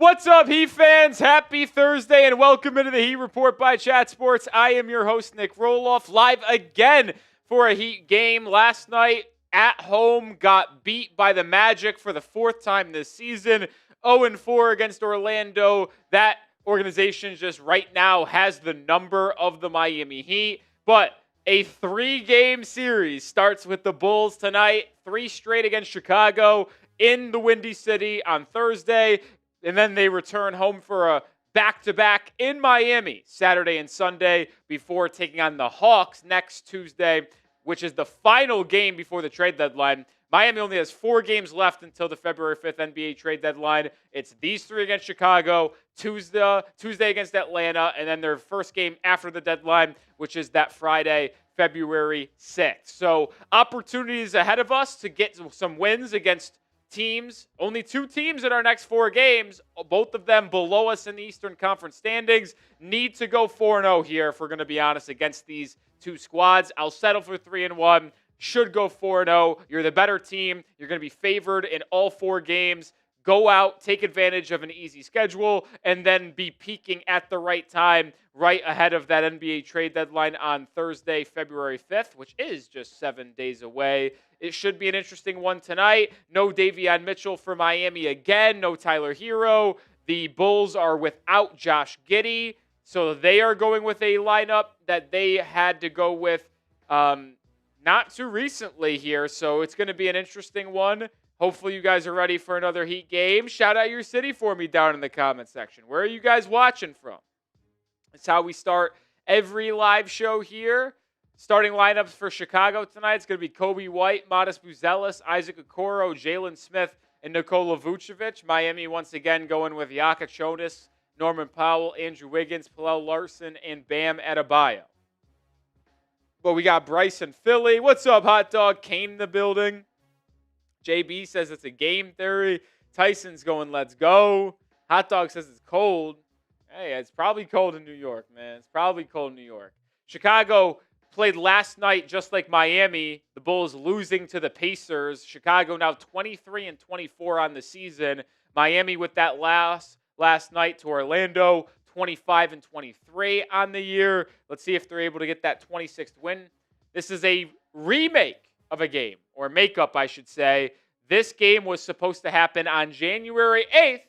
What's up, Heat fans? Happy Thursday and welcome into the Heat Report by Chat Sports. I am your host, Nick Roloff, live again for a Heat game. Last night at home, got beat by the Magic for the fourth time this season. 0-4 against Orlando. That organization just right now has the number of the Miami Heat. But a 3-game series starts with the Bulls tonight. 3 straight against Chicago in the Windy City on Thursday. And then they return home for a back-to-back in Miami Saturday and Sunday before taking on the Hawks next Tuesday, which is the final game before the trade deadline. Miami only has 4 games left until the February 5th NBA trade deadline. It's these 3 against Chicago, Tuesday against Atlanta, and then their first game after the deadline, which is that Friday, February 6th. So opportunities ahead of us to get some wins against teams. Only 2 teams in our next 4 games, both of them below us in the Eastern Conference standings. Need to go 4-0 here, if we're going to be honest, against these 2 squads. I'll settle for 3-1. Should go 4-0. You're the better team. You're going to be favored in all 4 games. Go out, take advantage of an easy schedule, and then be peaking at the right time, right ahead of that NBA trade deadline on Thursday, February 5th, which is just 7 days away. It should be an interesting one tonight. No Davion Mitchell for Miami again. No Tyler Herro. The Bulls are without Josh Giddey, so they are going with a lineup that they had to go with not too recently here, so it's going to be an interesting one. Hopefully you guys are ready for another Heat game. Shout out your city for me down in the comment section. Where are you guys watching from? That's how we start every live show here. Starting lineups for Chicago tonight, it's going to be Coby White, Modest Buzelis, Isaac Okoro, Jalen Smith, and Nikola Vucevic. Miami once again going with Jakucionis, Norman Powell, Andrew Wiggins, Pelle Larsson, and Bam Adebayo. But we got Bryce in Philly. What's up, Hot Dog? Kane in the building. JB says it's a game theory. Tyson's going, let's go. Hot Dog says it's cold. Hey, it's probably cold in New York, man. It's probably cold in New York. Chicago played last night just like Miami. The Bulls losing to the Pacers. Chicago now 23-24 on the season. Miami with that last night to Orlando, 25-23 on the year. Let's see if they're able to get that 26th win. This is a remake of a game, or makeup, I should say. This game was supposed to happen on January 8th,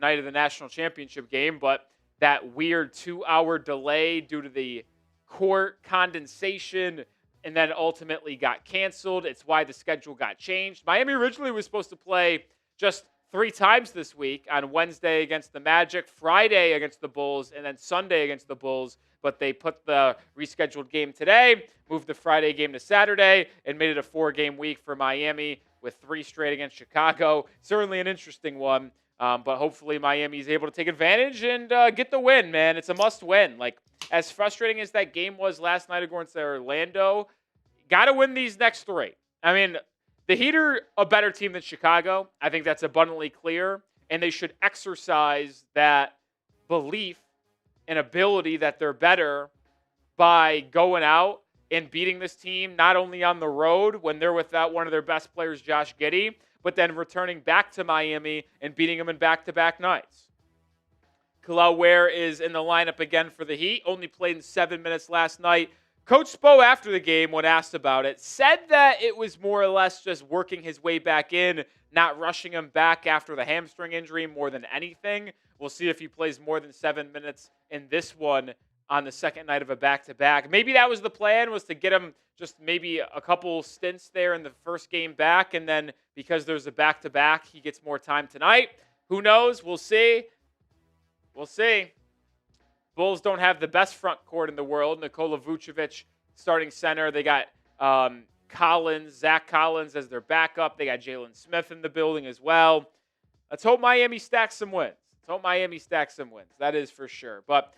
night of the national championship game, but that weird 2-hour delay due to the court condensation and then ultimately got canceled. It's why the schedule got changed. Miami originally was supposed to play just 3 times this week, on Wednesday against the Magic, Friday against the Bulls, and then Sunday against the Bulls. But they put the rescheduled game today, moved the Friday game to Saturday, and made it a 4-game week for Miami with 3 straight against Chicago. Certainly an interesting one, but hopefully Miami's able to take advantage and get the win, man. It's a must-win. Like, as frustrating as that game was last night against Orlando, got to win these next 3. I mean, the Heat are a better team than Chicago. I think that's abundantly clear, and they should exercise that belief and ability that they're better by going out and beating this team, not only on the road when they're without one of their best players, Josh Giddey, but then returning back to Miami and beating them in back-to-back nights. Kel'el Ware is in the lineup again for the Heat, only played in 7 minutes last night. Coach Spo, after the game, when asked about it, said that it was more or less just working his way back in, not rushing him back after the hamstring injury more than anything. We'll see if he plays more than 7 minutes in this one on the second night of a back-to-back. Maybe that was the plan, was to get him just maybe a couple stints there in the first game back, and then because there's a back-to-back, he gets more time tonight. Who knows? We'll see. We'll see. Bulls don't have the best front court in the world. Nikola Vucevic starting center. They got Zach Collins as their backup. They got Jalen Smith in the building as well. Let's hope Miami stacks some wins. That is for sure. But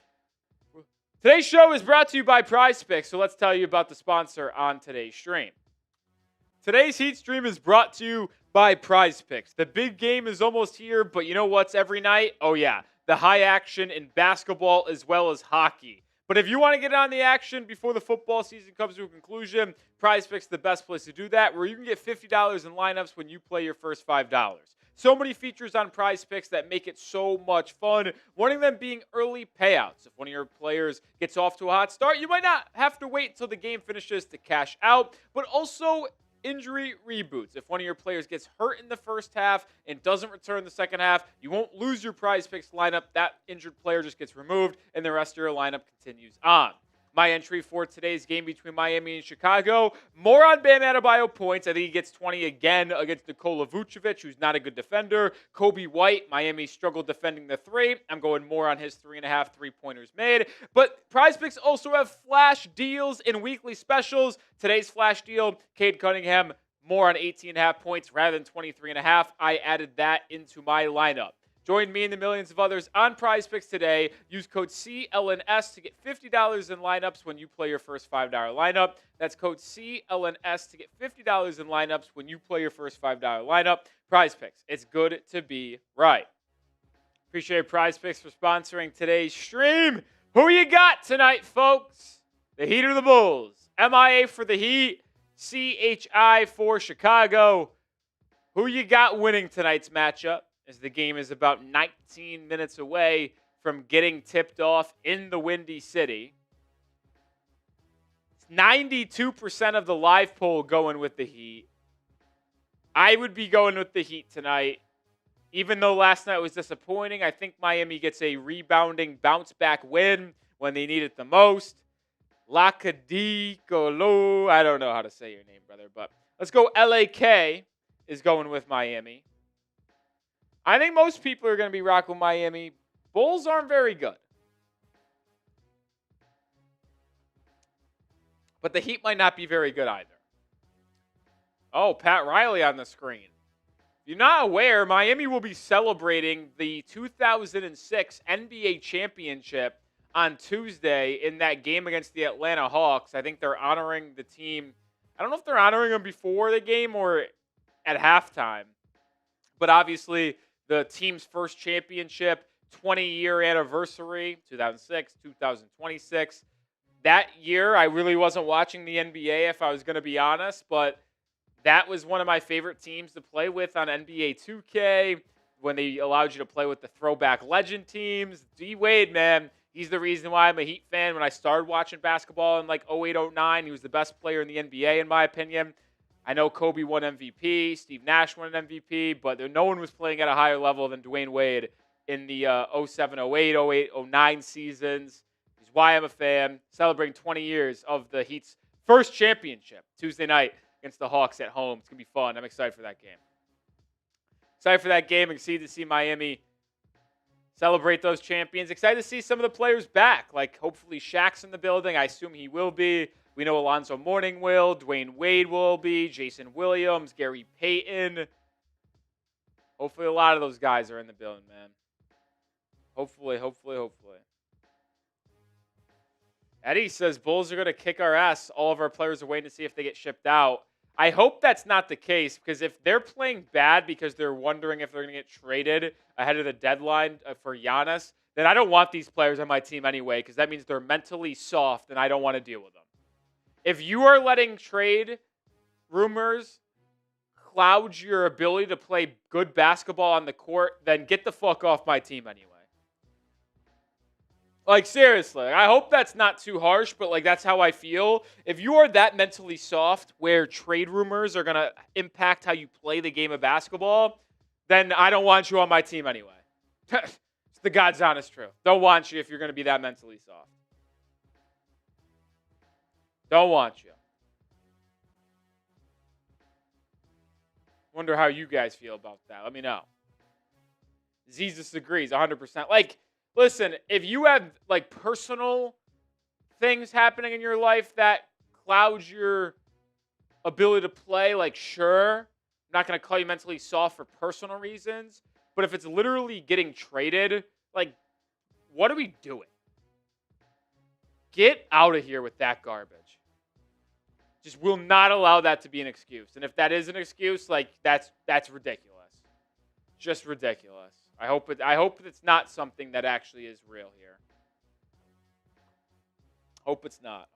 today's show is brought to you by PrizePicks, so let's tell you about the sponsor on today's stream. Today's Heat stream is brought to you by PrizePicks. The big game is almost here, but you know what's every night? Oh, yeah. The high action in basketball as well as hockey. But if you want to get on the action before the football season comes to a conclusion, PrizePicks is the best place to do that, where you can get $50 in lineups when you play your first $5. So many features on PrizePicks that make it so much fun. One of them being early payouts. If one of your players gets off to a hot start, you might not have to wait until the game finishes to cash out, but also injury reboots. If one of your players gets hurt in the first half and doesn't return in the second half, you won't lose your PrizePicks lineup. That injured player just gets removed, and the rest of your lineup continues on. My entry for today's game between Miami and Chicago, more on Bam Adebayo points. I think he gets 20 again against Nikola Vucevic, who's not a good defender. Coby White, Miami struggled defending the three. I'm going more on his 3.5 3-pointers made. But PrizePicks also have flash deals and weekly specials. Today's flash deal, Cade Cunningham, more on 18.5 points rather than 23.5. I added that into my lineup. Join me and the millions of others on PrizePicks today. Use code CLNS to get $50 in lineups when you play your first $5 lineup. That's code CLNS to get $50 in lineups when you play your first $5 lineup. PrizePicks, it's good to be right. Appreciate PrizePicks for sponsoring today's stream. Who you got tonight, folks? The Heat or the Bulls? MIA for the Heat, CHI for Chicago. Who you got winning tonight's matchup? As the game is about 19 minutes away from getting tipped off in the Windy City. 92% of the live poll going with the Heat. I would be going with the Heat tonight. Even though last night was disappointing, I think Miami gets a rebounding bounce-back win when they need it the most. Lakadikolo. I don't know how to say your name, brother, but let's go. LAK is going with Miami. I think most people are going to be rocking Miami. Bulls aren't very good. But the Heat might not be very good either. Oh, Pat Riley on the screen. If you're not aware, Miami will be celebrating the 2006 NBA championship on Tuesday in that game against the Atlanta Hawks. I think they're honoring the team. I don't know if they're honoring them before the game or at halftime. But obviously, the team's first championship, 20-year anniversary, 2006, 2026. That year, I really wasn't watching the NBA, if I was going to be honest, but that was one of my favorite teams to play with on NBA 2K when they allowed you to play with the throwback legend teams. D-Wade, man, he's the reason why I'm a Heat fan. When I started watching basketball in like 08, 09, he was the best player in the NBA, in my opinion. I know Kobe won MVP, Steve Nash won an MVP, but no one was playing at a higher level than Dwayne Wade in the 07, 08, 08, 09 seasons. He's why I'm a fan. Celebrating 20 years of the Heat's first championship Tuesday night against the Hawks at home. It's going to be fun. I'm excited for that game. Excited for that game. Excited to see Miami celebrate those champions. Excited to see some of the players back. Like, hopefully Shaq's in the building. I assume he will be. We know Alonzo Mourning will. Dwayne Wade will be. Jason Williams. Gary Payton. Hopefully a lot of those guys are in the building, man. Hopefully. Eddie says Bulls are going to kick our ass. All of our players are waiting to see if they get shipped out. I hope that's not the case, because if they're playing bad because they're wondering if they're going to get traded ahead of the deadline for Giannis, then I don't want these players on my team anyway, because that means they're mentally soft and I don't want to deal with them. If you are letting trade rumors cloud your ability to play good basketball on the court, then get the fuck off my team anyway. Like, seriously, I hope that's not too harsh, but, like, that's how I feel. If you are that mentally soft where trade rumors are going to impact how you play the game of basketball, then I don't want you on my team anyway. It's the God's honest truth. Don't want you if you're going to be that mentally soft. Don't want you. Wonder how you guys feel about that. Let me know. Jesus agrees 100%. Like, listen, if you have, like, personal things happening in your life that clouds your ability to play, like, sure, I'm not going to call you mentally soft for personal reasons, but if it's literally getting traded, like, what are we doing? Get out of here with that garbage. Just will not allow that to be an excuse. And if that is an excuse, like, that's ridiculous. Just ridiculous. I hope it's not something that actually is real here. Hope it's not.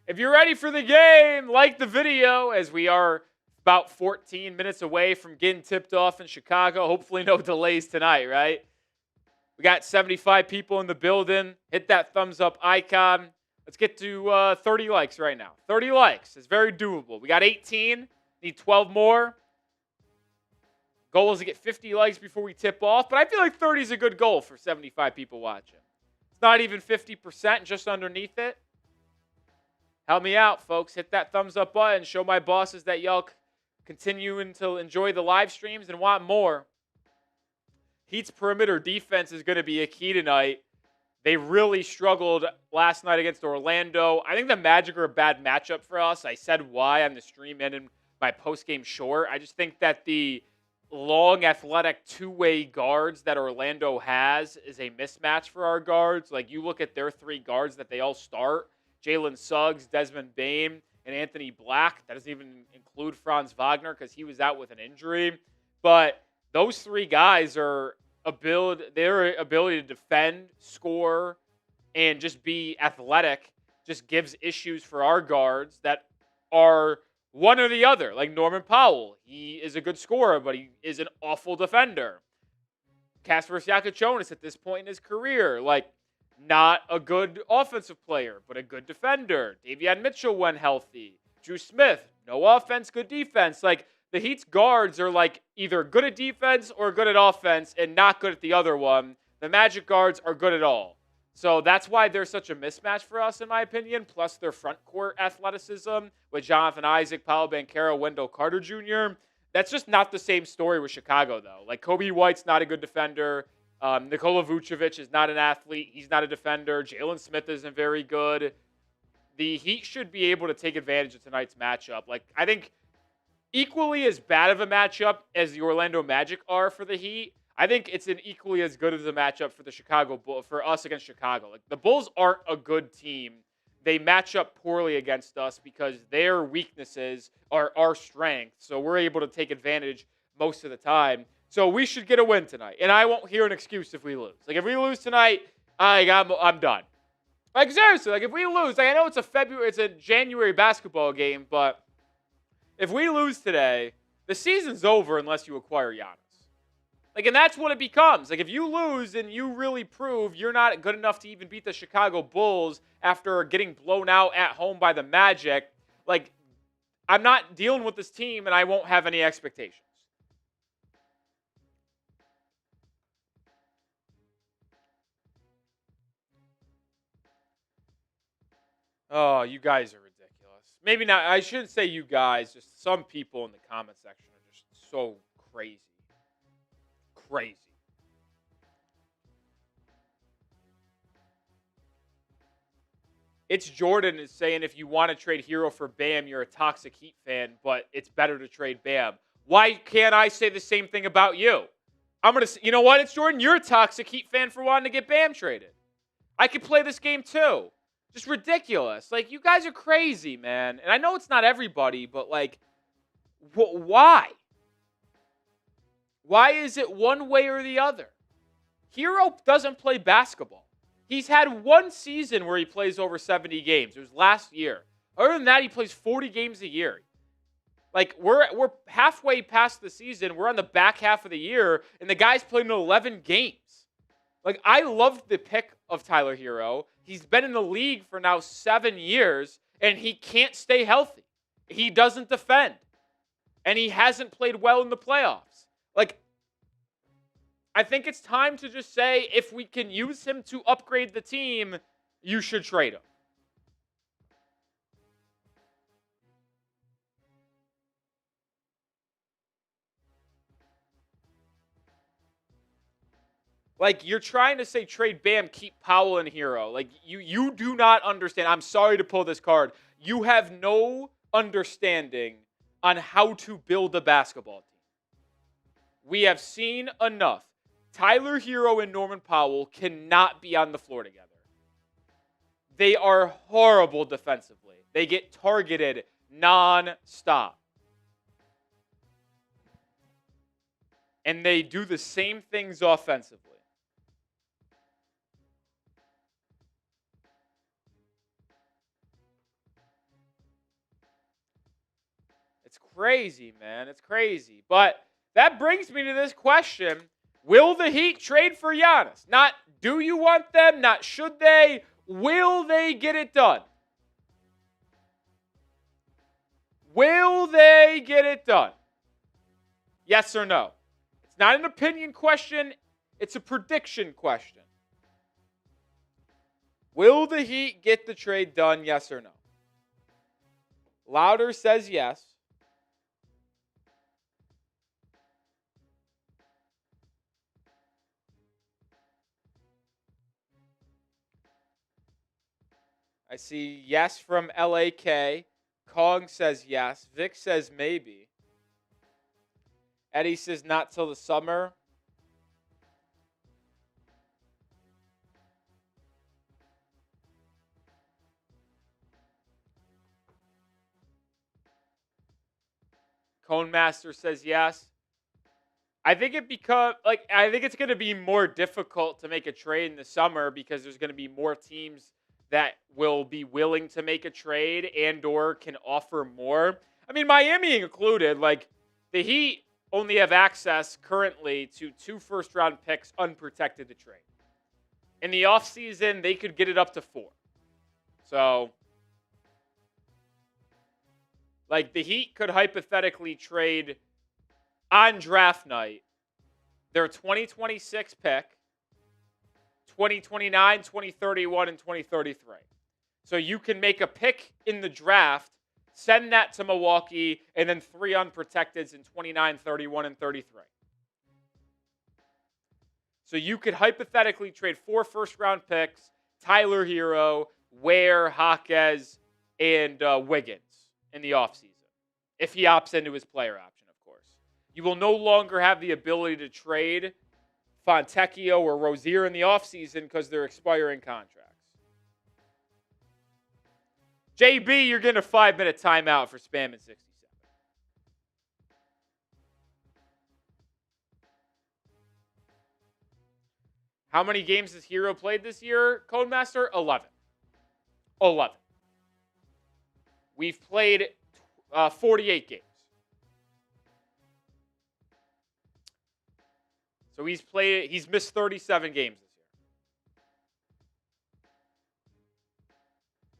If you're ready for the game, like the video, as we are about 14 minutes away from getting tipped off in Chicago. Hopefully no delays tonight, right? We got 75 people in the building. Hit that thumbs up icon. Let's get to 30 likes right now. 30 likes is very doable. We got 18. Need 12 more. Goal is to get 50 likes before we tip off, but I feel like 30 is a good goal for 75 people watching. It's not even 50%, just underneath it. Help me out, folks. Hit that thumbs up button. Show my bosses that y'all continuing to enjoy the live streams and want more. Heat's perimeter defense is going to be a key tonight. They really struggled last night against Orlando. I think the Magic are a bad matchup for us. I said why on the stream and in my post-game short. I just think that the long, athletic, two-way guards that Orlando has is a mismatch for our guards. Like, you look at their three guards that they all start, Jalen Suggs, Desmond Bane, and Anthony Black. That doesn't even include Franz Wagner because he was out with an injury. But those three guys are their ability to defend, score, and just be athletic just gives issues for our guards that are one or the other. Like Norman Powell, he is a good scorer, but he is an awful defender. Kasparas Jakucionis at this point in his career, like, not a good offensive player, but a good defender. Davion Mitchell when healthy. Dru Smith, no offense, good defense. Like, the Heat's guards are like either good at defense or good at offense and not good at the other one. The Magic guards are good at all. So that's why they're such a mismatch for us, in my opinion, plus their front court athleticism with Jonathan Isaac, Paolo Banchero, Wendell Carter Jr. That's just not the same story with Chicago, though. Like, Coby White's not a good defender. Nikola Vucevic is not an athlete. He's not a defender. Jalen Smith isn't very good. The Heat should be able to take advantage of tonight's matchup. Like, I think equally as bad of a matchup as the Orlando Magic are for the Heat, I think it's an equally as good as a matchup for the Chicago Bulls, for us against Chicago. Like, the Bulls aren't a good team. They match up poorly against us because their weaknesses are our strength. So we're able to take advantage most of the time. So we should get a win tonight. And I won't hear an excuse if we lose. Like, if we lose tonight, I'm done. Like, seriously, like, if we lose, like, I know it's a January basketball game, but if we lose today, the season's over unless you acquire Giannis. Like, and that's what it becomes. Like, if you lose and you really prove you're not good enough to even beat the Chicago Bulls after getting blown out at home by the Magic, like, I'm not dealing with this team and I won't have any expectations. Oh, you guys are ridiculous. Maybe not. I shouldn't say you guys. Just some people in the comment section are just so crazy. Crazy. It's Jordan is saying if you want to trade Herro for Bam, you're a toxic Heat fan, but it's better to trade Bam. Why can't I say the same thing about you? You know what? It's Jordan. You're a toxic Heat fan for wanting to get Bam traded. I could play this game too. Just ridiculous. Like, you guys are crazy, man. And I know it's not everybody, but, like, why? Why is it one way or the other? Herro doesn't play basketball. He's had one season where he plays over 70 games. It was last year. Other than that, he plays 40 games a year. Like, we're halfway past the season. We're on the back half of the year, and the guy's played in 11 games. Like, I loved the pick of Tyler Herro. He's been in the league for now 7 years, and he can't stay healthy. He doesn't defend. And he hasn't played well in the playoffs. Like, I think it's time to just say, if we can use him to upgrade the team, you should trade him. Like, you're trying to say trade Bam, keep Powell and Herro. Like, you do not understand. I'm sorry to pull this card. You have no understanding on how to build a basketball team. We have seen enough. Tyler Herro and Norman Powell cannot be on the floor together. They are horrible defensively. They get targeted non-stop. And they do the same things offensively. It's crazy, man. It's crazy. But that brings me to this question. Will the Heat trade for Giannis? Not do you want them, not should they. Will they get it done? Will they get it done? Yes or no? It's not an opinion question. It's a prediction question. Will the Heat get the trade done, yes or no? Louder says yes. I see yes from LAK. Kong says yes. Vic says maybe. Eddie says not till the summer. Cone Master says yes. I think it's going to be more difficult to make a trade in the summer because there's going to be more teams that will be willing to make a trade and or can offer more. I mean, Miami included, like the Heat only have access currently to 2 first-round picks unprotected to trade. In the offseason, they could get it up to 4. So, like the Heat could hypothetically trade on draft night their 2026 pick, 2029, 2031, and 2033. So you can make a pick in the draft, send that to Milwaukee, and then 3 unprotecteds in 29, 31, and 33. So you could hypothetically trade 4 first-round picks, Tyler Herro, Ware, Jaquez, and Wiggins in the offseason, if he opts into his player option, of course. You will no longer have the ability to trade Fontecchio or Rozier in the offseason because they're expiring contracts. JB, you're getting a 5-minute timeout for spamming 67. How many games has Herro played this year, Codemaster? 11. 11. We've played 48 games. So he's missed 37 games this year.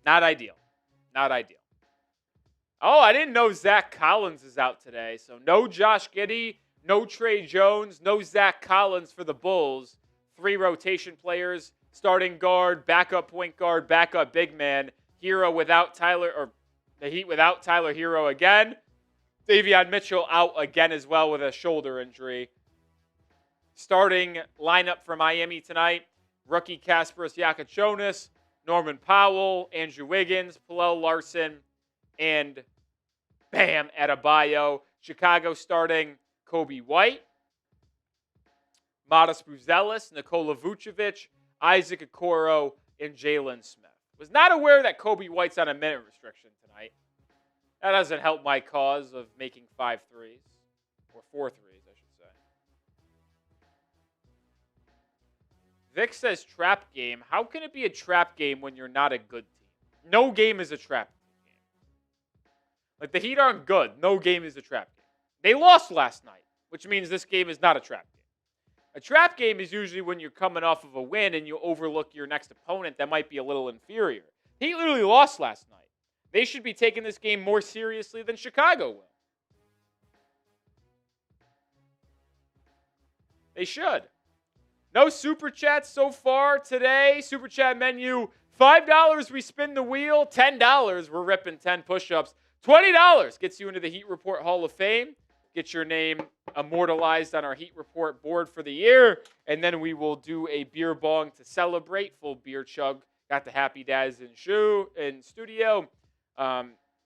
Not ideal. Not ideal. Oh, I didn't know Zach Collins is out today. So no Josh Giddey, no Trey Jones, no Zach Collins for the Bulls. 3 rotation players, starting guard, backup point guard, backup big man. Herro without Tyler, or the Heat without Tyler Herro again. Davion Mitchell out again as well with a shoulder injury. Starting lineup for Miami tonight, rookie Kasparas Jakucionis, Norman Powell, Andrew Wiggins, Pelle Larsson, and Bam Adebayo. Chicago starting Coby White, Modest Buzelis, Nikola Vucevic, Isaac Okoro, and Jalen Smith. Was not aware that Coby White's on a minute restriction tonight. That doesn't help my cause of making 5 threes, or 4 threes, I should say. Vic says trap game. How can it be a trap game when you're not a good team? No game is a trap game. Like, the Heat aren't good. No game is a trap game. They lost last night, which means this game is not a trap game. A trap game is usually when you're coming off of a win and you overlook your next opponent that might be a little inferior. The Heat literally lost last night. They should be taking this game more seriously than Chicago will. They should. No Super Chats so far today. Super Chat menu, $5 we spin the wheel, $10 we're ripping 10 push-ups, $20 gets you into the Heat Report Hall of Fame. Get your name immortalized on our Heat Report board for the year, and then we will do a beer bong to celebrate. Full beer chug. Got the Happy Dads in studio.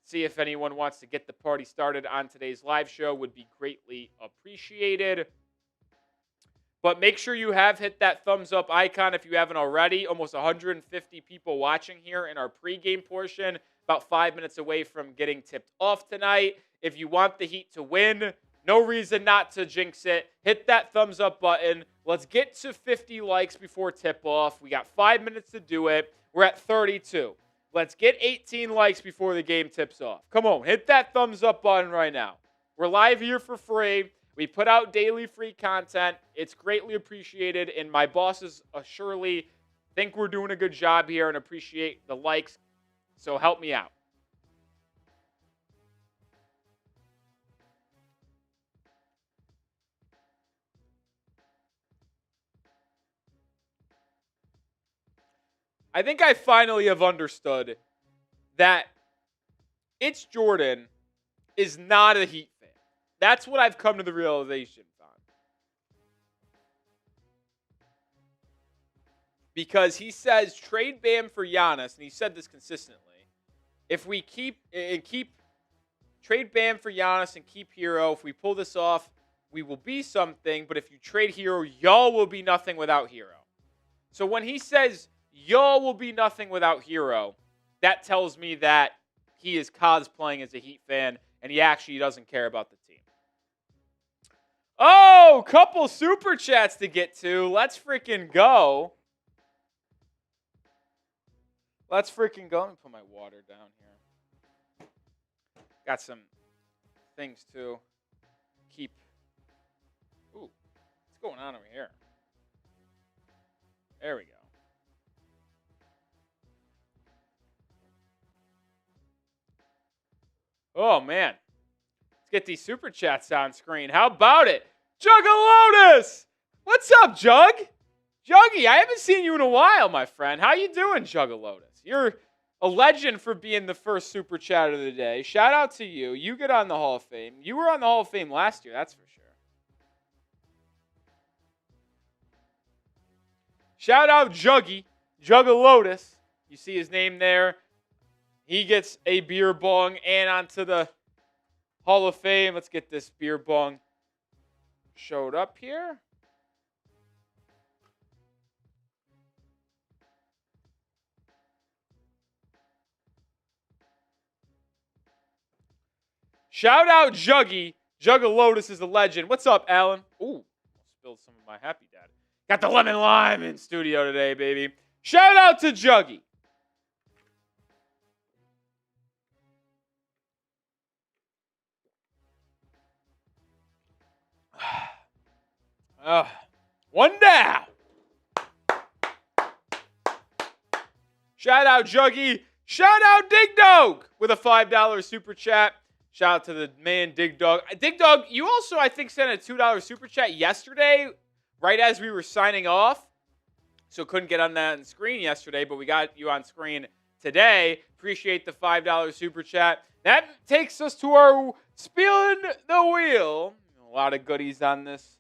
See if anyone wants to get the party started on today's live show. Would be greatly appreciated. But make sure you have hit that thumbs up icon if you haven't already. Almost 150 people watching here in our pregame portion. About 5 minutes away from getting tipped off tonight. If you want the Heat to win, no reason not to jinx it. Hit that thumbs up button. Let's get to 50 likes before tip-off. We got 5 minutes to do it. We're at 32. Let's get 18 likes before the game tips off. Come on, hit that thumbs up button right now. We're live here for free. We put out daily free content. It's greatly appreciated, and my bosses surely think we're doing a good job here and appreciate the likes. So help me out. I think I finally have understood that It's Jordan is not a Heat fan. That's what I've come to the realization on. Because he says trade Bam for Giannis, and he said this consistently. If we keep trade Bam for Giannis and keep Herro, if we pull this off, we will be something. But if you trade Herro, y'all will be nothing without Herro. So when he says y'all will be nothing without Herro, that tells me that he is cosplaying as a Heat fan, and he actually doesn't care about the team. Oh, couple super chats to get to. Let's freaking go. Let's freaking go. Let me put my water down here. Got some things to keep. Ooh, what's going on over here? There we go. Oh, man. Let's get these super chats on screen. How about it? Juggalotus! What's up, Jug? Juggy, I haven't seen you in a while, my friend. How you doing, Juggalotus? You're a legend for being the first super chat of the day. Shout out to you. You get on the Hall of Fame. You were on the Hall of Fame last year, that's for sure. Shout out Juggy, Juggalotus. You see his name there. He gets a beer bong and onto the Hall of Fame. Let's get this beer bong showed up here. Shout out Juggy. Juggalotus is a legend. What's up, Alan? Ooh, spilled some of my Happy Dad. Got the lemon lime in studio today, baby. Shout out to Juggy. One down. Shout out Juggy. Shout out Dig Dog with a $5 super chat. Shout out to the man Dig Dog. Dig Dog, you also, I think, sent a $2 super chat yesterday, right as we were signing off. So couldn't get on that screen yesterday, but we got you on screen today. Appreciate the $5 super chat. That takes us to our spilling the wheel. A lot of goodies on this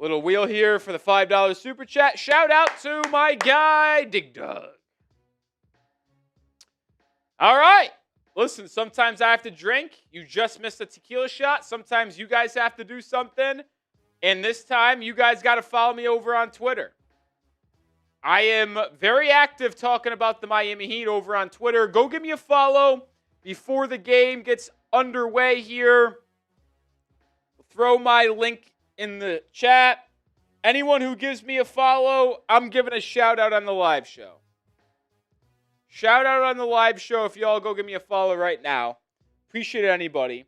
little wheel here for the $5 super chat. Shout out to my guy, Dig Dog. All right. Listen, sometimes I have to drink. You just missed a tequila shot. Sometimes you guys have to do something. And this time, you guys got to follow me over on Twitter. I am very active talking about the Miami Heat over on Twitter. Go give me a follow before the game gets underway here. Throw my link in the chat. Anyone who gives me a follow, I'm giving a shout out on the live show. Shout out on the live show if y'all go give me a follow right now. Appreciate anybody.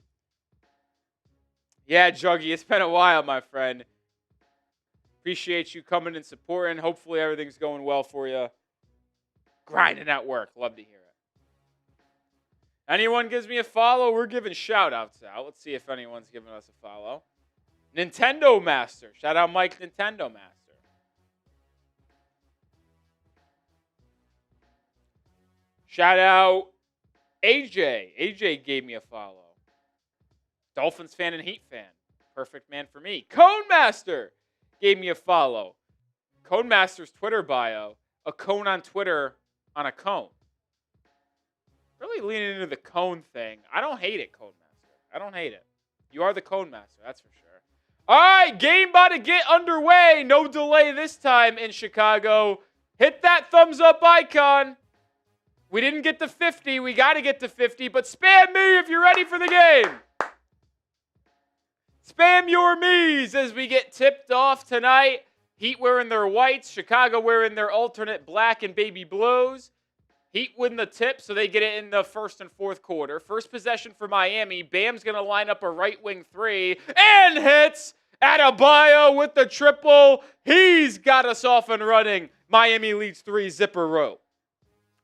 Yeah, Juggy, it's been a while, my friend. Appreciate you coming and supporting. Hopefully everything's going well for you. Grinding at work. Love to hear it. Anyone gives me a follow, we're giving shout outs out. Let's see if anyone's giving us a follow. Nintendo Master. Shout out Mike Nintendo Master. Shout out AJ. AJ gave me a follow. Dolphins fan and Heat fan. Perfect man for me. Cone Master gave me a follow. Cone Master's Twitter bio. A cone on Twitter on a cone. Really leaning into the cone thing. I don't hate it, Cone Master. I don't hate it. You are the Cone Master, that's for sure. All right, game about to get underway. No delay this time in Chicago. Hit that thumbs up icon. We didn't get to 50. We got to get to 50, but spam me if you're ready for the game. Spam your me's as we get tipped off tonight. Heat wearing their whites, Chicago wearing their alternate black and baby blues. Heat win the tip, so they get it in the first and fourth quarter. First possession for Miami. Bam's going to line up a right wing three and hits. Adebayo with the triple. He's got us off and running. Miami leads 3-zipper row.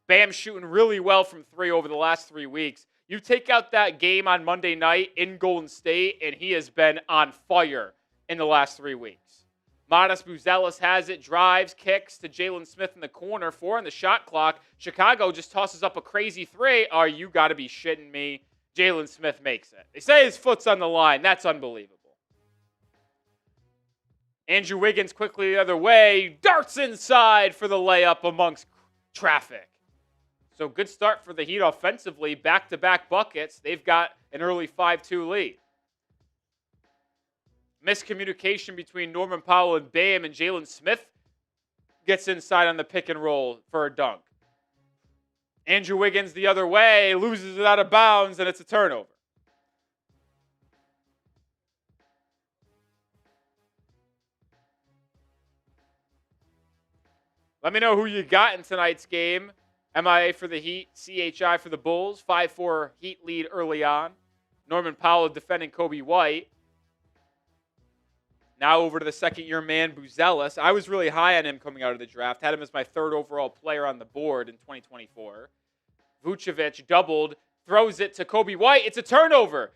Bam shooting really well from three over the last 3 weeks. You take out that game on Monday night in Golden State, and he has been on fire in the last 3 weeks. Modest Buzelis has it, drives, kicks to Jalen Smith in the corner, 4 on the shot clock. Chicago just tosses up a crazy three. Oh, you got to be shitting me. Jalen Smith makes it. They say his foot's on the line. That's unbelievable. Andrew Wiggins quickly the other way, darts inside for the layup amongst traffic. So good start for the Heat offensively, back-to-back buckets. They've got an early 5-2 lead. Miscommunication between Norman Powell and Bam, and Jalen Smith gets inside on the pick and roll for a dunk. Andrew Wiggins the other way, loses it out of bounds, and it's a turnover. Let me know who you got in tonight's game. MIA for the Heat, CHI for the Bulls. 5-4 Heat lead early on. Norman Powell defending Coby White. Now over to the second-year man, Buzelis. I was really high on him coming out of the draft. Had him as my third overall player on the board in 2024. Vucevic doubled, throws it to Coby White. It's a turnover.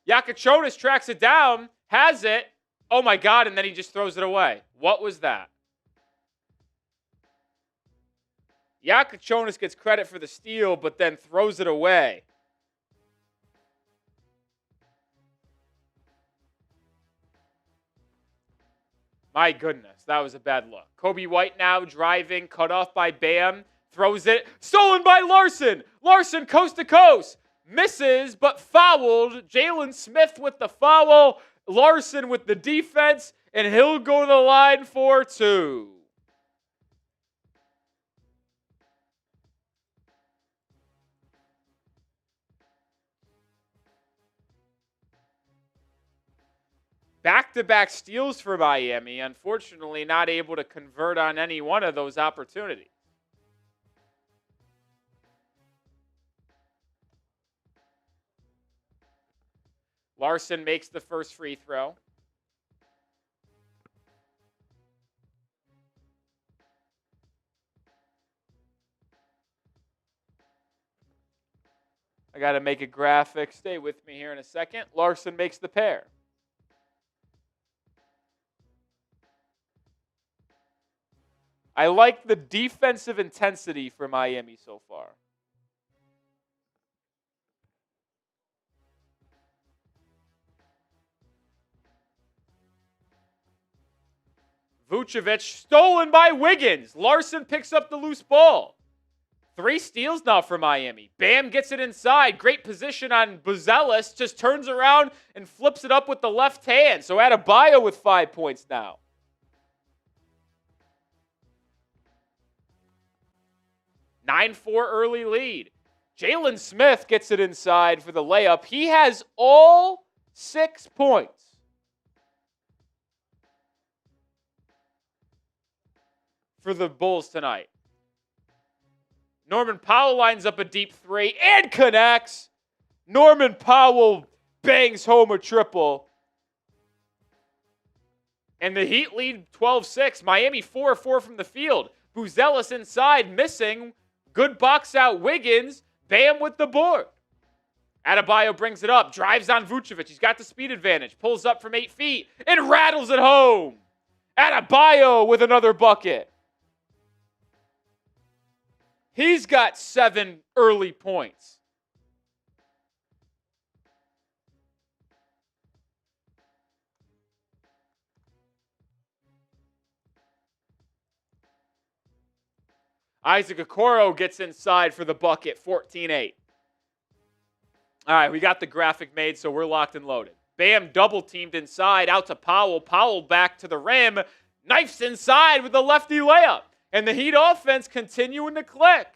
Jakucionis tracks it down, has it. Oh, my God, and then he just throws it away. What was that? Jakucionis gets credit for the steal, but then throws it away. My goodness, that was a bad look. Coby White now driving, cut off by Bam, throws it, stolen by Larsson. Larsson coast to coast, misses, but fouled. Jalen Smith with the foul, Larsson with the defense, and he'll go to the line for 2. Back-to-back steals for Miami, unfortunately not able to convert on any one of those opportunities. Larsson makes the first free throw. I got to make a graphic. Stay with me here in a second. Larsson makes the pair. I like the defensive intensity for Miami so far. Vucevic stolen by Wiggins. Larsson picks up the loose ball. 3 steals now for Miami. Bam gets it inside. Great position on Buzelis. Just turns around and flips it up with the left hand. So Adebayo with 5 points now. 9-4 early lead. Jalen Smith gets it inside for the layup. He has all 6 points. For the Bulls tonight. Norman Powell lines up a deep 3 and connects. Norman Powell bangs home a triple. And the Heat lead 12-6. Miami 4-4 from the field. Buzelis inside, missing. Good box out Wiggins. Bam with the board. Adebayo brings it up. Drives on Vucevic. He's got the speed advantage. Pulls up from 8 feet and rattles it home. Adebayo with another bucket. He's got 7 early points. Isaac Okoro gets inside for the bucket, 14-8. All right, we got the graphic made, so we're locked and loaded. Bam double-teamed inside, out to Powell. Powell back to the rim. Knifes inside with a lefty layup. And the Heat offense continuing to click.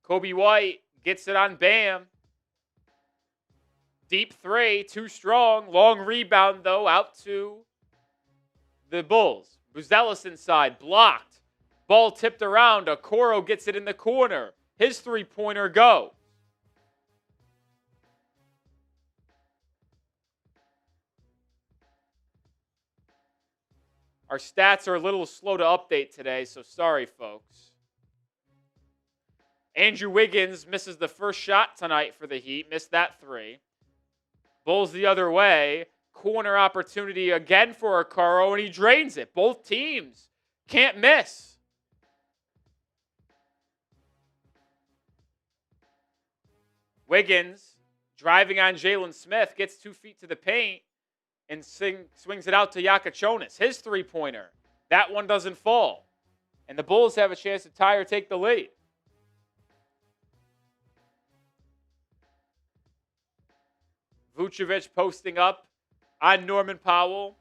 Coby White gets it on Bam. Deep three, too strong. Long rebound, though, out to the Bulls. Buzelis inside, blocked. Ball tipped around. Okoro gets it in the corner. His three-pointer goes. Our stats are a little slow to update today, so sorry, folks. Andrew Wiggins misses the first shot tonight for the Heat. Missed that three. Bulls the other way. Corner opportunity again for Okoro, and he drains it. Both teams can't miss. Wiggins driving on Jalen Smith, gets 2 feet to the paint, and swings it out to Jakucionis. His three-pointer. That one doesn't fall. And the Bulls have a chance to tie or take the lead. Vucevic posting up on Norman Powell.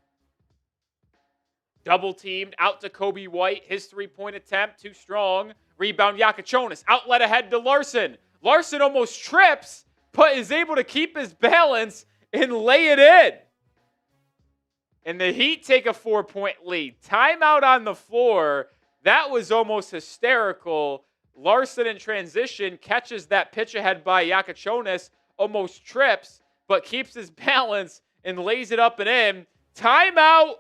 Double teamed out to Coby White. His three-point attempt, too strong. Rebound Jakucionis. Outlet ahead to Larsson. Larsson almost trips, but is able to keep his balance and lay it in. And the Heat take a 4-point lead. Timeout on the floor. That was almost hysterical. Larsson in transition catches that pitch ahead by Jakucionis, almost trips, but keeps his balance and lays it up and in. Timeout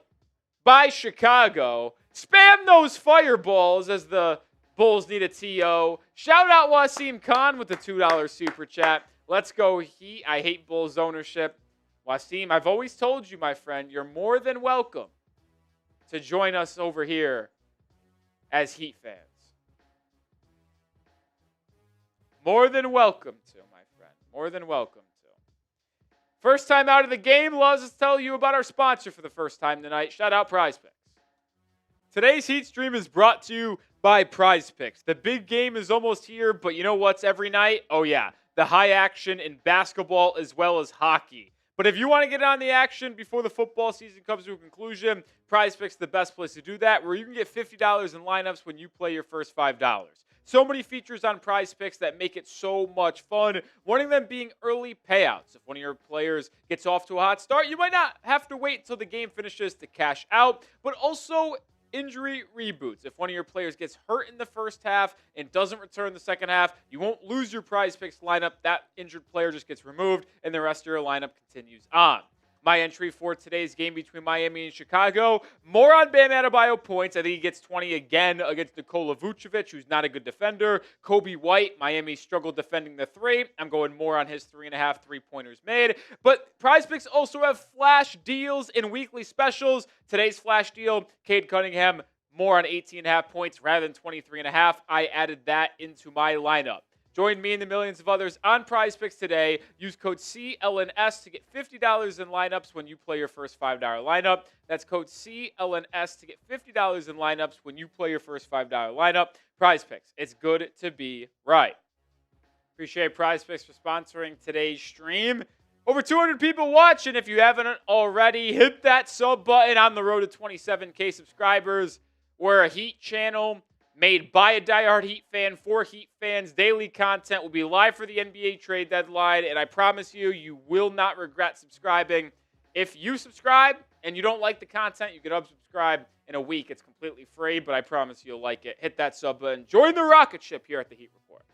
by Chicago. Spam those fireballs as the Bulls need a TO. Shout out Wasim Khan with the $2 super chat. Let's go Heat. I hate Bulls ownership. Wasim, I've always told you, my friend, you're more than welcome to join us over here as Heat fans. More than welcome to, my friend. More than welcome to. First time out of the game, let's tell you about our sponsor for the first time tonight. Shout out PrizePicks. Today's Heat stream is brought to you by PrizePicks. The big game is almost here, but you know what's every night? Oh yeah, the high action in basketball as well as hockey. But if you want to get on the action before the football season comes to a conclusion, PrizePicks is the best place to do that, where you can get $50 in lineups when you play your first $5. So many features on PrizePicks that make it so much fun. One of them being early payouts. If one of your players gets off to a hot start, you might not have to wait until the game finishes to cash out, but also injury reboots. If one of your players gets hurt in the first half and doesn't return the second half, you won't lose your PrizePicks lineup. That injured player just gets removed, and the rest of your lineup continues on. My entry for today's game between Miami and Chicago, more on Bam Adebayo points. I think he gets 20 again against Nikola Vucevic, who's not a good defender. Coby White, Miami struggled defending the three. I'm going more on his 3.5 3-pointers made. But PrizePicks also have flash deals and weekly specials. Today's flash deal, Cade Cunningham, more on 18.5 points rather than 23.5. I added that into my lineup. Join me and the millions of others on PrizePicks today. Use code CLNS to get $50 in lineups when you play your first $5 lineup. That's code CLNS to get $50 in lineups when you play your first $5 lineup. PrizePicks, it's good to be right. Appreciate PrizePicks for sponsoring today's stream. Over 200 people watching. If you haven't already, hit that sub button. On the road to 27K subscribers. We're a Heat channel made by a diehard Heat fan for Heat fans. Daily content will be live for the NBA trade deadline, and I promise you, you will not regret subscribing. If you subscribe and you don't like the content, you can unsubscribe in a week. It's completely free, but I promise you'll like it. Hit that sub button. Join the rocket ship here at the Heat Report.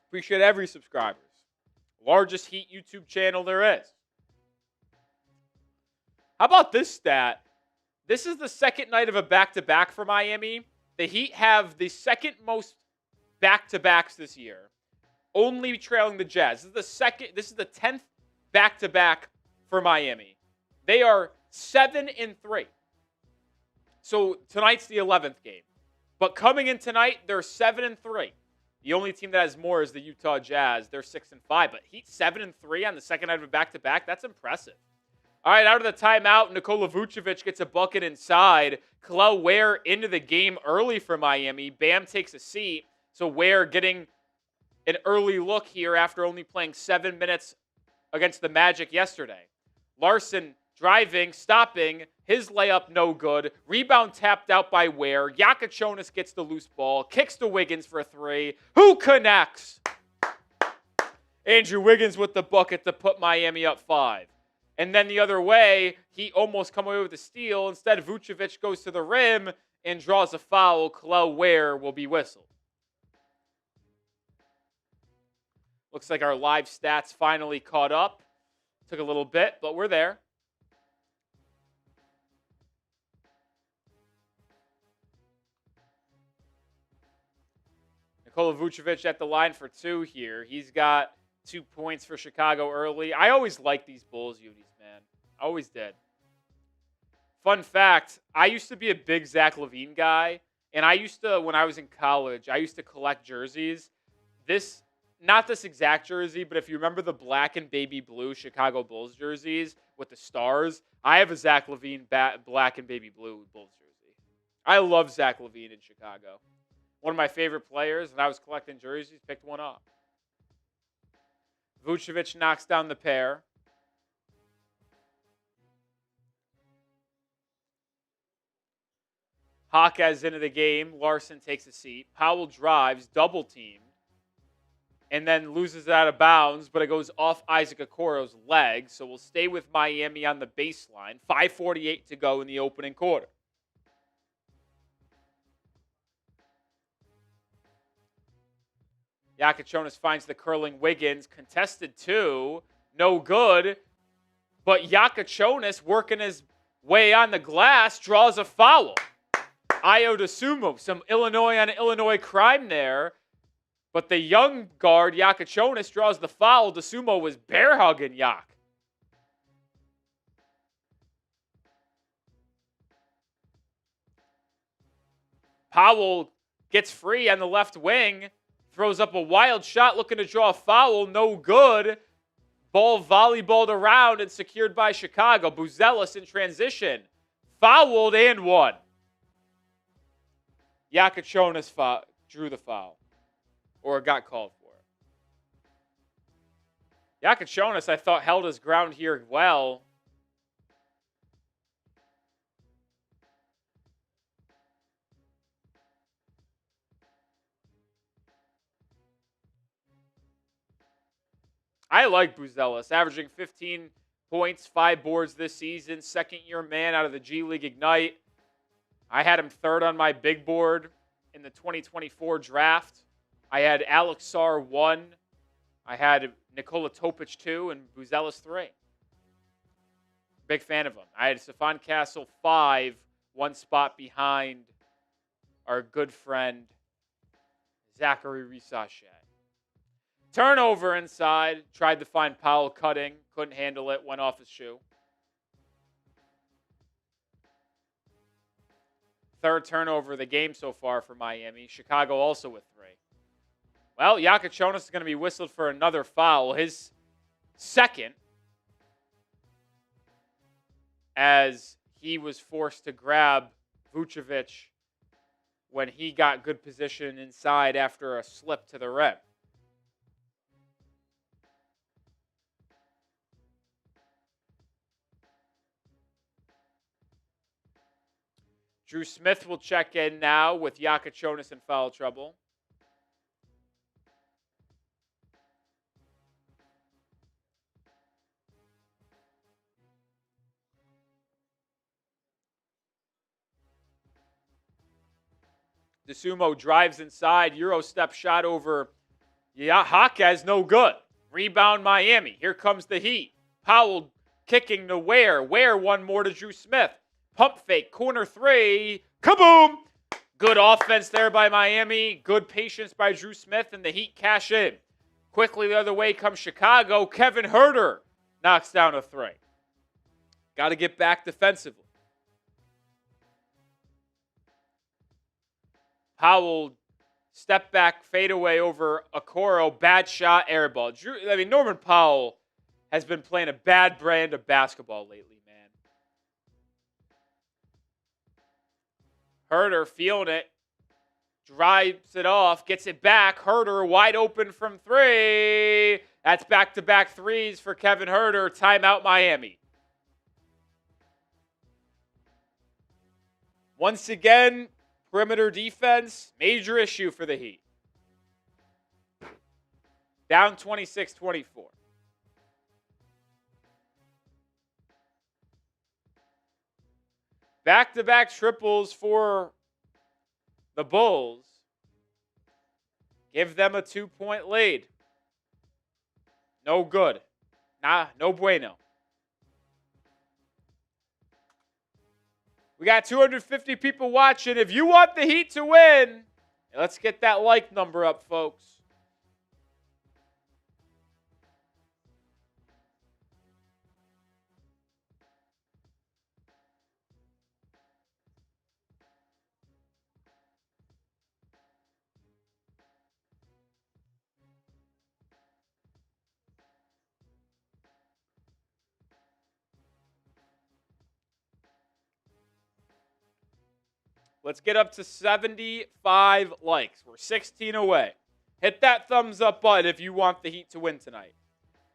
Appreciate every subscriber. Largest Heat YouTube channel there is. How about this stat? This is the second night of a back-to-back for Miami. The Heat have the second most back-to-backs this year, only trailing the Jazz. This is the 10th back-to-back for Miami. They are 7-3. So tonight's the 11th game. But coming in tonight, they're 7-3. The only team that has more is the Utah Jazz. They're 6-5. But Heat 7-3 on the second night of a back-to-back. That's impressive. All right, out of the timeout, Nikola Vucevic gets a bucket inside. Kel'el Ware into the game early for Miami. Bam takes a seat. So Ware getting an early look here after only playing 7 minutes against the Magic yesterday. Larsson driving, stopping, his layup no good. Rebound tapped out by Ware. Jakucionis gets the loose ball, kicks to Wiggins for 3. Who connects? Andrew Wiggins with the bucket to put Miami up 5. And then the other way, he almost come away with a steal. Instead, Vucevic goes to the rim and draws a foul. Kel'el Ware will be whistled. Looks like our live stats finally caught up. Took a little bit, but we're there. Nikola Vucevic at the line for 2 here. He's got 2 points for Chicago early. I always like these Bulls unis, man. I always did. Fun fact, I used to be a big Zach LaVine guy, and I used to, when I was in college, I used to collect jerseys. Not this exact jersey, but if you remember the black and baby blue Chicago Bulls jerseys with the stars, I have a Zach LaVine black and baby blue Bulls jersey. I love Zach LaVine in Chicago. One of my favorite players, and I was collecting jerseys, picked one up. Vucevic knocks down the pair. Jaquez into the game. Larsson takes a seat. Powell drives, double teamed, and then loses it out of bounds, but it goes off Isaac Okoro's leg, so we'll stay with Miami on the baseline. 5:48 to go in the opening quarter. Jakucionis finds the curling Wiggins. Contested 2. No good. But Jakucionis, working his way on the glass, draws a foul. Ayo DeSumo. Some Illinois on Illinois crime there. But the young guard, Jakucionis, draws the foul. DeSumo was bear hugging Jak. Powell gets free on the left wing. Throws up a wild shot looking to draw a foul. No good. Ball volleyballed around and secured by Chicago. Buzelis in transition. Fouled and won. Jakucionis drew the foul. Or got called for it. Jakucionis, I thought, held his ground here well. I like Buzelis, averaging 15 points, 5 boards this season. Second-year man out of the G League Ignite. I had him 3rd on my big board in the 2024 draft. I had Alex Sarr 1. I had Nikola Topic 2 and Buzelis 3. Big fan of him. I had Stephon Castle 5, 1 spot behind our good friend Zachary Risache. Turnover inside. Tried to find Powell cutting. Couldn't handle it. Went off his shoe. 3rd turnover of the game so far for Miami. Chicago also with 3. Well, Jakucionis is going to be whistled for another foul. His second, as he was forced to grab Vucevic when he got good position inside after a slip to the rim. Dru Smith will check in now with Jakucionis in foul trouble. DeSumo drives inside. Euro step shot over Jaquez, no good. Rebound Miami. Here comes the Heat. Powell kicking to Ware. Ware one more to Dru Smith. Pump fake, corner 3. Kaboom! Good offense there by Miami. Good patience by Dru Smith, and the Heat cash in. Quickly the other way comes Chicago. Kevin Herter knocks down a 3. Got to get back defensively. Powell step back, fadeaway over Okoro. Bad shot, air ball. Norman Powell has been playing a bad brand of basketball lately, man. Herter feeling it. Drives it off. Gets it back. Herter wide open from 3. That's back-to-back 3s for Kevin Herter. Timeout Miami. Once again, perimeter defense, major issue for the Heat. Down 26-24. Back-to-back triples for the Bulls. Give them a 2-point lead. No good. No bueno. We got 250 people watching. If you want the Heat to win, let's get that like number up, folks. Let's get up to 75 likes. We're 16 away. Hit that thumbs up button if you want the Heat to win tonight.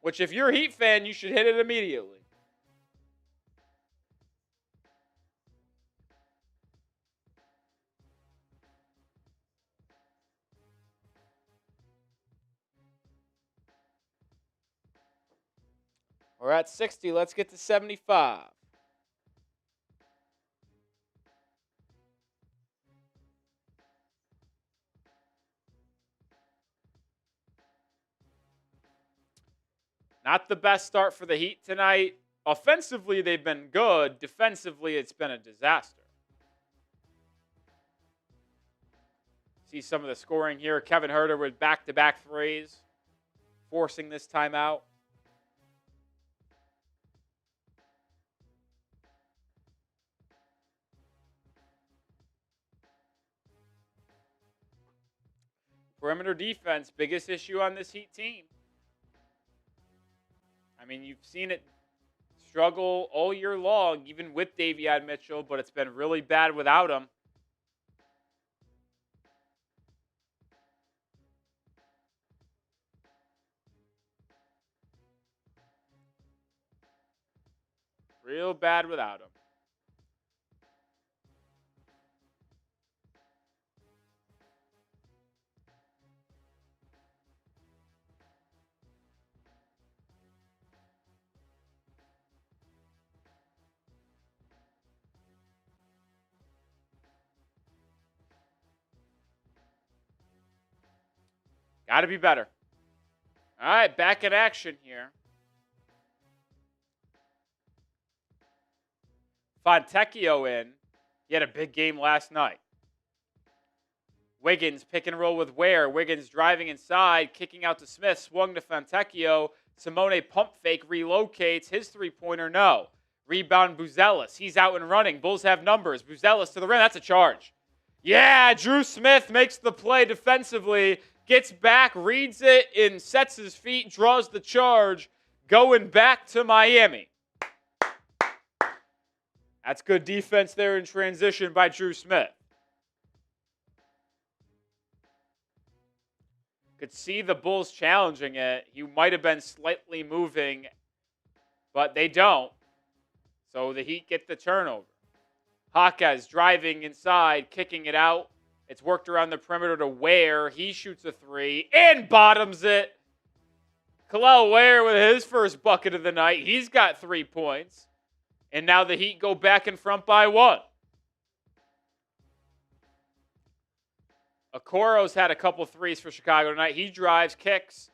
Which, if you're a Heat fan, you should hit it immediately. We're at 60. Let's get to 75. Not the best start for the Heat tonight. Offensively, they've been good. Defensively, it's been a disaster. See some of the scoring here. Kevin Herter with back-to-back threes, forcing this timeout. Perimeter defense, biggest issue on this Heat team. I mean, you've seen it struggle all year long, even with Davion Mitchell, but it's been really bad without him. Real bad without him. Got to be better. All right, back in action here. Fontecchio in. He had a big game last night. Wiggins pick and roll with Ware. Wiggins driving inside, kicking out to Smith. Swung to Fontecchio. Simone pump fake, relocates. His three-pointer, no. Rebound Buzelis. He's out and running. Bulls have numbers. Buzelis to the rim. That's a charge. Yeah, Dru Smith makes the play defensively. Gets back, reads it, and sets his feet, draws the charge, going back to Miami. That's good defense there in transition by Dru Smith. Could see the Bulls challenging it. He might have been slightly moving, but they don't. So the Heat get the turnover. Jaquez driving inside, kicking it out. It's worked around the perimeter to Ware. He shoots a three and bottoms it. Kel'el Ware with his first bucket of the night. He's got 3 points. And now the Heat go back in front by 1. Okoro's had a couple threes for Chicago tonight. He drives, kicks.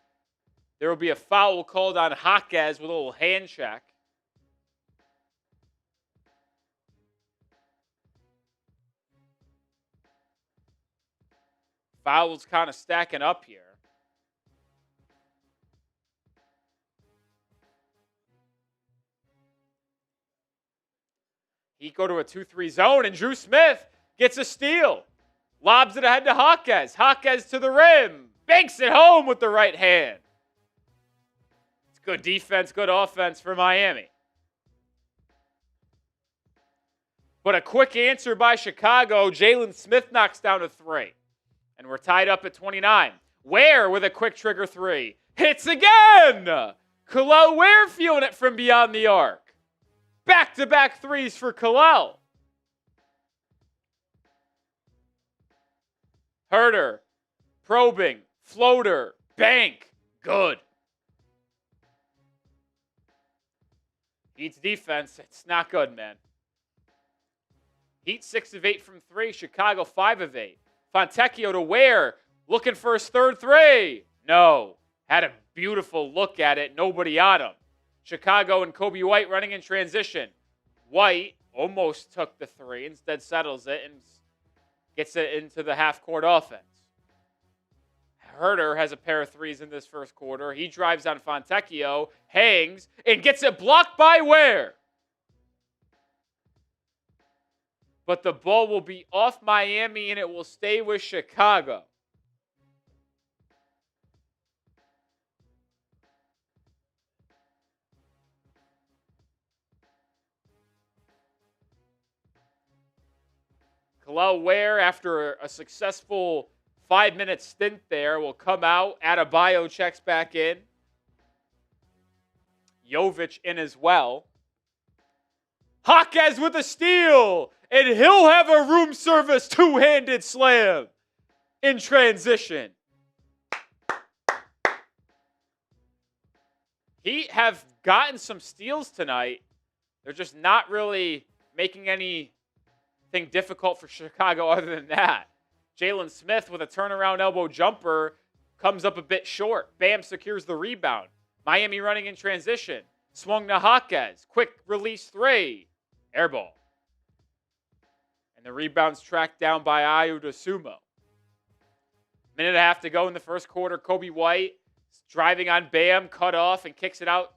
There will be a foul called on Jaquez with a little hand check. Fouls kind of stacking up here. He go to a 2-3 zone, and Dru Smith gets a steal. Lobs it ahead to Jaquez. Jaquez to the rim. Banks it home with the right hand. It's good defense, good offense for Miami. But a quick answer by Chicago. Jalen Smith knocks down a 3. And we're tied up at 29. Ware with a quick trigger 3. Hits again! Kel'el Ware feeling it from beyond the arc. Back-to-back threes for Kel'el. Herro, probing, floater, bank, good. Heat's defense, it's not good, man. Heat 6 of 8 from 3, Chicago 5 of 8. Fontecchio to Ware, looking for his third three. No, had a beautiful look at it, nobody on him. Chicago and Coby White running in transition. White almost took the three, instead settles it and gets it into the half-court offense. Herro has a pair of threes in this first quarter. He drives on Fontecchio, hangs, and gets it blocked by Ware. But the ball will be off Miami, and it will stay with Chicago. Kel'el Ware, after a successful 5-minute stint there, will come out. Adebayo checks back in. Jovic in as well. Jaquez with a steal, and he'll have a room service two-handed slam in transition. Heat have gotten some steals tonight. They're just not really making anything difficult for Chicago other than that. Jalen Smith with a turnaround elbow jumper comes up a bit short. Bam secures the rebound. Miami running in transition. Swung to Jaquez. Quick release three. Air ball. And the rebound's tracked down by Ayo Dosunmu. Minute and a half to go in the first quarter. Coby White driving on Bam, cut off, and kicks it out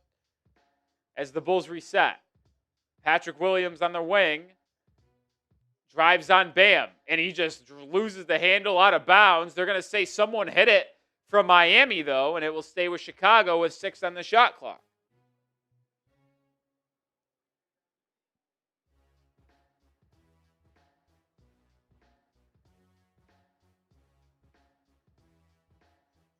as the Bulls reset. Patrick Williams on the wing. Drives on Bam, and he just loses the handle out of bounds. They're going to say someone hit it from Miami, though, and it will stay with Chicago with 6 on the shot clock.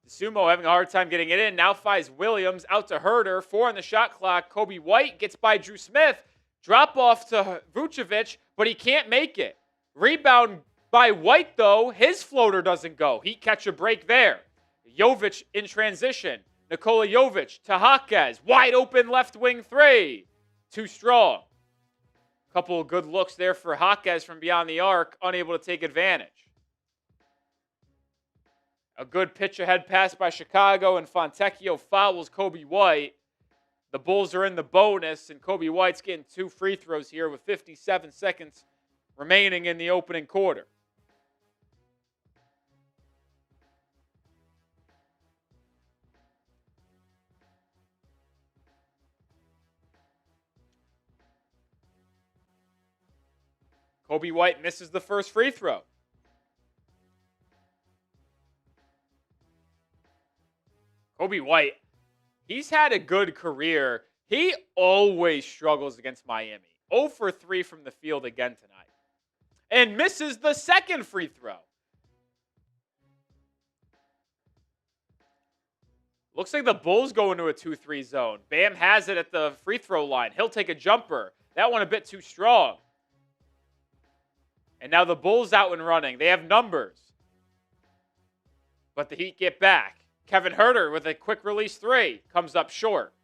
Dosunmu having a hard time getting it in. Now finds Williams out to Herro. 4 on the shot clock. Coby White gets by Dru Smith. Drop off to Vucevic, but he can't make it. Rebound by White, though. His floater doesn't go. He catch a break there. Jovic in transition. Nikola Jovic to Jaquez. Wide open left wing three. Too strong. Couple of good looks there for Jaquez from beyond the arc. Unable to take advantage. A good pitch ahead pass by Chicago, and Fontecchio fouls Coby White. The Bulls are in the bonus, and Coby White's getting 2 free throws here with 57 seconds remaining in the opening quarter. Coby White misses the first free throw. Coby White, he's had a good career. He always struggles against Miami. 0 for 3 from the field again tonight. And misses the second free throw. Looks like the Bulls go into a 2-3 zone. Bam has it at the free throw line. He'll take a jumper. That one a bit too strong. And now the Bulls out and running. They have numbers. But the Heat get back. Kevin Herro with a quick release three. Comes up short.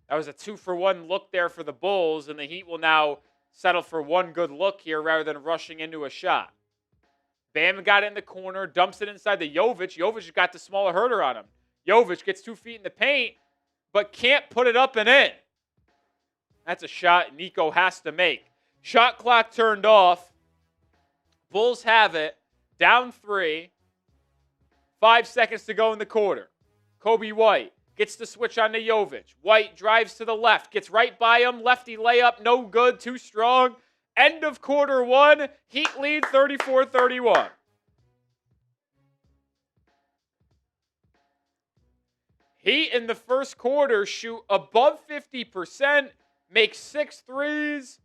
That was a 2-for-1 look there for the Bulls, and the Heat will now settle for one good look here rather than rushing into a shot. Bam got it in the corner, dumps it inside the Jovic. Jovic got the smaller Herro on him. Jovic gets 2 feet in the paint, but can't put it up and in. That's a shot Nico has to make. Shot clock turned off. Bulls have it. Down 3. 5 seconds to go in the quarter. Coby White gets the switch on to Jovic. White drives to the left. Gets right by him. Lefty layup. No good. Too strong. End of quarter 1. Heat lead 34-31. Heat in the first quarter shoot above 50%. Make 6 threes.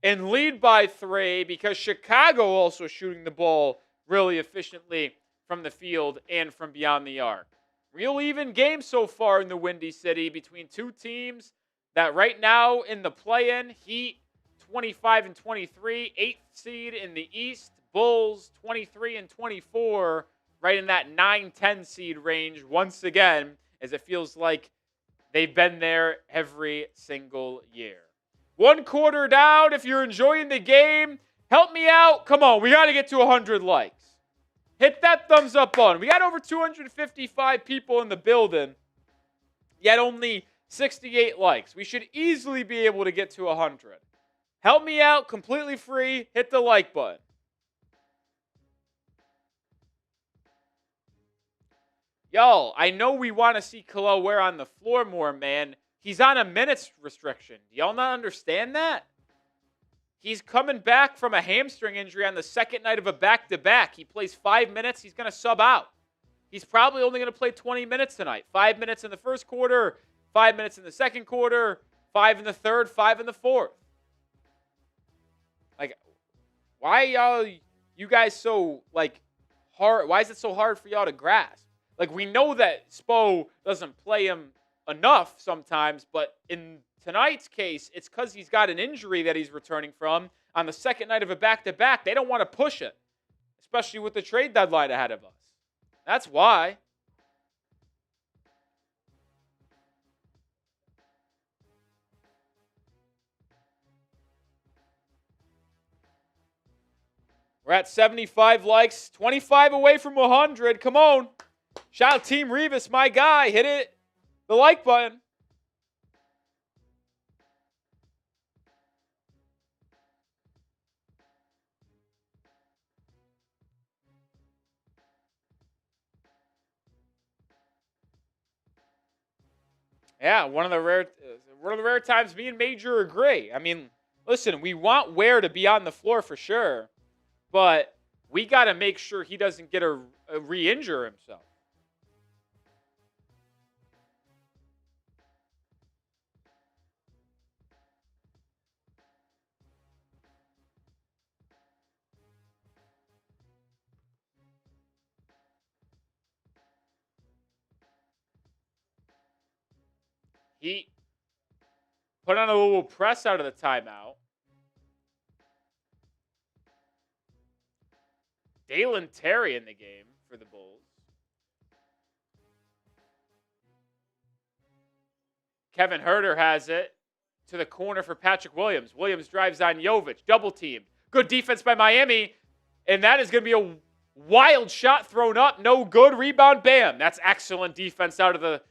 And lead by 3 because Chicago also shooting the ball really efficiently from the field and from beyond the arc. Real even game so far in the Windy City between two teams that right now in the play-in, Heat 25-23, 8th seed in the East, Bulls 23 and 24, right in that 9-10 seed range once again, as it feels like they've been there every single year. 1 quarter down. If you're enjoying the game, help me out. Come on, we got to get to 100 likes. Hit that thumbs up button. We got over 255 people in the building, yet only 68 likes. We should easily be able to get to 100. Help me out, completely free. Hit the like button. Yo, I know we want to see Kel'el Ware on the floor more, man. He's on a minutes restriction. Do y'all not understand that? He's coming back from a hamstring injury on the second night of a back-to-back. He plays 5 minutes. He's going to sub out. He's probably only going to play 20 minutes tonight. 5 minutes in the first quarter, 5 minutes in the second quarter, 5 in the third, 5 in the fourth. Like, why y'all, you guys so, like, hard? Why is it so hard for y'all to grasp? Like, we know that Spo doesn't play him enough sometimes, but in tonight's case, it's because he's got an injury that he's returning from on the second night of a back-to-back. They don't want to push it, especially with the trade deadline ahead of us. That's why. We're at 75 likes, 25 away from 100. Come on. Shout out Team Revis, my guy. Hit it. The like button. Yeah, one of the rare times me and Major agree. I mean, listen, we want Ware to be on the floor for sure, but we got to make sure he doesn't get a re-injure himself. He put on a little press out of the timeout. Dalen Terry in the game for the Bulls. Kevin Herter has it to the corner for Patrick Williams. Williams drives on Jovic. Double teamed. Good defense by Miami. And that is going to be a wild shot thrown up. No good. Rebound. Bam. That's excellent defense out of the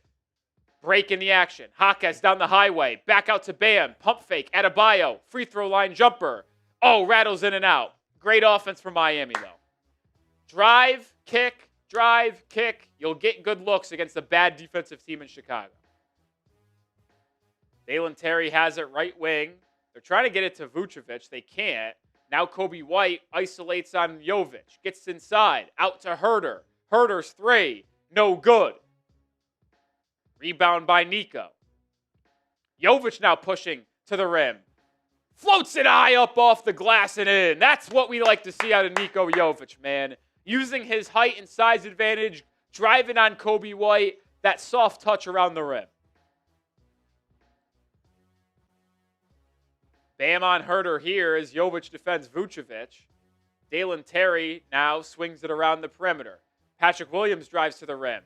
break in the action. Jaquez down the highway. Back out to Bam. Pump fake. Adebayo. Free throw line jumper. Oh, rattles in and out. Great offense for Miami, though. Drive, kick, drive, kick. You'll get good looks against a bad defensive team in Chicago. Dalen Terry has it right wing. They're trying to get it to Vucevic. They can't. Now Coby White isolates on Jovic. Gets inside. Out to Herter. Herter's three. No good. Rebound by Nico. Jovic now pushing to the rim. Floats it high up off the glass and in. That's what we like to see out of Niko Jovic, man. Using his height and size advantage, driving on Coby White, that soft touch around the rim. Bam on Herter here as Jovic defends Vucevic. Dalen Terry now swings it around the perimeter. Patrick Williams drives to the rim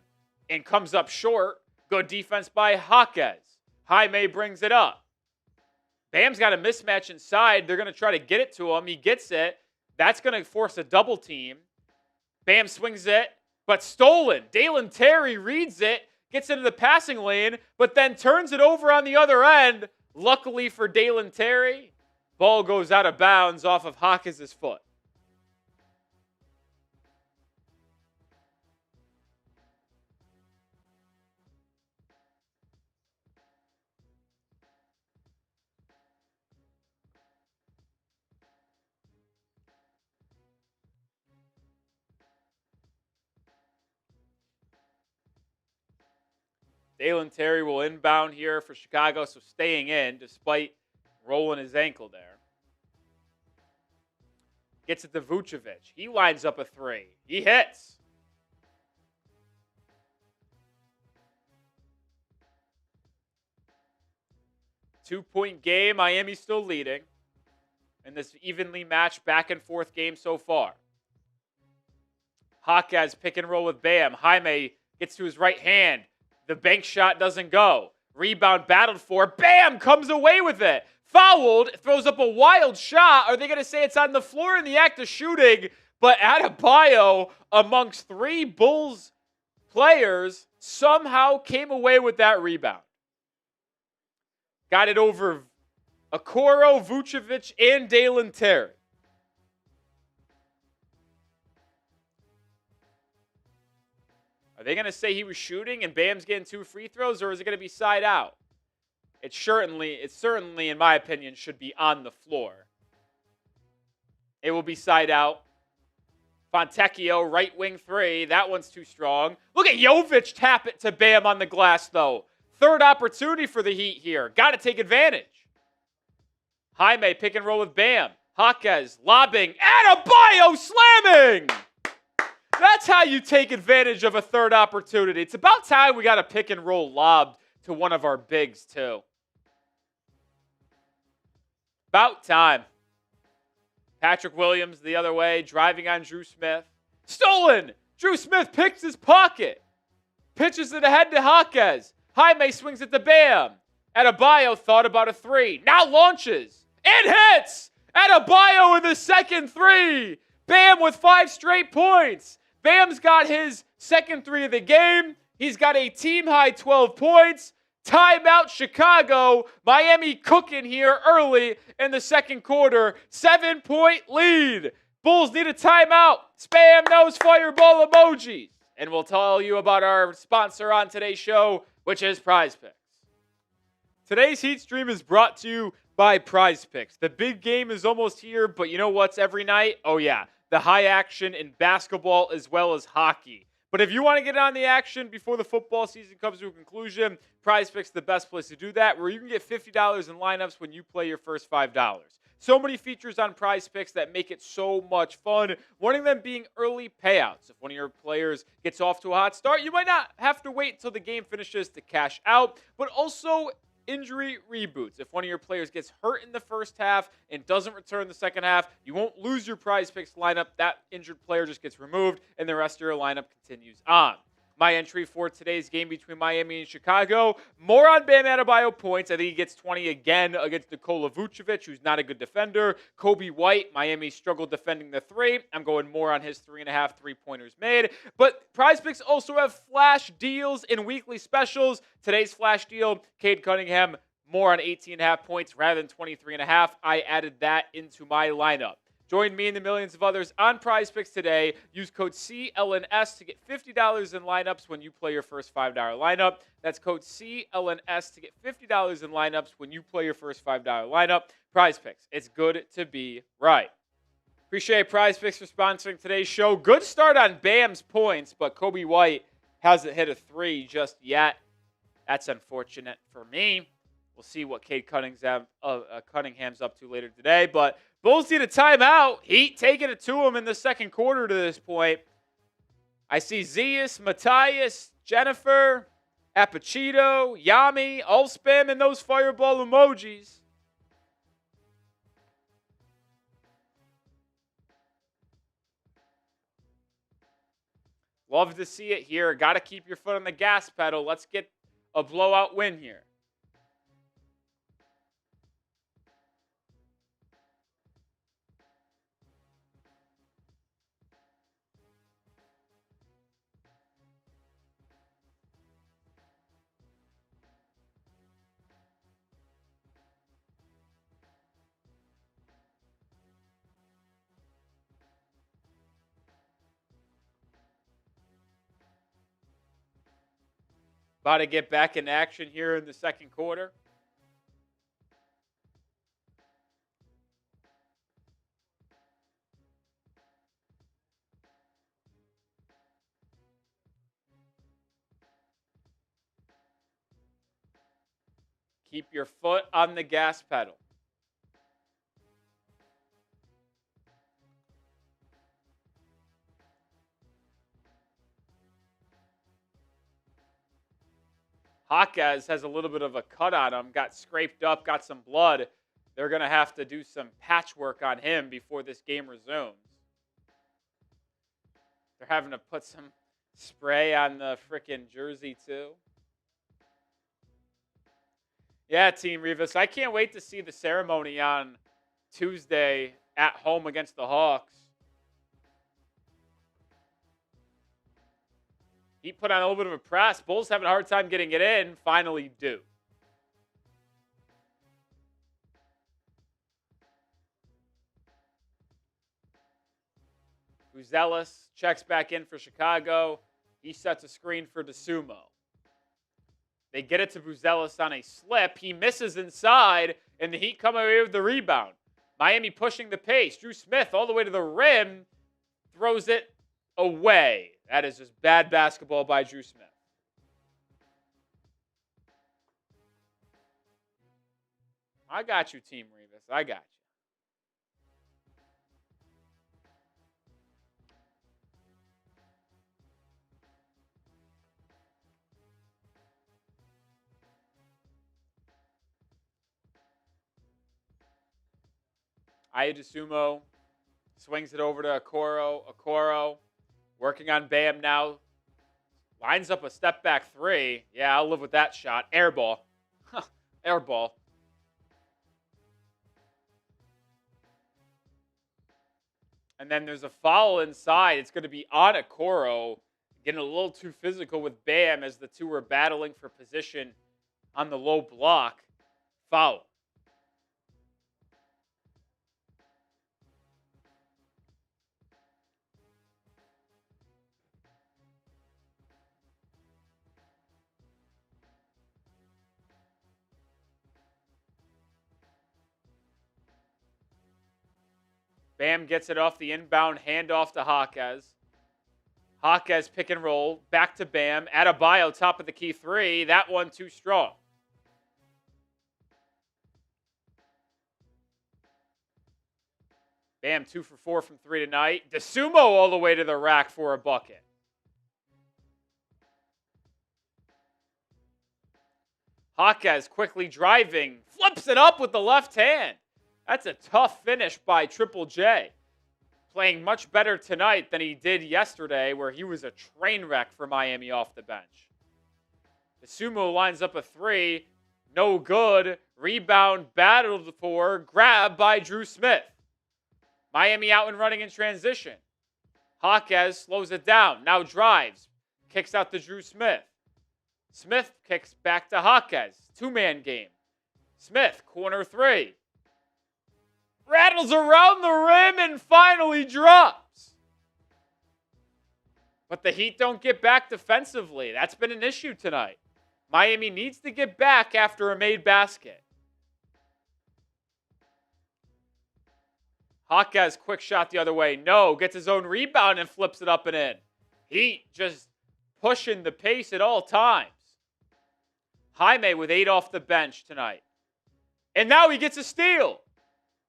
and comes up short. Good defense by Jaquez. Jaime brings it up. Bam's got a mismatch inside. They're going to try to get it to him. He gets it. That's going to force a double team. Bam swings it, but stolen. Dalen Terry reads it, gets into the passing lane, but then turns it over on the other end. Luckily for Dalen Terry, ball goes out of bounds off of Jaquez's foot. Dalen Terry will inbound here for Chicago, so staying in despite rolling his ankle there. Gets it to Vucevic. He lines up a three. He hits. Two-point game. Miami still leading in this evenly matched back-and-forth game so far. Jaquez pick and roll with Bam. Jaime gets to his right hand. The bank shot doesn't go. Rebound battled for. Bam! Comes away with it. Fouled. Throws up a wild shot. Are they going to say it's on the floor in the act of shooting? But Adebayo, amongst 3 Bulls players, somehow came away with that rebound. Got it over Okoro, Vucevic, and Dalen Terry. Are they going to say he was shooting and Bam's getting 2 free throws, or is it going to be side out? It certainly, in my opinion, should be on the floor. It will be side out. Fontecchio, right wing 3. That one's too strong. Look at Jovic tap it to Bam on the glass, though. 3rd opportunity for the Heat here. Got to take advantage. Jaime pick and roll with Bam. Jaquez lobbing. Adebayo slamming! That's how you take advantage of a 3rd opportunity. It's about time we got a pick and roll lob to one of our bigs, too. About time. Patrick Williams the other way, driving on Dru Smith. Stolen! Dru Smith picks his pocket. Pitches it ahead to Jaquez. Jaime swings it to Bam. Adebayo thought about a 3. Now launches. And hits! Adebayo with the second 3. Bam with 5 straight points. Bam's got his second 3 of the game. He's got a team-high 12 points. Timeout Chicago. Miami cooking here early in the second quarter. 7-point lead. Bulls need a timeout. Spam those fireball emojis. And we'll tell you about our sponsor on today's show, which is PrizePicks. Today's Heat stream is brought to you by PrizePicks. The big game is almost here, but you know what's every night? Oh yeah, the high action in basketball as well as hockey. But if you want to get on the action before the football season comes to a conclusion, PrizePicks is the best place to do that, where you can get $50 in lineups when you play your first $5. So many features on PrizePicks that make it so much fun. One of them being early payouts. If one of your players gets off to a hot start, you might not have to wait until the game finishes to cash out, but also injury reboots. If one of your players gets hurt in the first half and doesn't return the second half, you won't lose your PrizePicks lineup. That injured player just gets removed, and the rest of your lineup continues on. My entry for today's game between Miami and Chicago, more on Bam Adebayo points. I think he gets 20 again against Nikola Vucevic, who's not a good defender. Coby White, Miami struggled defending the 3. I'm going more on his 3.5 3-pointers made. But PrizePicks also have flash deals and weekly specials. Today's flash deal, Cade Cunningham, more on 18.5 points rather than 23.5. I added that into my lineup. Join me and the millions of others on PrizePicks today. Use code CLNS to get $50 in lineups when you play your first $5 lineup. That's code CLNS to get $50 in lineups when you play your first $5 lineup. PrizePicks. It's good to be right. Appreciate PrizePicks for sponsoring today's show. Good start on Bam's points, but Coby White hasn't hit a 3 just yet. That's unfortunate for me. We'll see what Cade Cunningham's up to later today, but Bulls need a timeout. Heat taking it to him in the second quarter to this point. I see Zeus, Matthias, Jennifer, Apachito, Yami, all spamming those fireball emojis. Love to see it here. Got to keep your foot on the gas pedal. Let's get a blowout win here. About to get back in action here in the second quarter. Keep your foot on the gas pedal. Jaquez has a little bit of a cut on him, got scraped up, got some blood. They're going to have to do some patchwork on him before this game resumes. They're having to put some spray on the frickin' jersey, too. Yeah, Team Revis. I can't wait to see the ceremony on Tuesday at home against the Hawks. He put on a little bit of a press. Bulls having a hard time getting it in. Finally do. Buzelis checks back in for Chicago. He sets a screen for DeSumo. They get it to Buzelis on a slip. He misses inside, and the Heat come away with the rebound. Miami pushing the pace. Dru Smith all the way to the rim. Throws it away. That is just bad basketball by Dru Smith. I got you, Team Revis. I got you. DeSumo swings it over to Okoro. Okoro working on Bam now. Lines up a step back three. Yeah, I'll live with that shot. Air ball. Air ball. And then there's a foul inside. It's going to be on Okoro. Getting a little too physical with Bam as the two are battling for position on the low block. Foul. Bam gets it off the inbound handoff to Jaquez. Jaquez pick and roll. Back to Bam. Adebayo, top of the key three. That one too strong. Bam 2 for 4 from 3 tonight. DeSumo all the way to the rack for a bucket. Jaquez quickly driving. Flips it up with the left hand. That's a tough finish by Triple J. Playing much better tonight than he did yesterday, where he was a train wreck for Miami off the bench. DeSumo lines up a three. No good. Rebound battled for. Grab by Dru Smith. Miami out and running in transition. Jaquez slows it down. Now drives. Kicks out to Dru Smith. Smith kicks back to Jaquez. Two-man game. Smith, corner three. Rattles around the rim and finally drops. But the Heat don't get back defensively. That's been an issue tonight. Miami needs to get back after a made basket. Jaquez, quick shot the other way. No, gets his own rebound and flips it up and in. Heat just pushing the pace at all times. Jaime with 8 off the bench tonight. And now he gets a steal.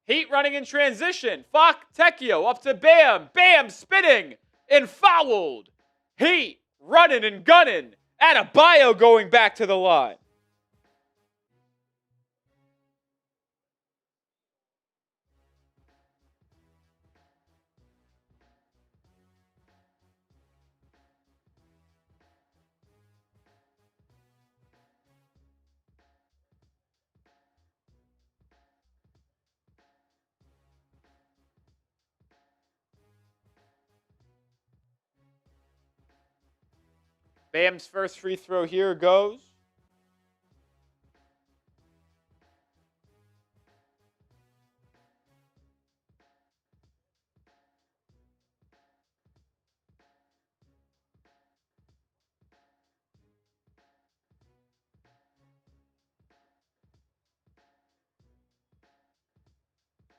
Heat running in transition. Fontecchio up to Bam. Bam spitting and fouled. Heat running and gunning. Adebayo going back to the line. Bam's first free throw here goes.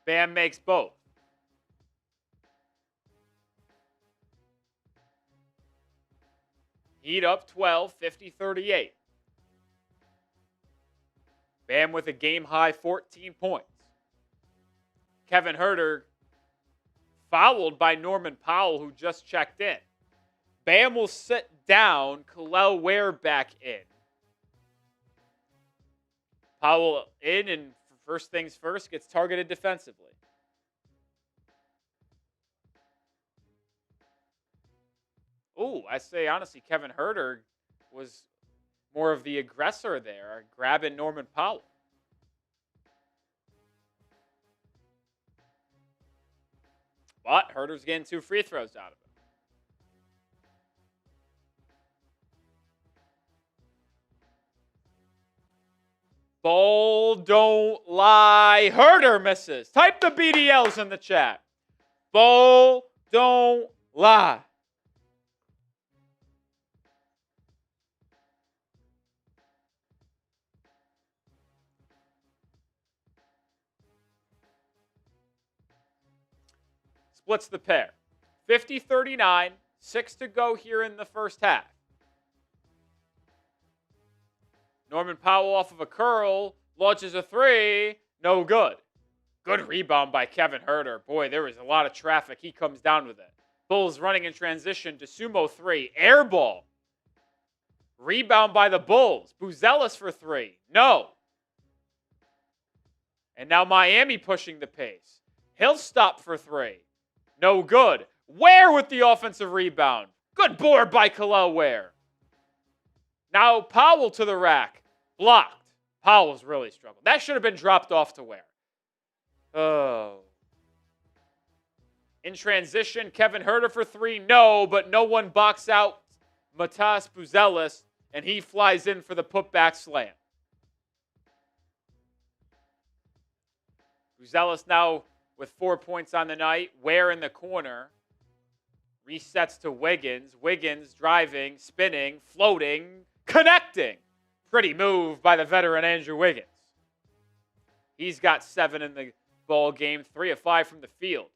Bam makes both. Heat up 12, 50-38. Bam with a game-high 14 points. Kevin Huerter fouled by Norman Powell, who just checked in. Bam will sit down. Kel'el Ware back in. Powell in, and first things first, gets targeted defensively. Oh, I say honestly, Kevin Herter was more of the aggressor there, grabbing Norman Powell. But Herter's getting 2 free throws out of it. Ball don't lie. Herter misses. Type the BDLs in the chat. Ball don't lie. Splits the pair. 50-39, 6 to go here in the first half. Norman Powell off of a curl, launches a 3, no good. Good rebound by Kevin Herter. Boy, there was a lot of traffic. He comes down with it. Bulls running in transition to Sumo 3, air ball. Rebound by the Bulls. Buzelis for 3, no. And now Miami pushing the pace. He'll stop for 3. No good. Ware with the offensive rebound. Good board by Kel'el Ware. Now Powell to the rack. Blocked. Powell's really struggled. That should have been dropped off to Ware. Oh. In transition, Kevin Herter for 3. No, but no one box out Matas Buzelis, and he flies in for the putback slam. Buzelis now with 4 points on the night. Ware in the corner. Resets to Wiggins. Wiggins driving, spinning, floating, connecting. Pretty move by the veteran Andrew Wiggins. He's got 7 in the ball game, 3 of 5 from the field.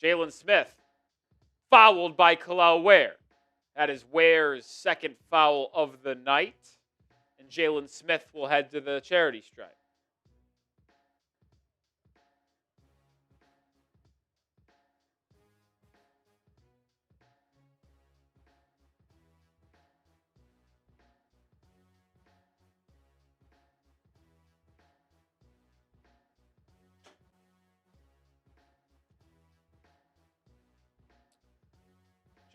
Jalen Smith fouled by Kel'el Ware. That is Ware's second foul of the night. And Jalen Smith will head to the charity stripe.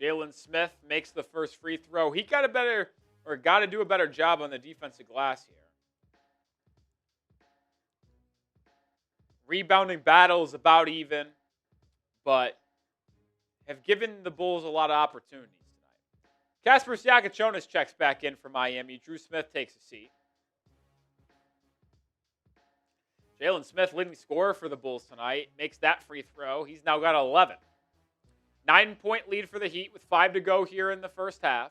Jalen Smith makes the first free throw. He got to do a better job on the defensive glass here. Rebounding battle is about even, but have given the Bulls a lot of opportunities tonight. Kasparas Jakucionis checks back in for Miami. Dru Smith takes a seat. Jalen Smith, leading scorer for the Bulls tonight, makes that free throw. He's now got 11. 9-point lead for the Heat with 5 to go here in the first half.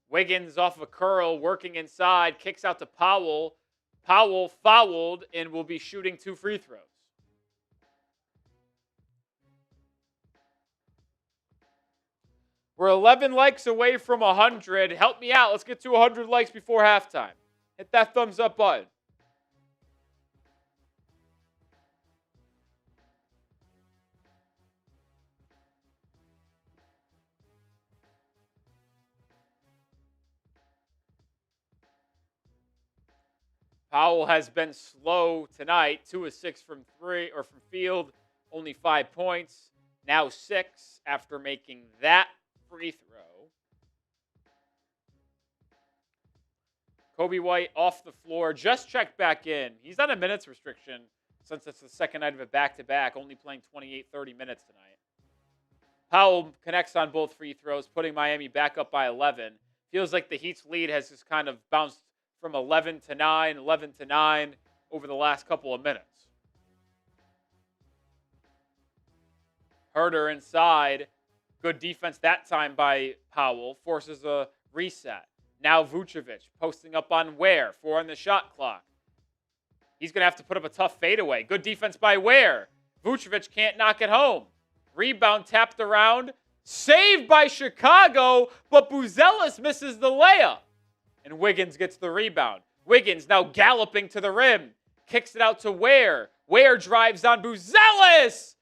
Wiggins off of a curl, working inside, kicks out to Powell. Powell fouled and will be shooting 2 free throws. We're 11 likes away from 100. Help me out. Let's get to 100 likes before halftime. Hit that thumbs up button. Powell has been slow tonight. 2 of 6 from field. Only 5 points. Now 6 after making that free throw. Coby White off the floor. Just checked back in. He's on a minutes restriction since it's the second night of a back-to-back, only playing 28, 30 minutes tonight. Powell connects on both free throws, putting Miami back up by 11. Feels like the Heat's lead has just kind of bounced from 11 to 9 over the last couple of minutes. Herter inside. Good defense that time by Powell. Forces a reset. Now Vucevic posting up on Ware. 4 on the shot clock. He's going to have to put up a tough fadeaway. Good defense by Ware. Vucevic can't knock it home. Rebound tapped around. Saved by Chicago, but Buzelis misses the layup. And Wiggins gets the rebound. Wiggins now galloping to the rim. Kicks it out to Ware. Ware drives on Buzelis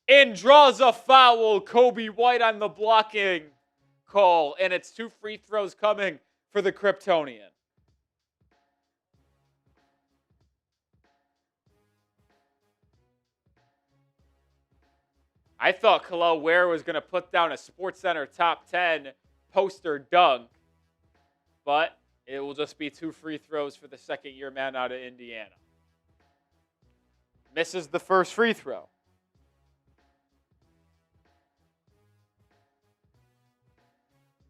and draws a foul. Coby White on the blocking call. And it's 2 free throws coming for the Kryptonian. I thought Kel'el Ware was going to put down a SportsCenter top 10 poster dunk, but it will just be 2 free throws for the second-year man out of Indiana. Misses the first free throw.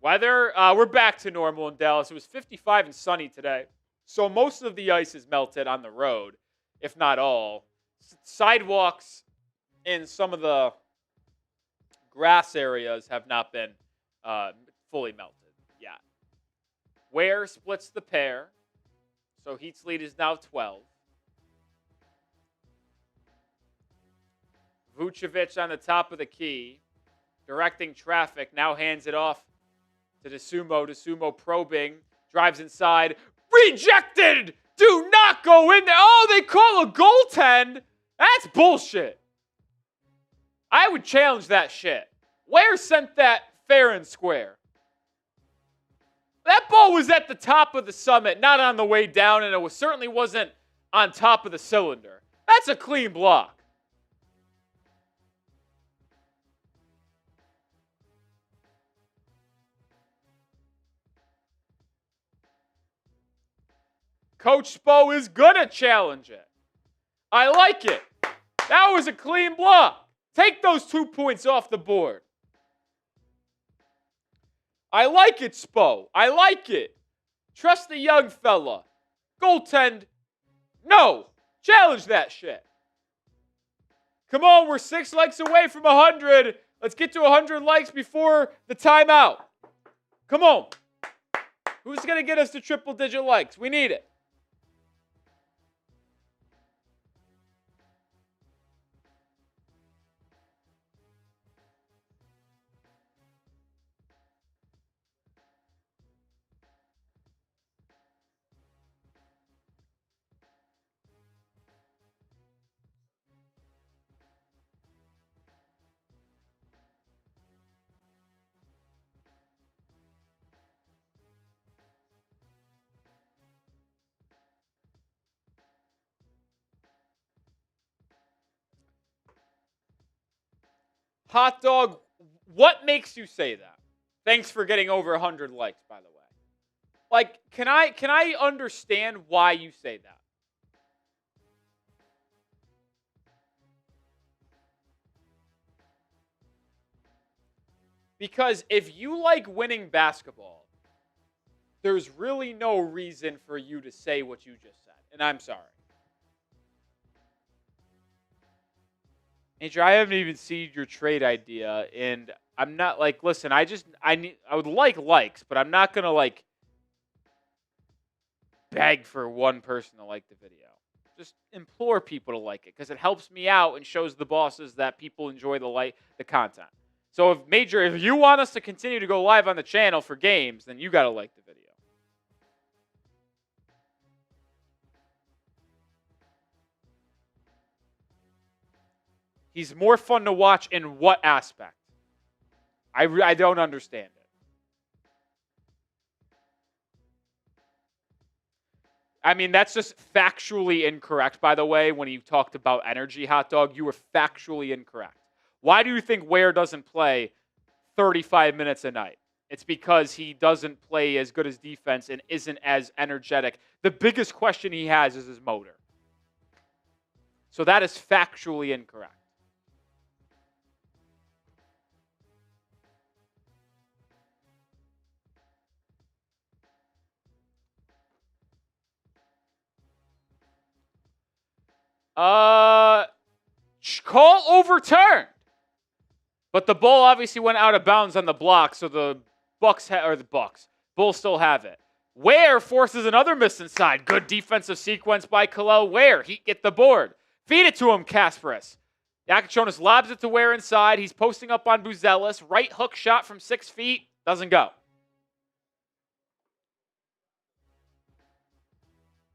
Weather, we're back to normal in Dallas. It was 55 and sunny today. So most of the ice is melted on the road, if not all. Sidewalks in some of the grass areas have not been fully melted yet. Ware splits the pair. So Heat's lead is now 12. Vucevic on the top of the key, directing traffic, now hands it off to DeSumo. DeSumo probing, drives inside, rejected! Do not go in there! Oh, they call a goaltend? That's bullshit. I would challenge that shit. Ware sent that fair and square. That ball was at the top of the summit, not on the way down, and it certainly wasn't on top of the cylinder. That's a clean block. Coach Spo is going to challenge it. I like it. That was a clean block. Take those 2 points off the board. I like it, Spo. I like it. Trust the young fella. Goaltend. No. Challenge that shit. Come on, we're 6 likes away from 100. Let's get to 100 likes before the timeout. Come on. Who's going to get us to triple-digit likes? We need it. Hot dog, what makes you say that? Thanks for getting over 100 likes, by the way. Like, can I understand why you say that? Because if you like winning basketball, there's really no reason for you to say what you just said. And I'm sorry. Andrew, I haven't even seen your trade idea, and I'm not like, listen, I would like likes, but I'm not gonna like beg for one person to like the video. Just implore people to like it because it helps me out and shows the bosses that people enjoy the content. So if you want us to continue to go live on the channel for games, then you gotta like the video. He's more fun to watch in what aspect? I don't understand it. I mean, that's just factually incorrect, by the way. When you talked about energy, hot dog, you were factually incorrect. Why do you think Ware doesn't play 35 minutes a night? It's because he doesn't play as good as defense and isn't as energetic. The biggest question he has is his motor. So that is factually incorrect. Call overturned. But the ball obviously went out of bounds on the block, so the Bulls still have it. Ware forces another miss inside. Good defensive sequence by Kel'el Ware. Heat get the board. Feed it to him, Kasparas. Jakucionis lobs it to Ware inside. He's posting up on Buzelis. Right hook shot from 6 feet. Doesn't go.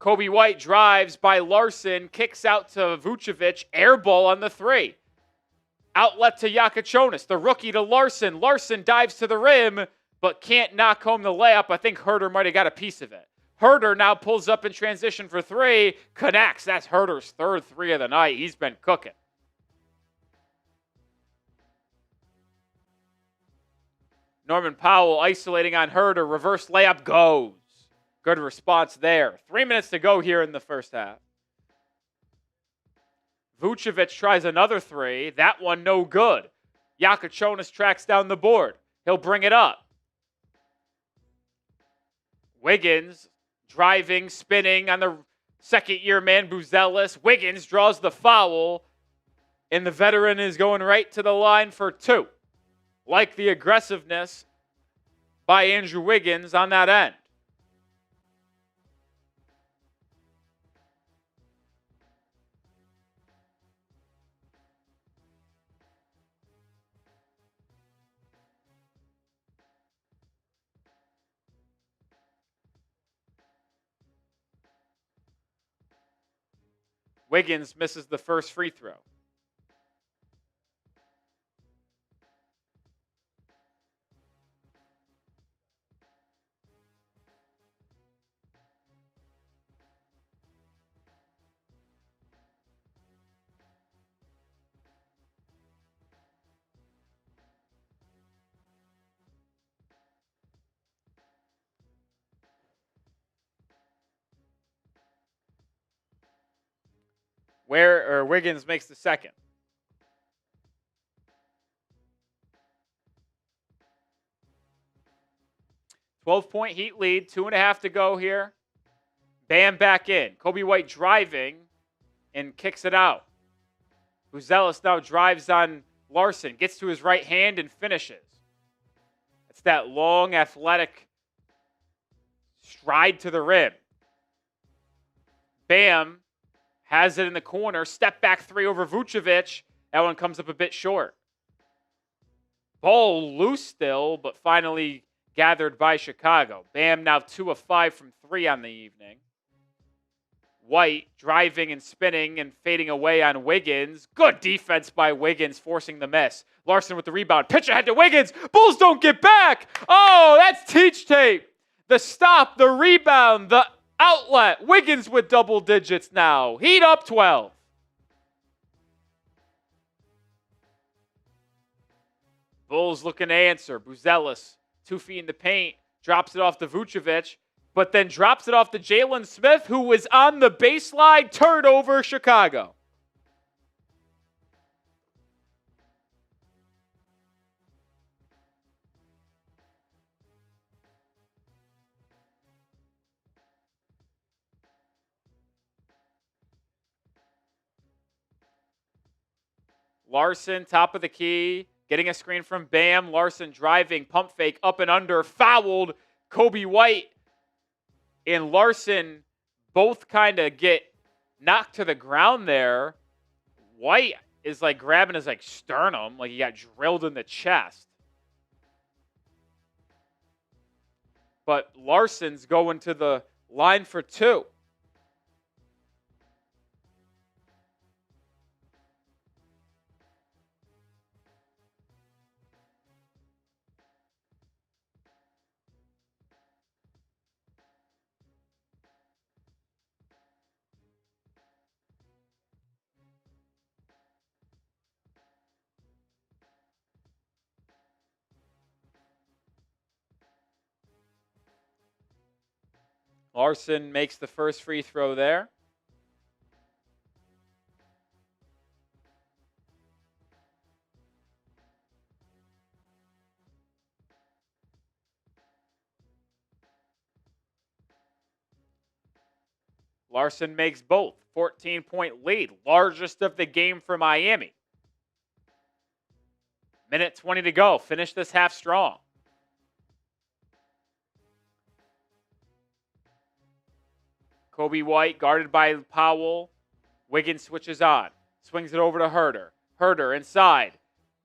Coby White drives by Larsson, kicks out to Vucevic, air ball on the 3. Outlet to Jakucionis, the rookie to Larsson. Larsson dives to the rim, but can't knock home the layup. I think Herro might have got a piece of it. Herro now pulls up in transition for 3, connects. That's Herro's third 3 of the night. He's been cooking. Norman Powell isolating on Herro. Reverse layup goes. Good response there. 3 minutes to go here in the first half. Vucevic tries another three. That one no good. Jakucionis tracks down the board. He'll bring it up. Wiggins driving, spinning on the second-year man Buzelis. Wiggins draws the foul, and the veteran is going right to the line for two. Like the aggressiveness by Andrew Wiggins on that end. Wiggins misses the first free throw. Wiggins makes the second. .12 Heat lead, 2.5 to go here. Bam back in. Coby White driving and kicks it out. Buzelis now drives on Larsson, gets to his right hand and finishes. It's that long, athletic stride to the rim. Bam has it in the corner. Step back three over Vucevic. That one comes up a bit short. Ball loose still, but finally gathered by Chicago. Bam now 2 of 5 from 3 on the evening. White driving and spinning and fading away on Wiggins. Good defense by Wiggins, forcing the miss. Larsson with the rebound. Pitch ahead to Wiggins. Bulls don't get back. Oh, that's teach tape. The stop, the rebound, the outlet. Wiggins with double digits now. Heat up 12. Bulls looking to answer. Buzelis, 2 feet in the paint, drops it off to Vucevic, but then drops it off to Jalen Smith, who was on the baseline. Turnover, Chicago. Larsson, top of the key, getting a screen from Bam. Larsson driving, pump fake, up and under, fouled. Coby White and Larsson both kind of get knocked to the ground there. White is like grabbing his like sternum, like he got drilled in the chest. But Larsson's going to the line for 2. Larsson makes the first free throw there. Larsson makes both. 14-point lead, largest of the game for Miami. Minute 20 to go. Finish this half strong. Coby White guarded by Powell. Wiggins switches on. Swings it over to Herro. Herro inside.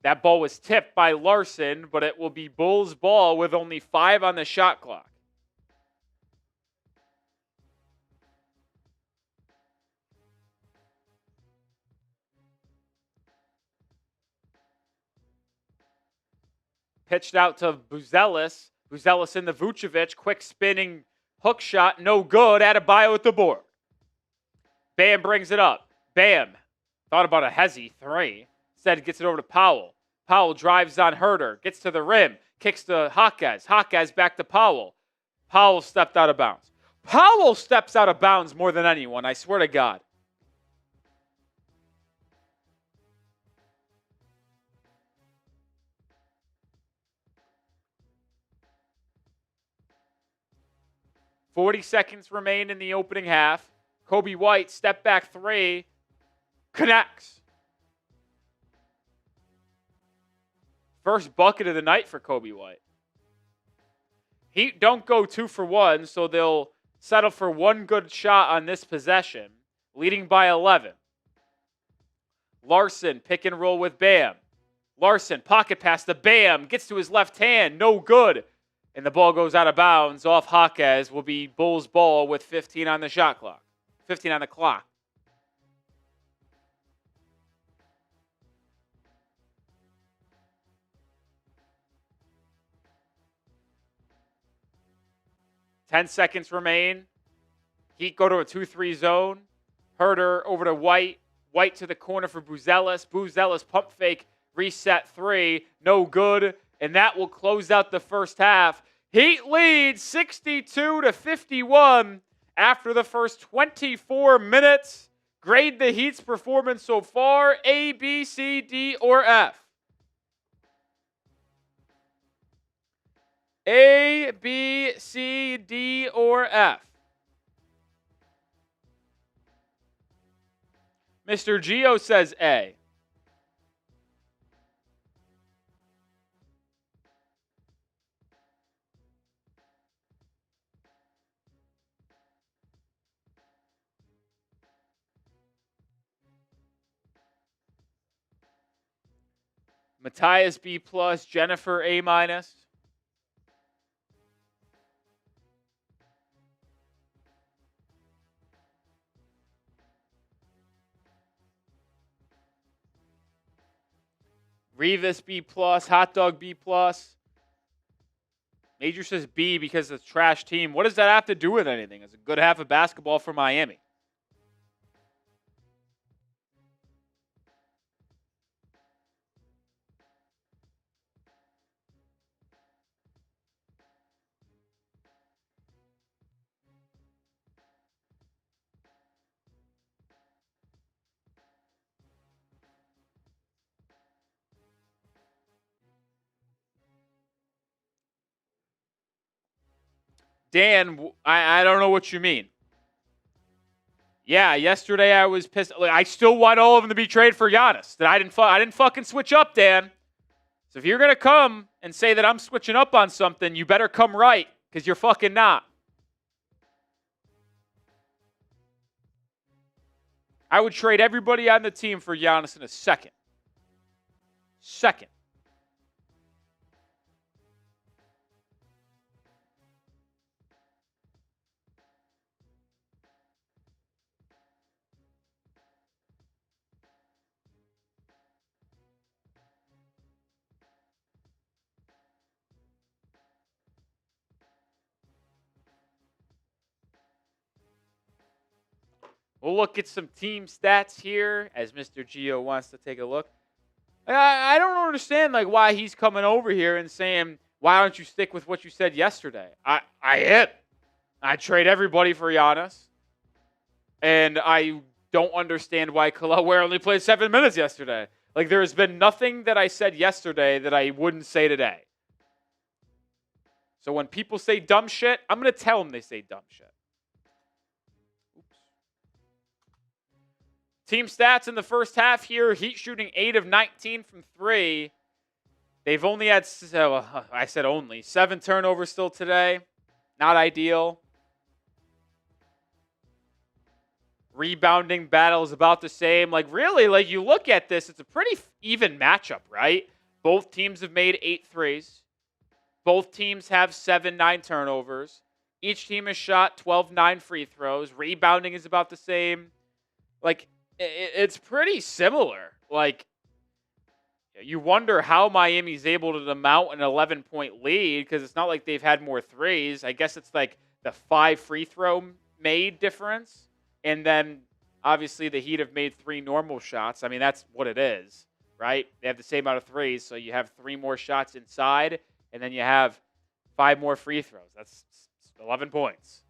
That ball was tipped by Larsson, but it will be Bulls ball with only 5 on the shot clock. Pitched out to Buzelis. Buzelis in the Vucevic. Quick spinning hook shot. No good. Adebayo with the board. Bam brings it up. Bam. Thought about a hezzy 3. Instead gets it over to Powell. Powell drives on Herro. Gets to the rim. Kicks to Jaquez. Jaquez back to Powell. Powell stepped out of bounds. Powell steps out of bounds more than anyone, I swear to God. .40 seconds remain in the opening half. Coby White, step back three, connects. First bucket of the night for Coby White. Heat don't go 2 for 1, so they'll settle for one good shot on this possession, leading by 11. Larsson, pick and roll with Bam. Larsson, pocket pass to Bam, gets to his left hand, no good. And the ball goes out of bounds off Jaquez. Will be Bulls ball with 15 on the shot clock. 15 on the clock. Ten seconds remain. Heat go to a 2-3 zone. Herter over to White. White to the corner for Buzelis. Buzelis pump fake. Reset three. No good. And that will close out the first half. Heat leads 62-51 after the first 24 minutes. Grade the Heat's performance so far. A, B, C, D, or F. A, B, C, D, or F. Mr. Geo says A. Matthias B+, Jennifer A-. Revis B+, Hot Dog B+. Major says B because it's a trash team. What does that have to do with anything? It's a good half of basketball for Miami. Dan, I don't know what you mean. Yeah, yesterday I was pissed. I still want all of them to be traded for Giannis. That I didn't fucking switch up, Dan. So if you're gonna come and say that I'm switching up on something, you better come right, because you're fucking not. I would trade everybody on the team for Giannis in a second. We'll look at some team stats here as Mr. Geo wants to take a look. I don't understand why he's coming over here and saying, why don't you stick with what you said yesterday? I trade everybody for Giannis. And I don't understand why Kel'el Ware only played 7 minutes yesterday. There has been nothing that I said yesterday that I wouldn't say today. So when people say dumb shit, I'm going to tell them they say dumb shit. Team stats in the first half here. Heat shooting 8 of 19 from 3. They've only had, I said only, 7 turnovers still today. Not ideal. Rebounding battle is about the same. Really, you look at this, it's a pretty even matchup, right? Both teams have made 8 threes. Both teams have 7-9 turnovers. Each team has shot 12-9 free throws. Rebounding is about the same. It's pretty similar. You wonder how Miami's able to mount an 11-point lead because it's not like they've had more threes. I guess it's the 5 free throw made difference. And then, obviously, the Heat have made 3 normal shots. I mean, that's what it is, right? They have the same amount of threes, so you have 3 more shots inside. And then you have 5 more free throws. That's 11 points.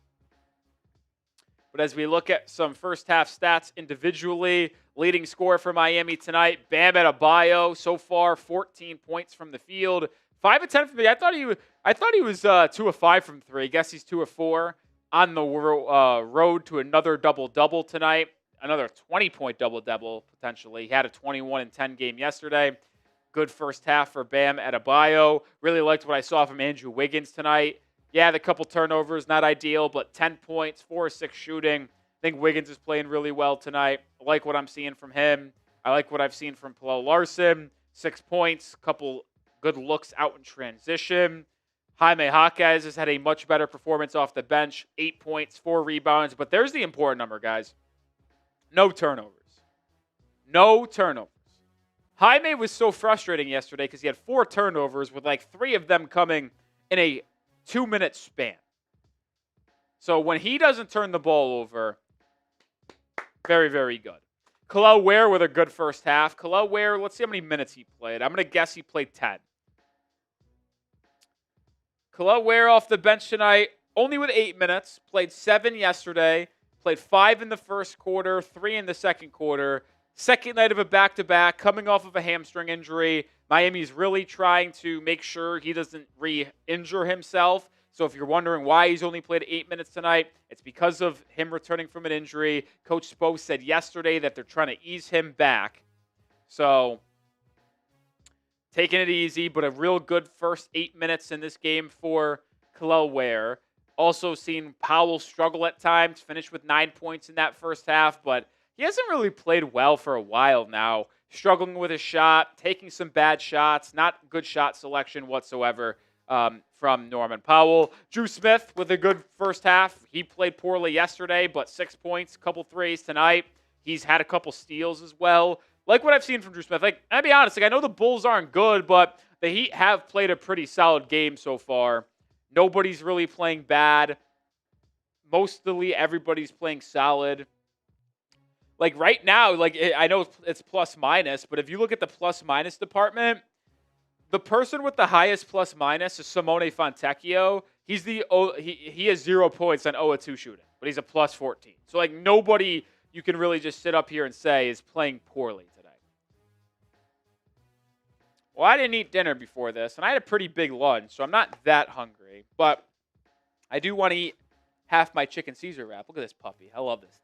But as we look at some first half stats individually, leading scorer for Miami tonight, Bam Adebayo, so far 14 points from the field, 5 of 10 from 3. I thought he was 2 of 5 from 3. Guess he's 2 of 4 on the road to another double-double tonight. Another 20-point double-double, potentially. He had a 21-10 game yesterday. Good first half for Bam Adebayo. Really liked what I saw from Andrew Wiggins tonight. Yeah, the couple turnovers, not ideal, but 10 points, 4 or 6 shooting. I think Wiggins is playing really well tonight. I like what I'm seeing from him. I like what I've seen from Pelle Larsson. 6 points, couple good looks out in transition. Jaime Jaquez has had a much better performance off the bench. 8 points, 4 rebounds. But there's the important number, guys. No turnovers. No turnovers. Jaime was so frustrating yesterday because he had 4 turnovers with like 3 of them coming in a 2-minute span. So when he doesn't turn the ball over, very, very good. Kel'el Ware with a good first half. Kel'el Ware, let's see how many minutes he played. I'm going to guess he played 10. Kel'el Ware off the bench tonight, only with 8 minutes. Played 7 yesterday. Played 5 in the first quarter, 3 in the second quarter. Second night of a back-to-back, coming off of a hamstring injury. Miami's really trying to make sure he doesn't re-injure himself. So if you're wondering why he's only played 8 minutes tonight, it's because of him returning from an injury. Coach Spoelstra said yesterday that they're trying to ease him back. So taking it easy, but a real good first 8 minutes in this game for Kel'el Ware. Also seen Powell struggle at times, finished with 9 points in that first half, but he hasn't really played well for a while now. Struggling with his shot, taking some bad shots, not good shot selection whatsoever from Norman Powell. Dru Smith with a good first half. He played poorly yesterday, but 6 points, couple threes tonight. He's had a couple steals as well. Like what I've seen from Dru Smith. Like, I'll be honest, I know the Bulls aren't good, but the Heat have played a pretty solid game so far. Nobody's really playing bad. Mostly everybody's playing solid. Like right now, like I know it's plus minus, but if you look at the plus minus department, the person with the highest plus minus is Simone Fontecchio. He has 0 points on 0-2 shooting, but he's a plus 14. So like nobody you can really just sit up here and say is playing poorly today. Well, I didn't eat dinner before this, and I had a pretty big lunch, so I'm not that hungry, but I do want to eat half my chicken Caesar wrap. Look at this puppy. I love this thing.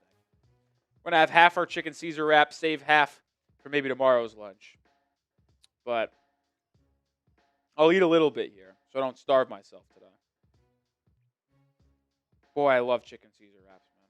We're going to have half our chicken Caesar wrap, save half for maybe tomorrow's lunch. But I'll eat a little bit here so I don't starve myself today. Boy, I love chicken Caesar wraps, man.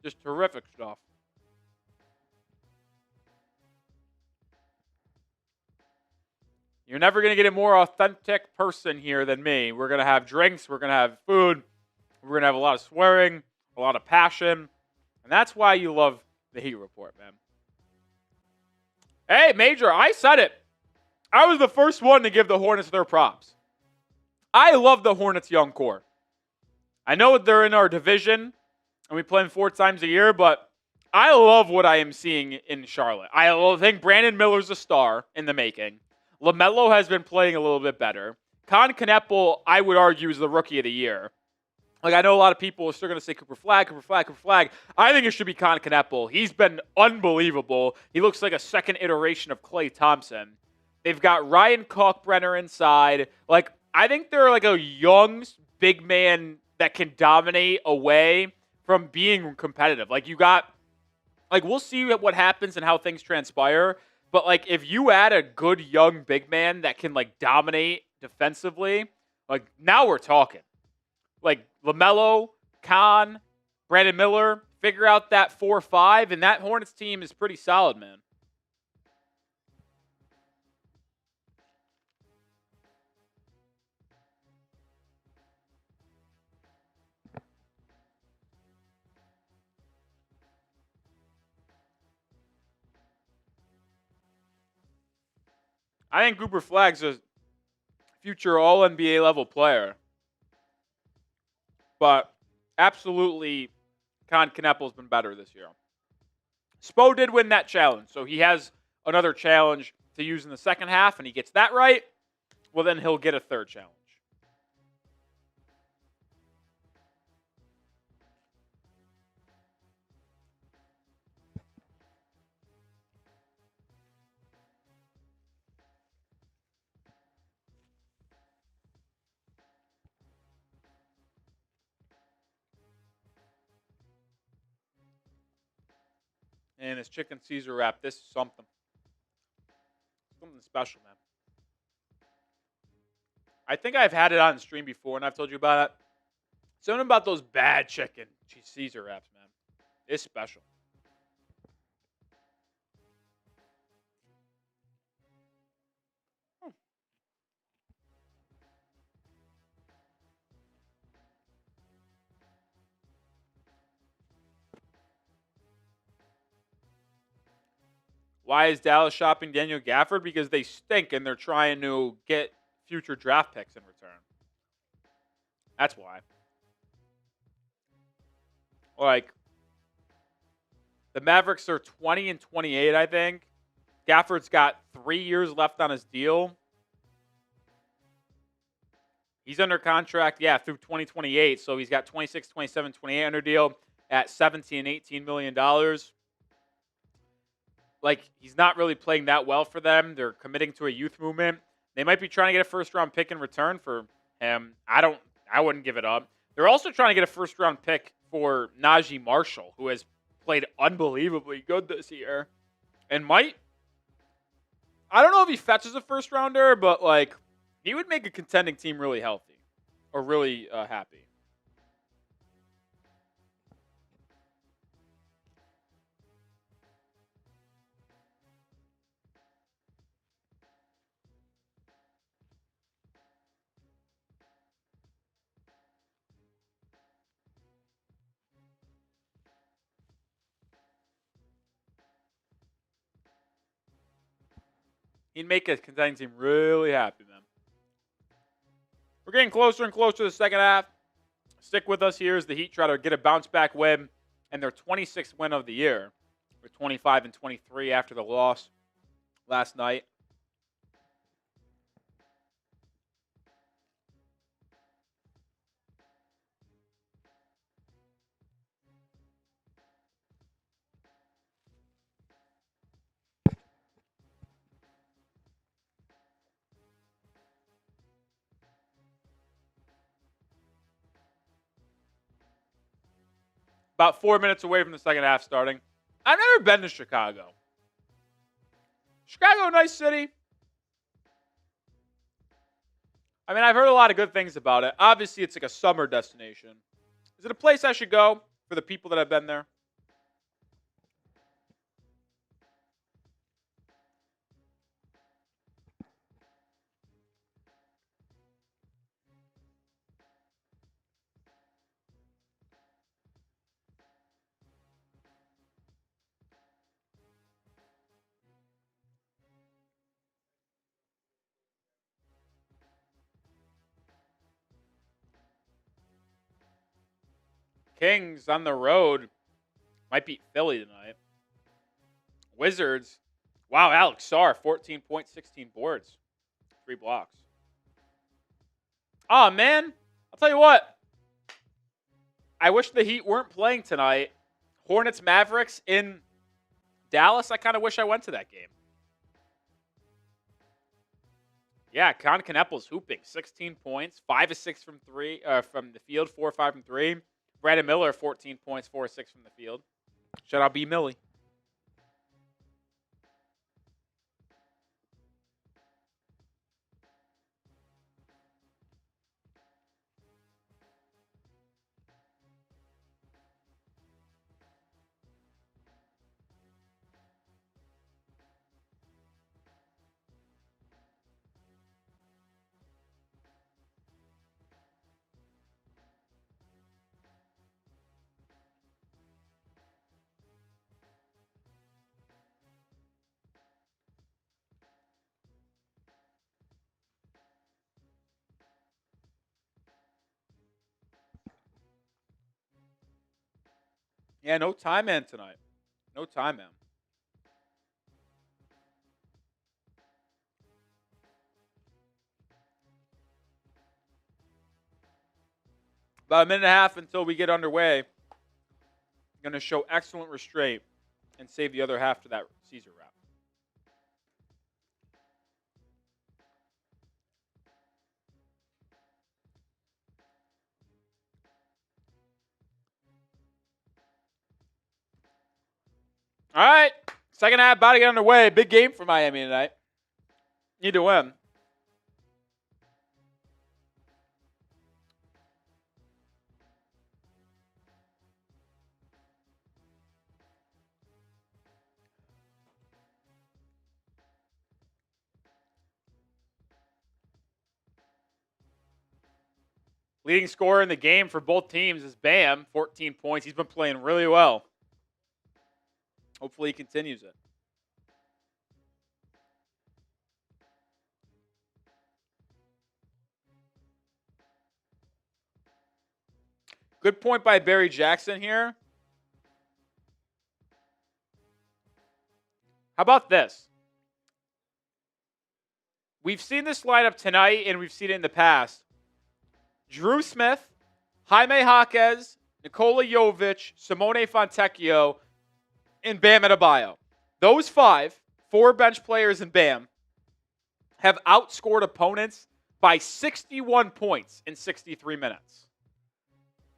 Just terrific stuff. You're never going to get a more authentic person here than me. We're going to have drinks. We're going to have food. We're going to have a lot of swearing, a lot of passion. And that's why you love the Heat Report, man. Hey, Major, I said it. I was the first one to give the Hornets their props. I love the Hornets' young core. I know they're in our division, and we play them 4 times a year, but I love what I am seeing in Charlotte. I think Brandon Miller's a star in the making. LaMelo has been playing a little bit better. Con Kneppel, I would argue, is the rookie of the year. Like, I know a lot of people are still going to say Cooper Flagg. I think it should be Con Kneppel. He's been unbelievable. He looks like a second iteration of Klay Thompson. They've got Ryan Kalkbrenner inside. Like, I think they're like a young big man that can dominate away from being competitive. Like, you got, like, we'll see what happens and how things transpire. But, like, if you add a good young big man that can, like, dominate defensively, like, now we're talking. Like, LaMelo, Con, Brandon Miller, figure out that 4-5, and that Hornets team is pretty solid, man. I think Cooper Flagg's a future All-NBA level player. But absolutely, Con Knepel's been better this year. Spo did win that challenge, so he has another challenge to use in the second half, and he gets that right, well, then he'll get a third challenge. And his chicken Caesar wrap, this is something. Something special, man. I think I've had it on stream before, and I've told you about it. Something about those bad chicken Caesar wraps, man. It's special. Why is Dallas shopping Daniel Gafford? Because they stink and they're trying to get future draft picks in return. That's why. Like, the Mavericks are 20 and 28, I think. Gafford's got 3 years left on his deal. He's under contract, through 2028. So he's got 26, 27, 28 under deal at $17 and $18 million. Like, he's not really playing that well for them. They're committing to a youth movement. They might be trying to get a first-round pick in return for him. I wouldn't give it up. They're also trying to get a first-round pick for Najee Marshall, who has played unbelievably good this year. And I don't know if he fetches a first-rounder, but, like, he would make a contending team really healthy or really happy. He'd make a contending team really happy, man. We're getting closer and closer to the second half. Stick with us here as the Heat try to get a bounce-back win and their 26th win of the year. We're 25 and 23 after the loss last night. About 4 minutes away from the second half starting. I've never been to Chicago. Chicago, nice city. I mean, I've heard a lot of good things about it. Obviously, it's like a summer destination. Is it a place I should go for the people that have been there? Kings on the road might beat Philly tonight. Wizards. Wow, Alex Sarr, 14 points, 16 boards, 3 blocks. Oh, man. I'll tell you what. I wish the Heat weren't playing tonight. Hornets Mavericks in Dallas. I kind of wish I went to that game. Yeah, Con Knepel's hooping. 16 points, 5 of 6 from the field, 4 or 5 from 3. Brandon Miller, 14 points, 4 or 6 from the field. Shout out B. Millie. Yeah, no time man tonight. No time man. About a minute and a half until we get underway. I'm going to show excellent restraint and save the other half to that Caesar wrap. All right. Second half about to get underway. Big game for Miami tonight. Need to win. Leading scorer in the game for both teams is Bam, 14 points. He's been playing really well. Hopefully he continues it. Good point by Barry Jackson here. How about this? We've seen this lineup tonight, and we've seen it in the past. Dru Smith, Jaime Jaquez, Nikola Jovic, Simone Fontecchio, and Bam Adebayo. Those four bench players in Bam, have outscored opponents by 61 points in 63 minutes.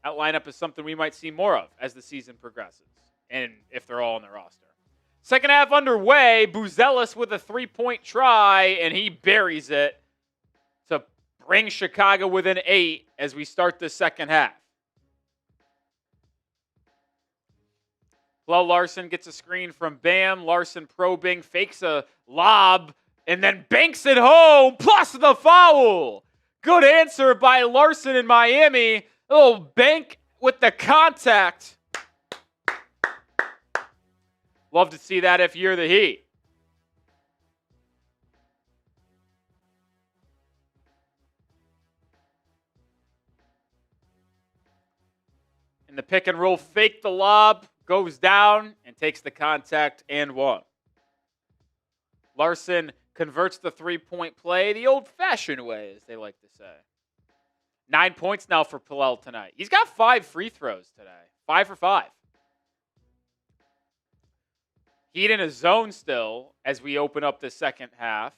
That lineup is something we might see more of as the season progresses, and if they're all on the roster. Second half underway, Buzelis with a three-point try, and he buries it to bring Chicago within 8 as we start the second half. Pelle Larsson gets a screen from Bam. Larsson probing, fakes a lob, and then banks it home, plus the foul. Good answer by Larsson in Miami. A little bank with the contact. Love to see that if you're the Heat. In the pick and roll, fake the lob, goes down, and takes the contact and one. Larsson converts the three-point play the old-fashioned way, as they like to say. 9 points now for Powell tonight. He's got 5 free throws today. 5 for 5. Heat in a zone still as we open up the second half.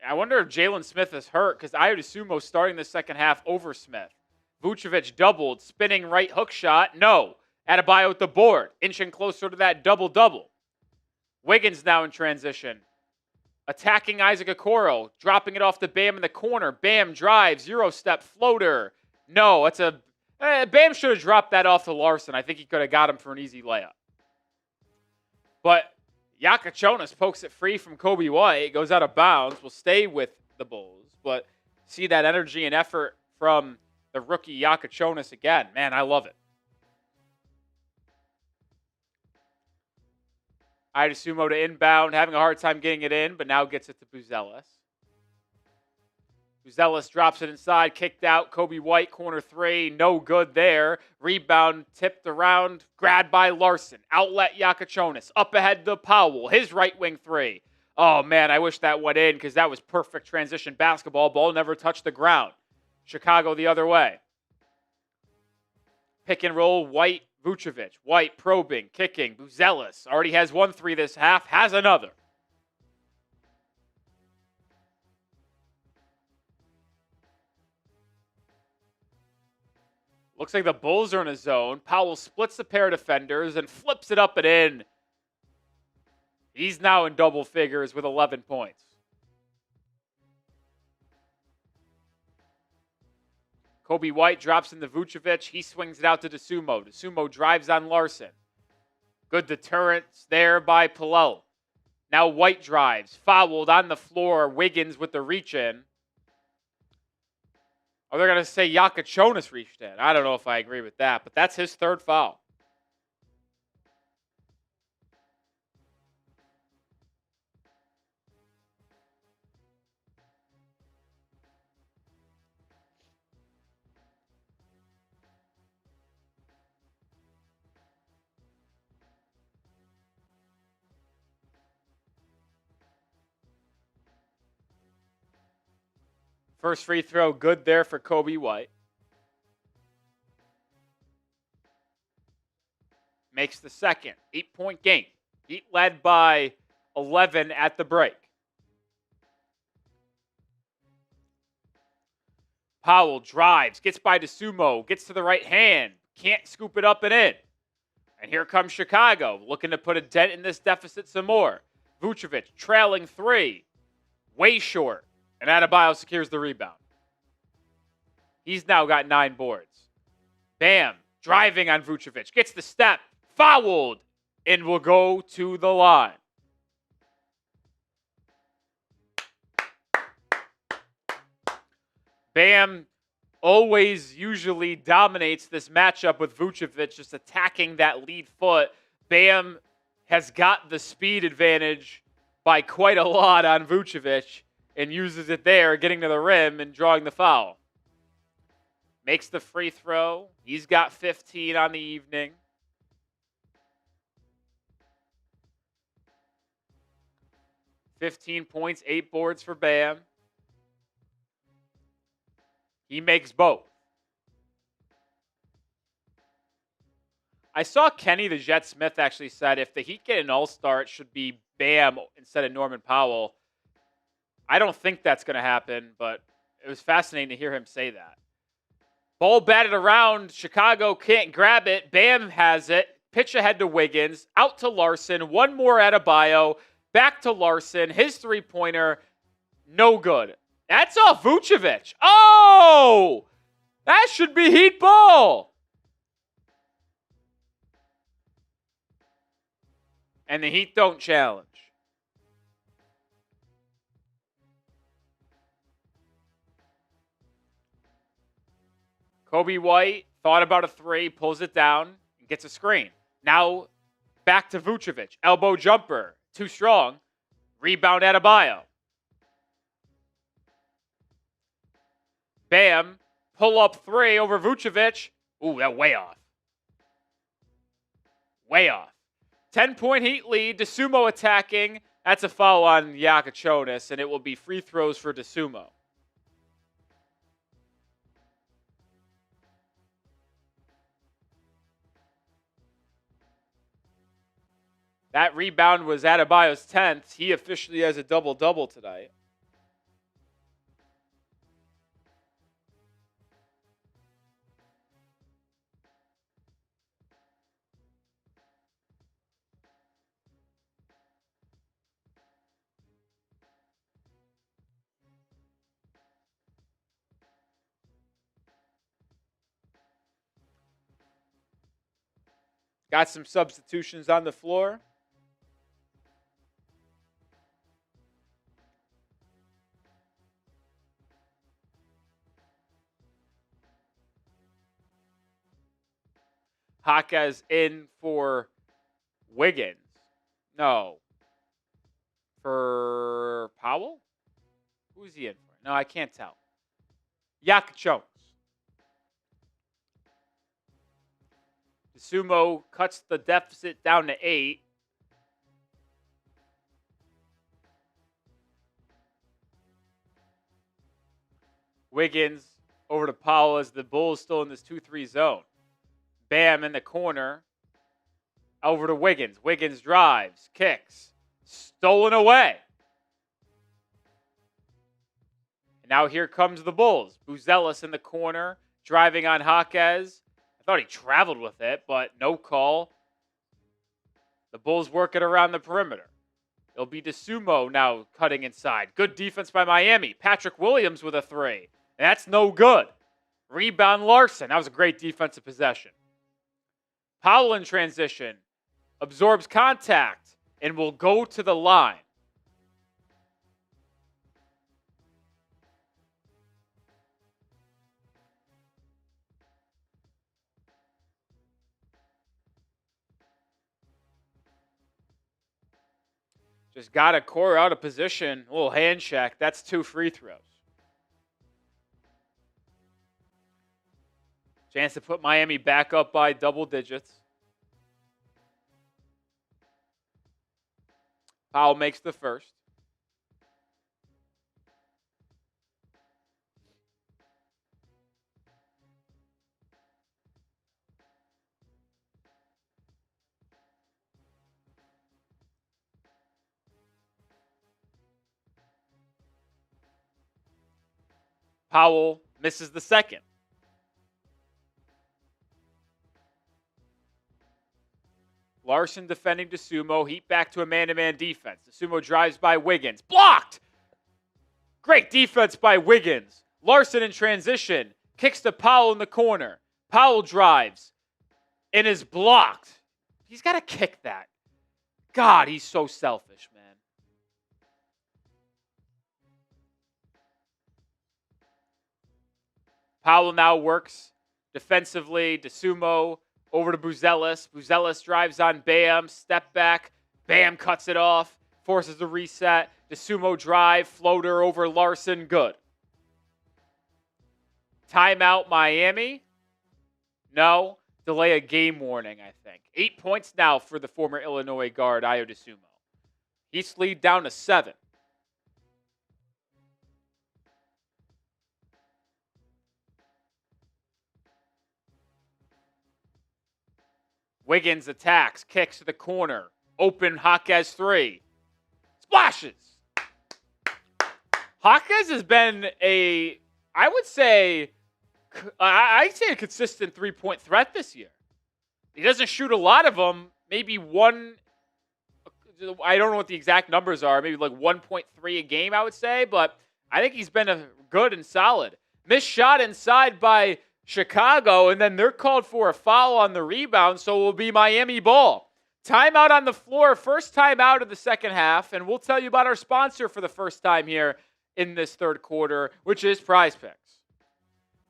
I wonder if Jalen Smith is hurt, because I would assume most starting the second half over Smith. Vucevic doubled, spinning right hook shot. No. Adebayo at the board, inching closer to that double-double. Wiggins now in transition. Attacking Isaac Okoro, dropping it off to Bam in the corner. Bam drives, Euro-step floater. No, it's a... Bam should have dropped that off to Larsson. I think he could have got him for an easy layup. But Jakucionis pokes it free from Coby White. Goes out of bounds. Will stay with the Bulls. But see that energy and effort from the rookie Jakucionis again. Man, I love it. Idasumo to inbound, having a hard time getting it in, but now gets it to Buzelis. Buzelis drops it inside, kicked out. Coby White, corner 3, no good there. Rebound tipped around, grabbed by Larsson. Outlet Jakucionis, up ahead to Powell, his right wing 3. Oh man, I wish that went in because that was perfect transition basketball. Ball never touched the ground. Chicago the other way. Pick and roll, White, Vucevic. White probing, kicking. Buzelis already has 1 3 this half, has another. Looks like the Bulls are in a zone. Powell splits the pair of defenders and flips it up and in. He's now in double figures with 11 points. Coby White drops into Vucevic. He swings it out to Dasumo. Dasumo drives on Larsson. Good deterrence there by Powell. Now White drives. Fouled on the floor. Wiggins with the reach in. Are they going to say Jakucionis reached in? I don't know if I agree with that, but that's his 3rd foul. First free throw, good there for Coby White. Makes the second. 8-point game. Heat led by 11 at the break. Powell drives, gets by DeSumo, gets to the right hand, can't scoop it up and in. And here comes Chicago, looking to put a dent in this deficit some more. Vucevic trailing 3, way short, and Adebayo secures the rebound. He's now got 9 boards. Bam, driving on Vucevic, gets the step, fouled, and will go to the line. Bam always usually dominates this matchup with Vucevic, just attacking that lead foot. Bam has got the speed advantage by quite a lot on Vucevic and uses it there, getting to the rim and drawing the foul. Makes the free throw. He's got 15 on the evening. $15 points, 8 boards for Bam. He makes both. I saw Kenny, the Jet Smith, actually said if the Heat get an all-star, it should be Bam instead of Norman Powell. I don't think that's going to happen, but it was fascinating to hear him say that. Ball batted around. Chicago can't grab it. Bam has it. Pitch ahead to Wiggins. Out to Larsson. One more Adebayo. Back to Larsson. His three-pointer. No good. That's off Vucevic. Oh! That should be Heat ball. And the Heat don't challenge. Coby White thought about a 3, pulls it down, and gets a screen. Now back to Vucevic. Elbow jumper. Too strong. Rebound Adebayo. Bam. Pull up 3 over Vucevic. Ooh, that way off. Way off. 10-point Heat lead. DeSumo attacking. That's a foul on Jakucionis, and it will be free throws for DeSumo. That rebound was Adebayo's 10th. He officially has a double-double tonight. Got some substitutions on the floor. Jaquez in for Wiggins. No. For Powell? Who's he in for? No, I can't tell. Jakucionis. DeSumo cuts the deficit down to 8. Wiggins over to Powell as the Bulls still in this 2-3 zone. Bam in the corner. Over to Wiggins. Wiggins drives, kicks. Stolen away. And now here comes the Bulls. Buzelis in the corner, driving on Jaquez. I thought he traveled with it, but no call. The Bulls work it around the perimeter. It'll be DeSumo now cutting inside. Good defense by Miami. Patrick Williams with a 3. And that's no good. Rebound Larsson. That was a great defensive possession. Powell in transition. Absorbs contact and will go to the line. Just got Okoro out of position. A little hand check. That's 2 free throws. Chance to put Miami back up by double digits. Powell makes the first. Powell misses the second. Larsson defending DeSumo. Heat back to a man-to-man defense. DeSumo drives by Wiggins. Blocked! Great defense by Wiggins. Larsson in transition. Kicks to Powell in the corner. Powell drives and is blocked. He's got to kick that. God, he's so selfish, man. Powell now works defensively. DeSumo over to Buzelis. Buzelis drives on Bam. Step back. Bam cuts it off. Forces a reset. DeSumo drive. Floater over Larsson. Good. Timeout Miami. No. Delay a game warning, I think. 8 points now for the former Illinois guard, Ayo DeSumo. East lead down to 7. Wiggins attacks, kicks to the corner. Open Jaquez 3. Splashes! Jaquez has been I'd say a consistent three-point threat this year. He doesn't shoot a lot of them. Maybe one, I don't know what the exact numbers are. Maybe like 1.3 a game, I would say. But I think he's been good and solid. Missed shot inside by Chicago, and then they're called for a foul on the rebound, so it will be Miami ball. Timeout on the floor, first timeout of the second half, and we'll tell you about our sponsor for the first time here in this third quarter, which is PrizePicks.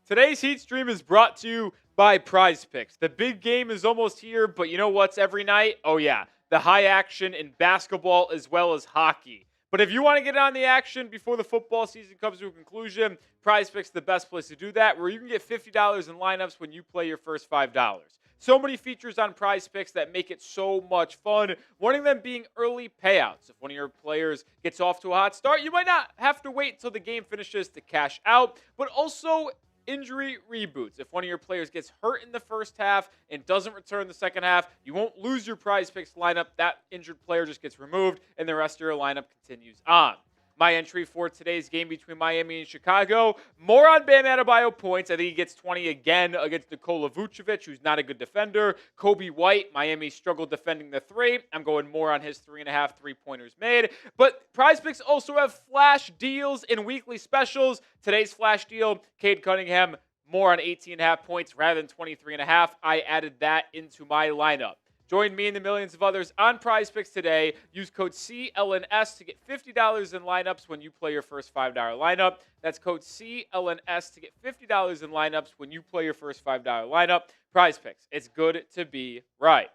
Today's Heat Stream is brought to you by PrizePicks. The big game is almost here, but you know what's every night? Oh yeah, the high action in basketball as well as hockey. But if you want to get on the action before the football season comes to a conclusion, PrizePicks is the best place to do that, where you can get $50 in lineups when you play your first $5. So many features on PrizePicks that make it so much fun, one of them being early payouts. If one of your players gets off to a hot start, you might not have to wait until the game finishes to cash out, but also injury reboots. If one of your players gets hurt in the first half and doesn't return the second half, you won't lose your PrizePicks lineup. That injured player just gets removed, and the rest of your lineup continues on. My entry for today's game between Miami and Chicago, more on Bam Adebayo points. I think he gets 20 again against Nikola Vucevic, who's not a good defender. Coby White, Miami struggled defending the 3. I'm going more on his 3.5 3-pointers made. But PrizePicks also have flash deals and weekly specials. Today's flash deal, Cade Cunningham, more on 18.5 points rather than 23.5. I added that into my lineup. Join me and the millions of others on PrizePicks today. Use code CLNS to get $50 in lineups when you play your first $5 lineup. That's code CLNS to get $50 in lineups when you play your first $5 lineup. PrizePicks, it's good to be right.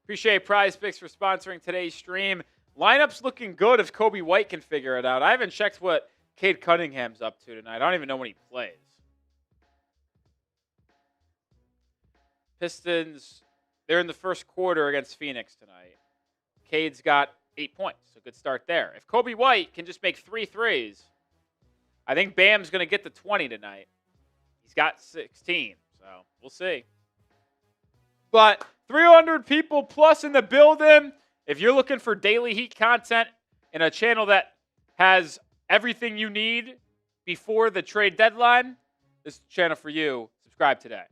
Appreciate PrizePicks for sponsoring today's stream. Lineups looking good if Coby White can figure it out. I haven't checked what Cade Cunningham's up to tonight. I don't even know when he plays. Pistons, they're in the first quarter against Phoenix tonight. Cade's got 8 points, so good start there. If Coby White can just make 3 threes, I think Bam's going to get to 20 tonight. He's got 16, so we'll see. But 300 people plus in the building. If you're looking for daily Heat content in a channel that has everything you need before the trade deadline, this is the channel for you. Subscribe today.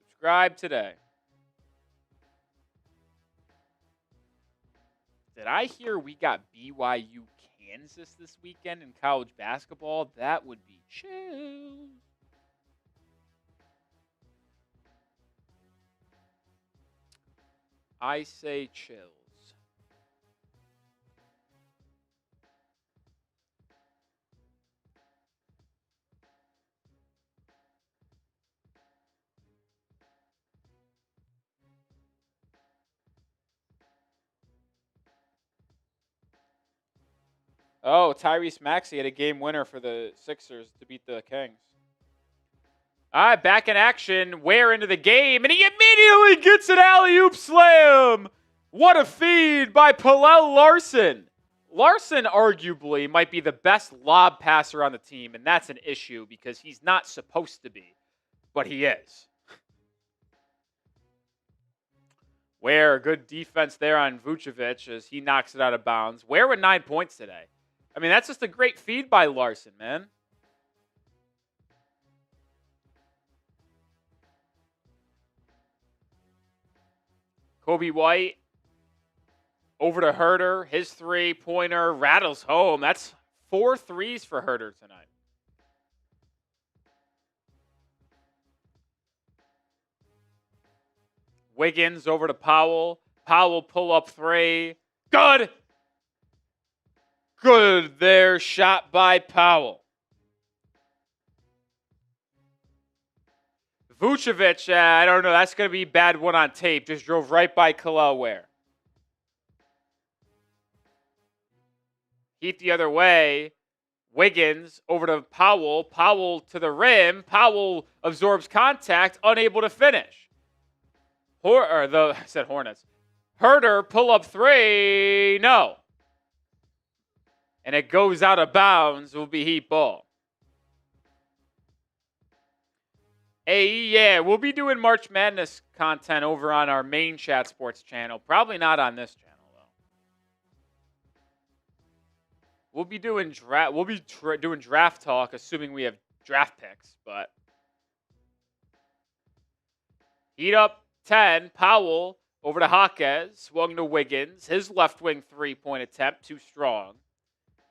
Subscribe today. Did I hear we got BYU Kansas this weekend in college basketball? That would be chill. I say chills. Oh, Tyrese Maxey had a game winner for the Sixers to beat the Kings. All right, back in action. Ware into the game, and he immediately gets an alley-oop slam. What a feed by Pelle Larsson. Larsson arguably might be the best lob passer on the team, and that's an issue because he's not supposed to be, but he is. Ware, good defense there on Vucevic as he knocks it out of bounds. Ware with 9 points today. I mean, that's just a great feed by Larsson, man. Coby White over to Herro. His three-pointer rattles home. That's 4 threes for Herro tonight. Wiggins over to Powell. Powell pull up 3. Good. Good there. Shot by Powell. Vucevic, I don't know. That's going to be a bad one on tape. Just drove right by Kel'el Ware. Heat the other way. Wiggins over to Powell. Powell to the rim. Powell absorbs contact, unable to finish. I said Hornets. Herro pull up 3. No. And it goes out of bounds. It will be Heat ball. Hey, yeah, we'll be doing March Madness content over on our main Chat Sports channel. Probably not on this channel, though. We'll be doing draft talk, assuming we have draft picks. But Heat up 10. Powell over to Jaquez. Swung to Wiggins. His left wing three-point attempt, too strong.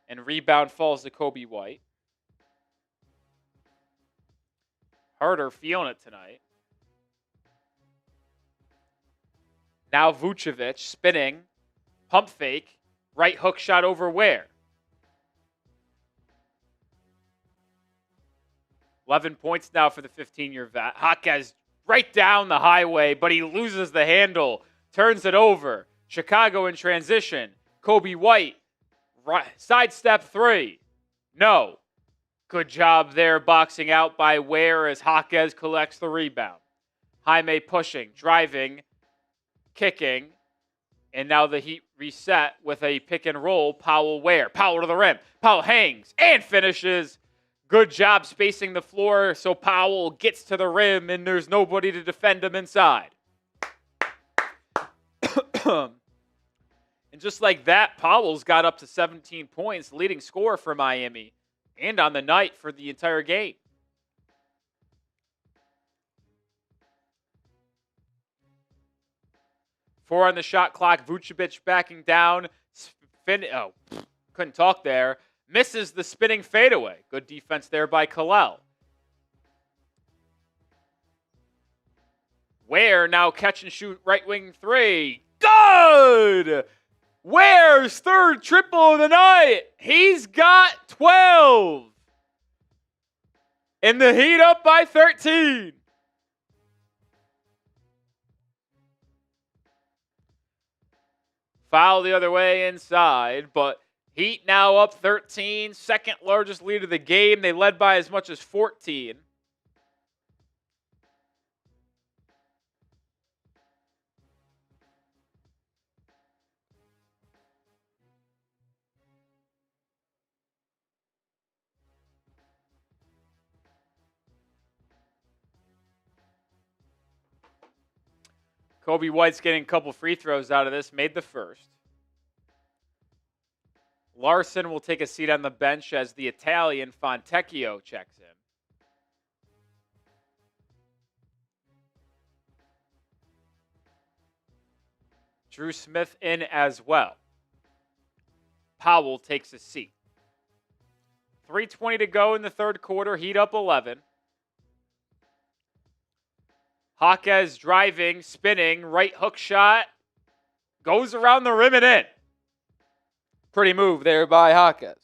And rebound falls to Coby White. Herro feeling it tonight. Now Vucevic spinning. Pump fake. Right hook shot over Ware. 11 points now for the 15-year vet. Jaquez right down the highway, but he loses the handle. Turns it over. Chicago in transition. Coby White. Sidestep 3. No. Good job there boxing out by Ware as Jaquez collects the rebound. Jaime pushing, driving, kicking. And now the Heat reset with a pick and roll. Powell Ware. Powell to the rim. Powell hangs and finishes. Good job spacing the floor so Powell gets to the rim and there's nobody to defend him inside. And just like that, Powell's got up to 17 points, leading scorer for Miami. And on the night for the entire game. Four on the shot clock. Vucevic backing down. Couldn't talk there. Misses the spinning fadeaway. Good defense there by Kel'el. Ware now catch and shoot right wing 3. Good! Ware's third triple of the night. He's got 12. And the Heat up by 13. Foul the other way inside, but Heat now up 13. Second largest lead of the game. They led by as much as 14. Coby White's getting a couple free throws out of this. Made the first. Larsson will take a seat on the bench as the Italian Fontecchio checks in. Dru Smith in as well. Powell takes a seat. 3:20 to go in the third quarter. Heat up 11. Jaquez driving, spinning, right hook shot. Goes around the rim and in. Pretty move there by Jaquez.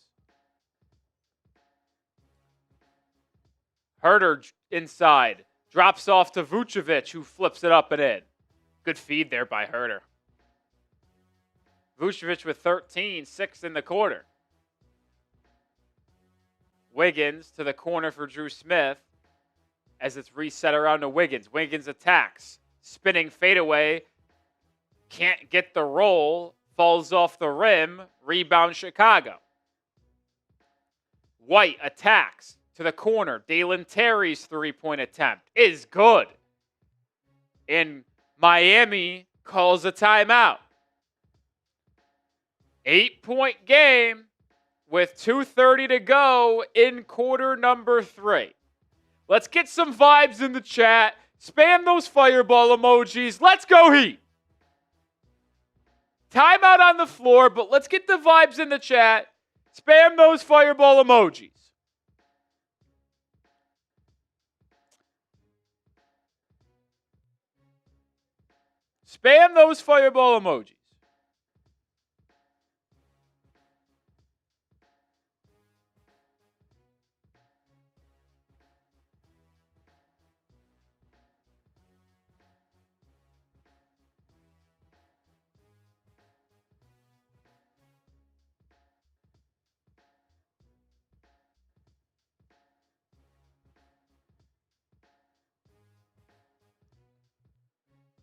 Herro inside. Drops off to Vucevic, who flips it up and in. Good feed there by Herro. Vucevic with 13, 6 in the quarter. Wiggins to the corner for Dru Smith as it's reset around to Wiggins. Wiggins attacks. Spinning fadeaway. Can't get the roll. Falls off the rim. Rebound Chicago. White attacks to the corner. Dalen Terry's three-point attempt is good. And Miami calls a timeout. 8-point game with 2:30 to go in quarter number 3. Let's get some vibes in the chat. Spam those fireball emojis. Let's go Heat. Timeout on the floor, but let's get the vibes in the chat. Spam those fireball emojis. Spam those fireball emojis.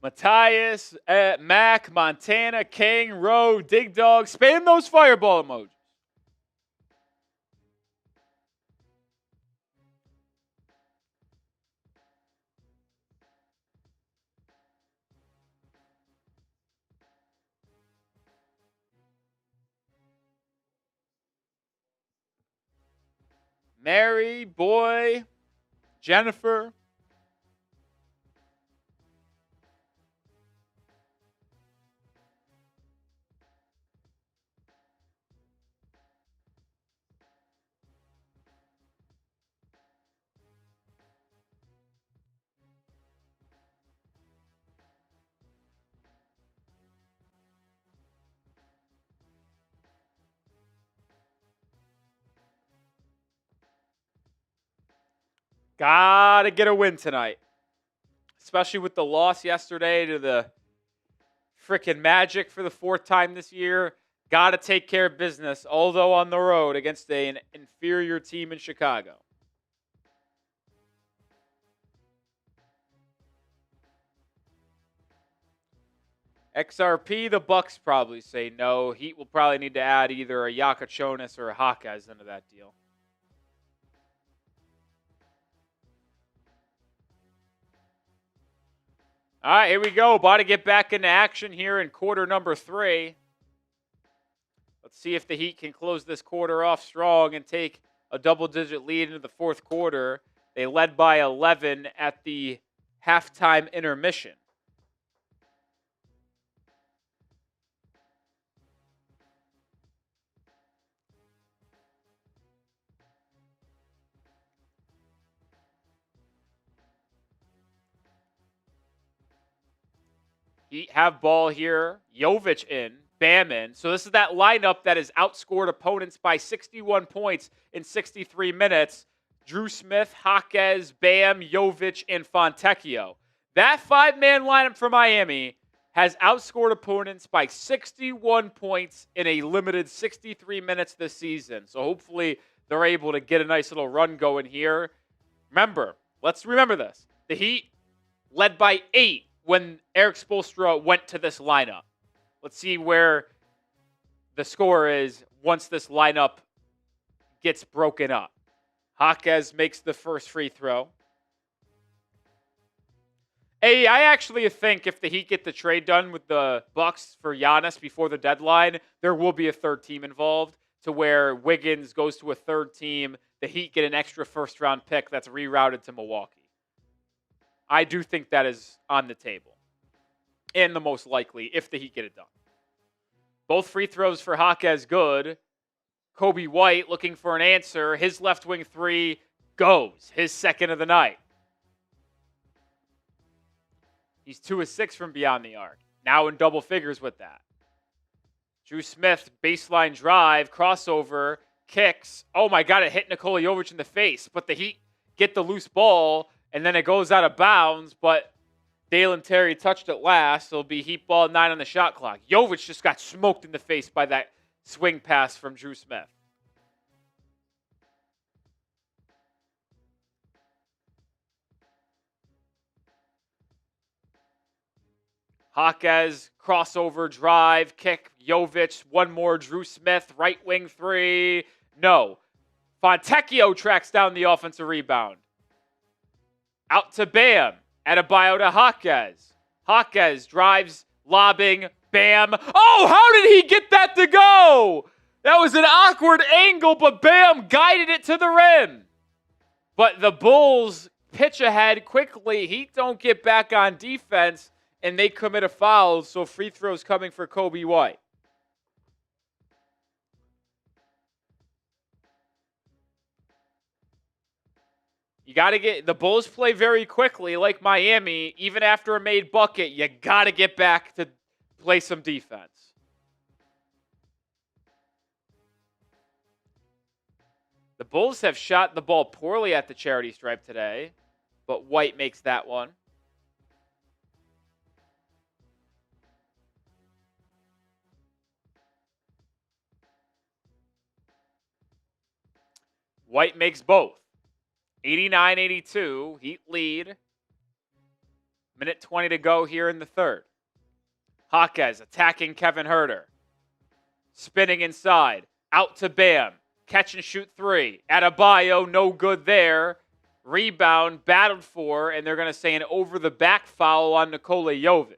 Matthias, Mac, Montana, King, Rowe, Dig Dog. Spam those fireball emojis. Mary, Boy, Jennifer. Gotta get a win tonight. Especially with the loss yesterday to the frickin' Magic for the 4th time this year. Gotta take care of business, although on the road against an inferior team in Chicago. XRP, the Bucks probably say no. Heat will probably need to add either a Jakucionis or a Jaquez into that deal. All right, here we go. About to get back into action here in quarter number 3. Let's see if the Heat can close this quarter off strong and take a double-digit lead into the 4th quarter. They led by 11 at the halftime intermission. Heat have ball here. Jovic in. Bam in. So this is that lineup that has outscored opponents by 61 points in 63 minutes. Dru Smith, Jaquez, Bam, Jovic, and Fontecchio. That 5-man lineup for Miami has outscored opponents by 61 points in a limited 63 minutes this season. So hopefully they're able to get a nice little run going here. Let's remember this. The Heat led by 8 when Erik Spoelstra went to this lineup. Let's see where the score is once this lineup gets broken up. Jaquez makes the first free throw. Hey, I actually think if the Heat get the trade done with the Bucks for Giannis before the deadline, there will be a 3rd team involved to where Wiggins goes to a 3rd team. The Heat get an extra 1st-round pick that's rerouted to Milwaukee. I do think that is on the table. And the most likely, if the Heat get it done. Both free throws for Jaquez good. Coby White looking for an answer. His left wing 3 goes. His 2nd of the night. He's 2 of 6 from beyond the arc. Now in double figures with that. Dru Smith, baseline drive, crossover, kicks. Oh my God, it hit Nikola Jovic in the face. But the Heat get the loose ball. And then it goes out of bounds, but Dalen Terry touched it last. It'll be Heat ball 9 on the shot clock. Jovic just got smoked in the face by that swing pass from Dru Smith. Jaquez, crossover, drive, kick, Jovic, one more, Dru Smith, right wing 3. No. Fontecchio tracks down the offensive rebound. Out to Bam. Adebayo to Jaquez. Jaquez drives Lobbing. Bam. Oh, how did he get that to go? That was an awkward angle, but Bam guided it to the rim. But the Bulls pitch ahead quickly. Heat don't get back on defense, and they commit a foul, so free throws coming for Coby White. You got to get, the Bulls play very quickly like Miami. Even after a made bucket, you got to get back to play some defense. The Bulls have shot the ball poorly at the charity stripe today, but White makes that one. White makes both. 89-82, Heat lead. Minute 20 to go here in the third. Jaquez attacking Kevin Herter. Spinning inside. Out to Bam. Catch and shoot three. Adebayo, no good there. Rebound, battled for, and they're going to say an over-the-back foul on Nikola Jovic.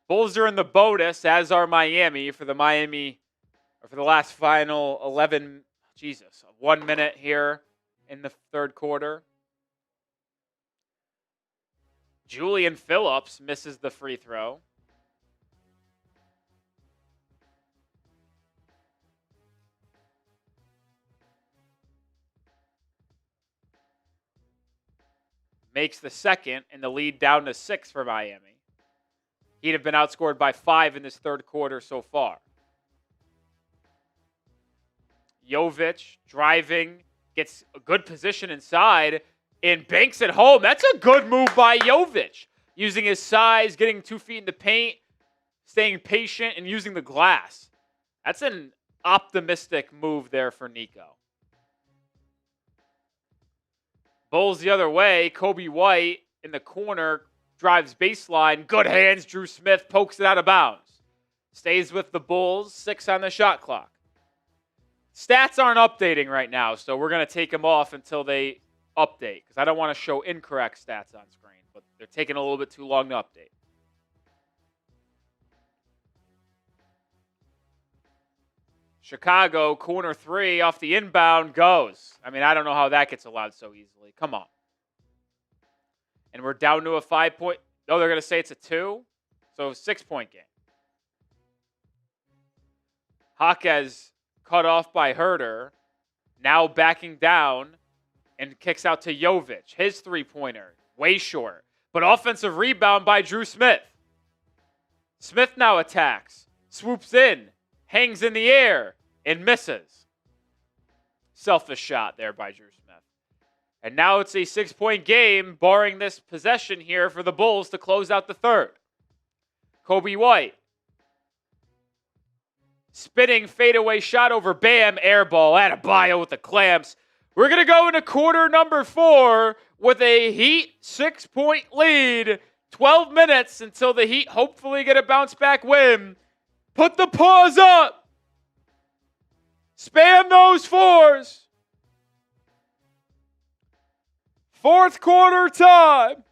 Bulls are in the bonus, as are Miami for the last final 1 minute here in the third quarter. Julian Phillips misses the free throw. Makes the second, and the lead down to 6 for Miami. He'd have been outscored by 5 in this third quarter so far. Jovic driving, gets a good position inside, and banks it home. That's a good move by Jovic. Using his size, getting 2 feet in the paint, staying patient, and using the glass. That's an optimistic move there for Nico. Bulls the other way. Coby White in the corner. Drives baseline. Good hands. Dru Smith pokes it out of bounds. Stays with the Bulls. 6 on the shot clock. Stats aren't updating right now, so we're going to take them off until they update, because I don't want to show incorrect stats on screen, but they're taking a little bit too long to update. Chicago, corner 3 off the inbound goes. I mean, I don't know how that gets allowed so easily. Come on. And we're down to a 5-point. Oh, they're going to say it's a 2. So 6-point game. Jaquez cut off by Herter. Now backing down and kicks out to Jovic. His 3-pointer. Way short. But offensive rebound by Dru Smith. Smith now attacks. Swoops in. Hangs in the air. And misses. Selfish shot there by Dru Smith. And now it's a 6-point game, barring this possession here for the Bulls to close out the third. Coby White. Spinning fadeaway shot over Bam. Air ball. Adebayo with the clamps. We're going to go into quarter number 4 with a Heat 6-point lead. 12 minutes until the Heat hopefully get a bounce-back win. Put the paws up. Spam those 4s. Fourth quarter time.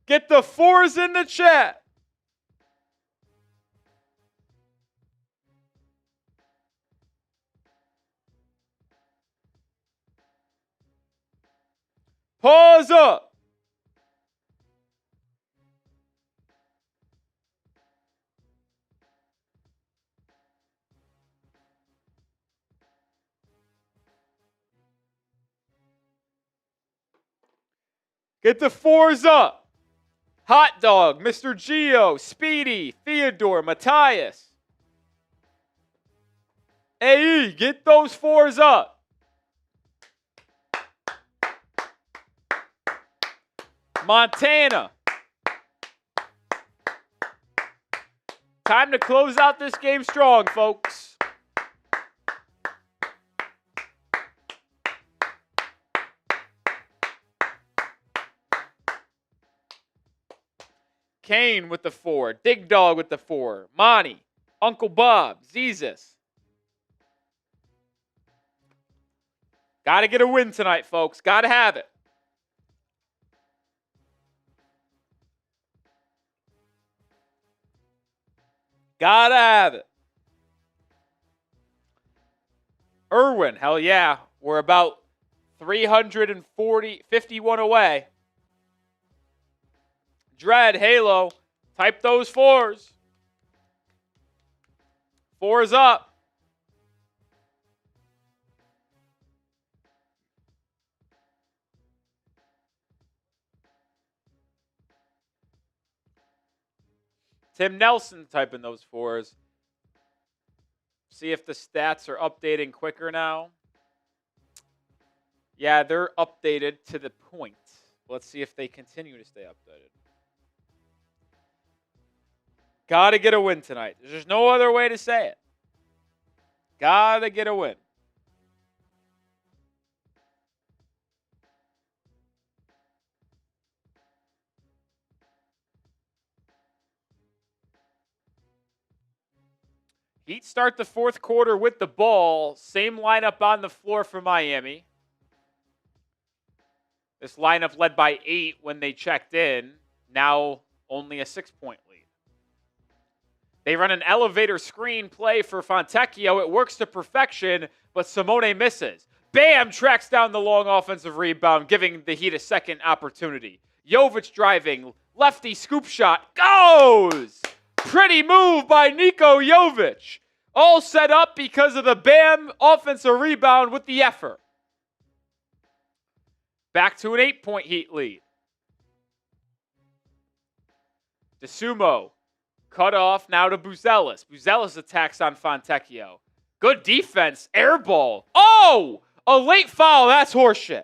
Get the 4s in the chat. Pause up. Get the 4s up. Hot Dog, Mr. Gio, Speedy, Theodore, Matthias. AE, get those 4s up. Montana. Time to close out this game strong, folks. Kane with the 4. Dig Dog with the 4. Monty. Uncle Bob. Zezus. Got to get a win tonight, folks. Got to have it. Got to have it. Irwin, hell yeah. We're about 51 away. Dread, Halo, type those 4s. 4's up. Tim Nelson typing those 4s. See if the stats are updating quicker now. Yeah, they're updated to the point. Let's see if they continue to stay updated. Got to get a win tonight. There's no other way to say it. Got to get a win. Heat start the fourth quarter with the ball. Same lineup on the floor for Miami. This lineup led by 8 when they checked in. Now only a 6-point lead. They run an elevator screen play for Fontecchio. It works to perfection, but Simone misses. Bam tracks down the long offensive rebound, giving the Heat a second opportunity. Jovic driving. Lefty scoop shot. Goes! Pretty move by Nikola Jovic. All set up because of the Bam offensive rebound with the effort. Back to an 8-point Heat lead. DeSumo. Cut off now to Buzelis. Buzelis attacks on Fontecchio. Good defense. Air ball. Oh! A late foul. That's horseshit.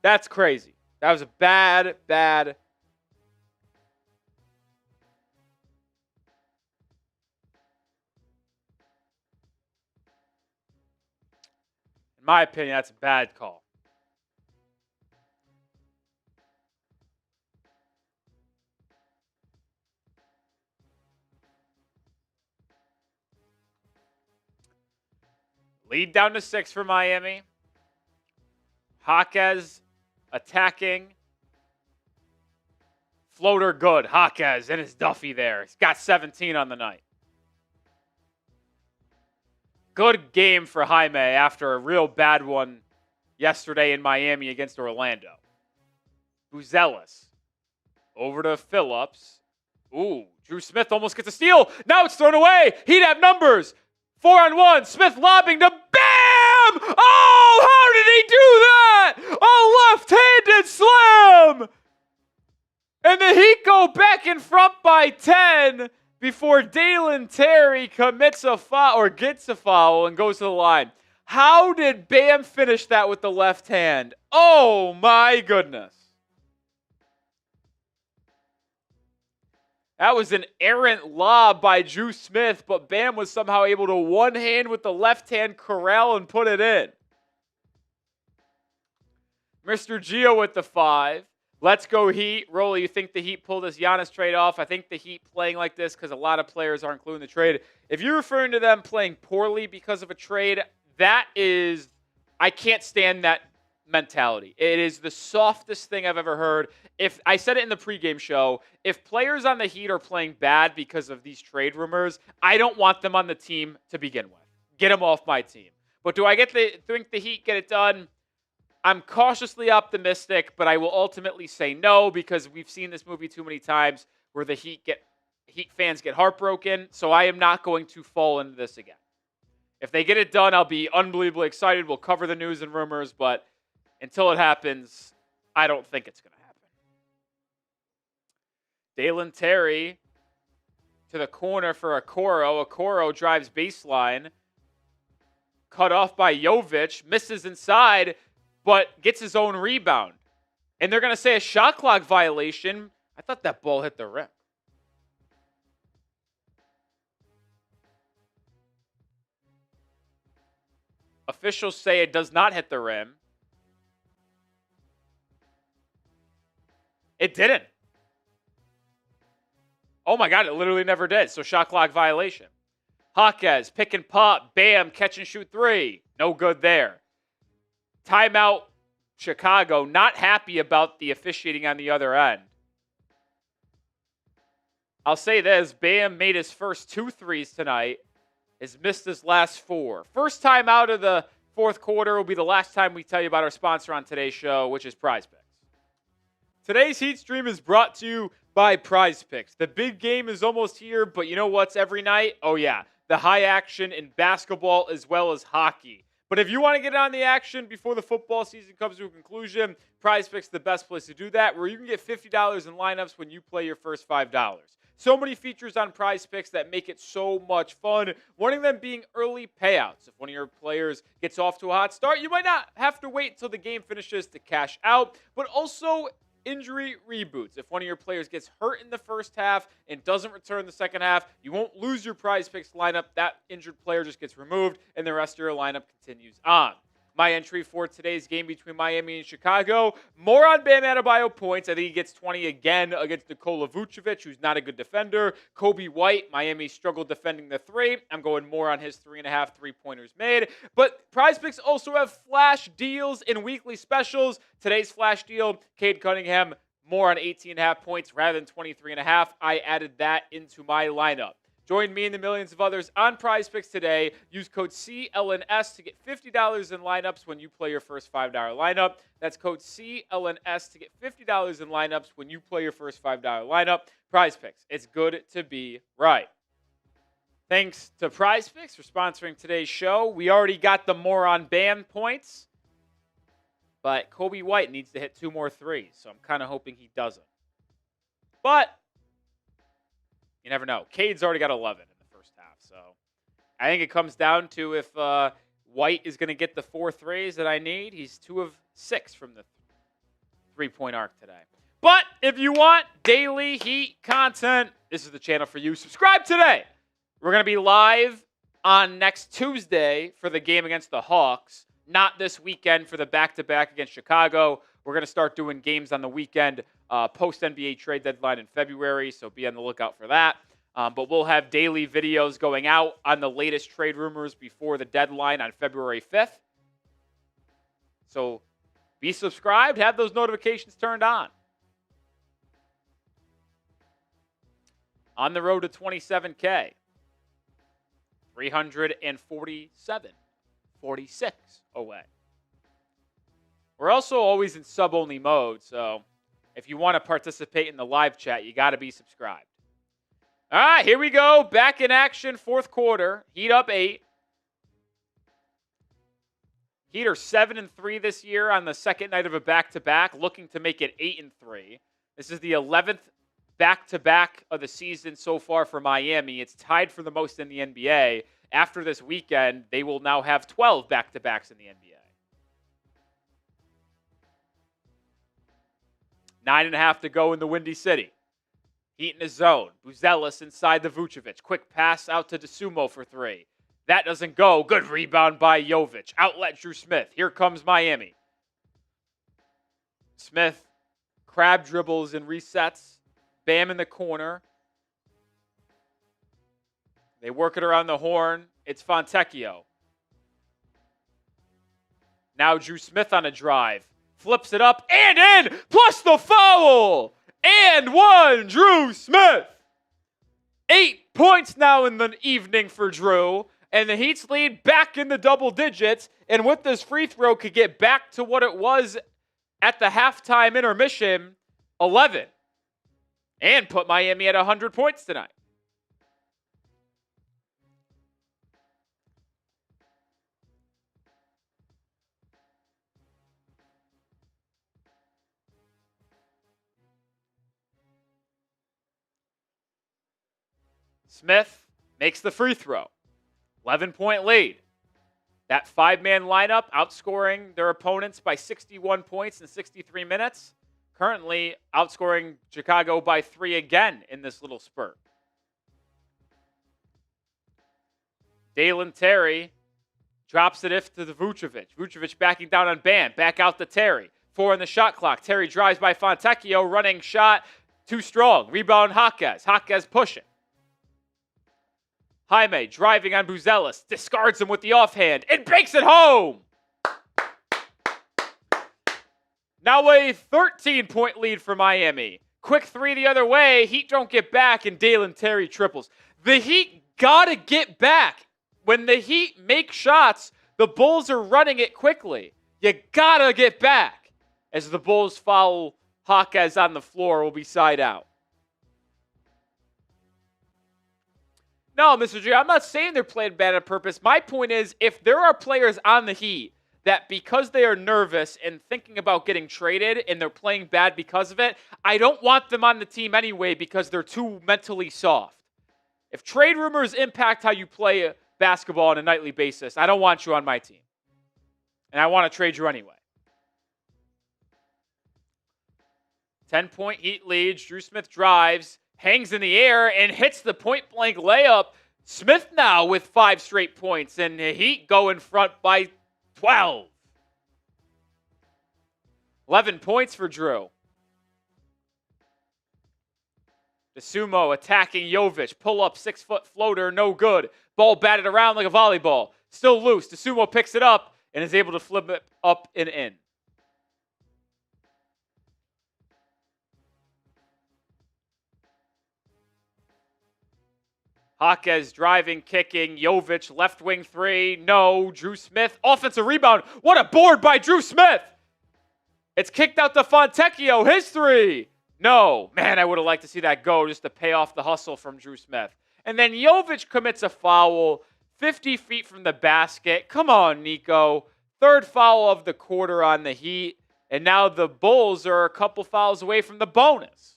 That's crazy. That was a bad. In my opinion, that's a bad call. Lead down to 6 for Miami. Jaquez attacking. Floater good. Jaquez in his Duffy there. He's got 17 on the night. Good game for Jaime after a real bad one yesterday in Miami against Orlando. Buzelis. Over to Phillips. Ooh, Dru Smith almost gets a steal. Now it's thrown away. He'd have numbers. 4-on-1. Smith lobbing to Bam! Oh, how did he do that? A left-handed slam! And the Heat go back in front by 10 before Dalen Terry commits a foul or gets a foul and goes to the line. How did Bam finish that with the left hand? Oh my goodness. That was an errant lob by Dru Smith, but Bam was somehow able to one hand with the left hand corral and put it in. Mr. Gio with the 5. Let's go Heat. Rolly, you think the Heat pulled this Giannis trade off? I think the Heat playing like this because a lot of players aren't including the trade. If you're referring to them playing poorly because of a trade, that is, I can't stand that mentality. It is the softest thing I've ever heard. If I said it in the pregame show, if players on the Heat are playing bad because of these trade rumors, I don't want them on the team to begin with. Get them off my team. But do I think the Heat get it done? I'm cautiously optimistic, but I will ultimately say no because we've seen this movie too many times where the Heat fans get heartbroken. So I am not going to fall into this again. If they get it done, I'll be unbelievably excited. We'll cover the news and rumors, but until it happens, I don't think it's going to happen. Dalen Terry to the corner for Okoro. Okoro drives baseline. Cut off by Jovic. Misses inside, but gets his own rebound. And they're going to say a shot clock violation. I thought that ball hit the rim. Officials say it does not hit the rim. It didn't. Oh my God, it literally never did. So shot clock violation. Jaquez, pick and pop, bam, catch and shoot three. No good there. Timeout, Chicago. Not happy about the officiating on the other end. I'll say this, Bam made his first 2 threes tonight. Has missed his last 4. First time out of the fourth quarter will be the last time we tell you about our sponsor on today's show, which is PrizePicks. Today's Heat Stream is brought to you by PrizePicks. The big game is almost here, but you know what's every night? Oh yeah, the high action in basketball as well as hockey. But if you want to get on the action before the football season comes to a conclusion, PrizePicks is the best place to do that, where you can get $50 in lineups when you play your first $5. So many features on PrizePicks that make it so much fun. One of them being early payouts. If one of your players gets off to a hot start, you might not have to wait until the game finishes to cash out, but also injury reboots. If one of your players gets hurt in the first half and doesn't return the second half, you won't lose your PrizePicks lineup. That injured player just gets removed, and the rest of your lineup continues on. My entry for today's game between Miami and Chicago, more on Bam Adebayo points. I think he gets 20 again against Nikola Vucevic, who's not a good defender. Coby White, Miami struggled defending the 3. I'm going more on his 3.5 3-pointers made. But PrizePicks also have flash deals and weekly specials. Today's flash deal, Cade Cunningham, more on 18.5 points rather than 23.5. I added that into my lineup. Join me and the millions of others on PrizePicks today. Use code CLNS to get $50 in lineups when you play your first $5 lineup. That's code CLNS to get $50 in lineups when you play your first $5 lineup. PrizePicks, it's good to be right. Thanks to PrizePicks for sponsoring today's show. We already got the more on Bam points, but Coby White needs to hit 2 more threes, so I'm kind of hoping he doesn't. But you never know. Cade's already got 11 in the first half, so I think it comes down to if White is going to get the 4 threes that I need. He's 2 of 6 from the 3-point arc today. But if you want daily Heat content, this is the channel for you. Subscribe today. We're going to be live on next Tuesday for the game against the Hawks, not this weekend for the back-to-back against Chicago. We're going to start doing games on the weekend post-NBA trade deadline in February, so be on the lookout for that. But we'll have daily videos going out on the latest trade rumors before the deadline on February 5th. So be subscribed, have those notifications turned on. On the road to 27K. 347.46 away. We're also always in sub-only mode, so if you want to participate in the live chat, you got to be subscribed. All right, here we go. Back in action, fourth quarter. Heat up 8. Heat are 7-3 this year on the second night of a back-to-back, looking to make it 8-3. This is the 11th back-to-back of the season so far for Miami. It's tied for the most in the NBA. After this weekend, they will now have 12 back-to-backs in the NBA. 9.5 to go in the Windy City. Heat in his zone. Buzelis inside the Vucevic. Quick pass out to DeSumo for 3. That doesn't go. Good rebound by Jovic. Outlet Dru Smith. Here comes Miami. Smith crab dribbles and resets. Bam in the corner. They work it around the horn. It's Fontecchio. Now Dru Smith on a drive. Flips it up and in, plus the foul. And 1, Dru Smith. 8 points now in the evening for Dru. And the Heat's lead back in the double digits. And with this free throw, could get back to what it was at the halftime intermission, 11. And put Miami at 100 points tonight. Smith makes the free throw. 11-point lead. That five-man lineup outscoring their opponents by 61 points in 63 minutes. Currently outscoring Chicago by 3 again in this little spurt. Dalen Terry drops it to the Vucevic. Vucevic backing down on Bam. Back out to Terry. 4 on the shot clock. Terry drives by Fontecchio. Running shot. Too strong. Rebound Jaquez. Jaquez pushing. Jaime driving on Buzelis. Discards him with the offhand. And banks it home. Now a 13-point lead for Miami. Quick three the other way. Heat don't get back, and Dalen Terry triples. The Heat gotta get back. When the Heat make shots, the Bulls are running it quickly. You gotta get back. As the Bulls foul Jaquez on the floor, will be side out. No, Mr. J, I'm not saying they're playing bad on purpose. My point is, if there are players on the Heat that because they are nervous and thinking about getting traded and they're playing bad because of it, I don't want them on the team anyway because they're too mentally soft. If trade rumors impact how you play basketball on a nightly basis, I don't want you on my team. And I want to trade you anyway. 10-point Heat lead. Dru Smith drives, hangs in the air, and hits the point-blank layup. Smith now with 5 straight points, and the Heat go in front by 12. 11 points for Dru. DeSumo attacking Jovic. Pull up 6-foot floater, no good. Ball batted around like a volleyball. Still loose. DeSumo picks it up and is able to flip it up and in. Jaquez driving, kicking. Jovic, left wing three. No. Dru Smith, offensive rebound. What a board by Dru Smith. It's kicked out to Fontecchio. His three. No. Man, I would have liked to see that go just to pay off the hustle from Dru Smith. And then Jovic commits a foul 50 feet from the basket. Come on, Nico. Third foul of the quarter on the Heat. And now the Bulls are a couple fouls away from the bonus.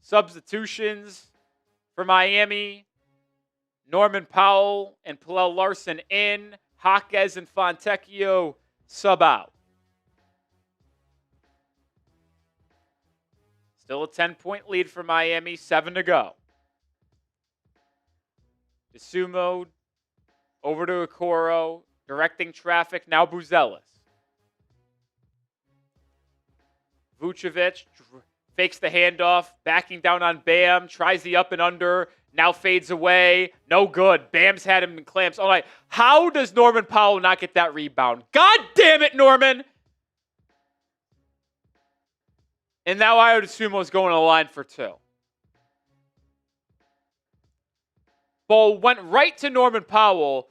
Substitutions for Miami. Norman Powell and Pelle Larsson in. Jaquez and Fontecchio sub out. Still a 10-point lead for Miami. 7 to go. DeSumo over to Okoro. Directing traffic. Now Buzelis. Vucevic fakes the handoff, backing down on Bam, tries the up and under, now fades away. No good. Bam's had him in clamps all night. How does Norman Powell not get that rebound? God damn it, Norman! And now Ayo DeSumo's going to the line for 2. Ball went right to Norman Powell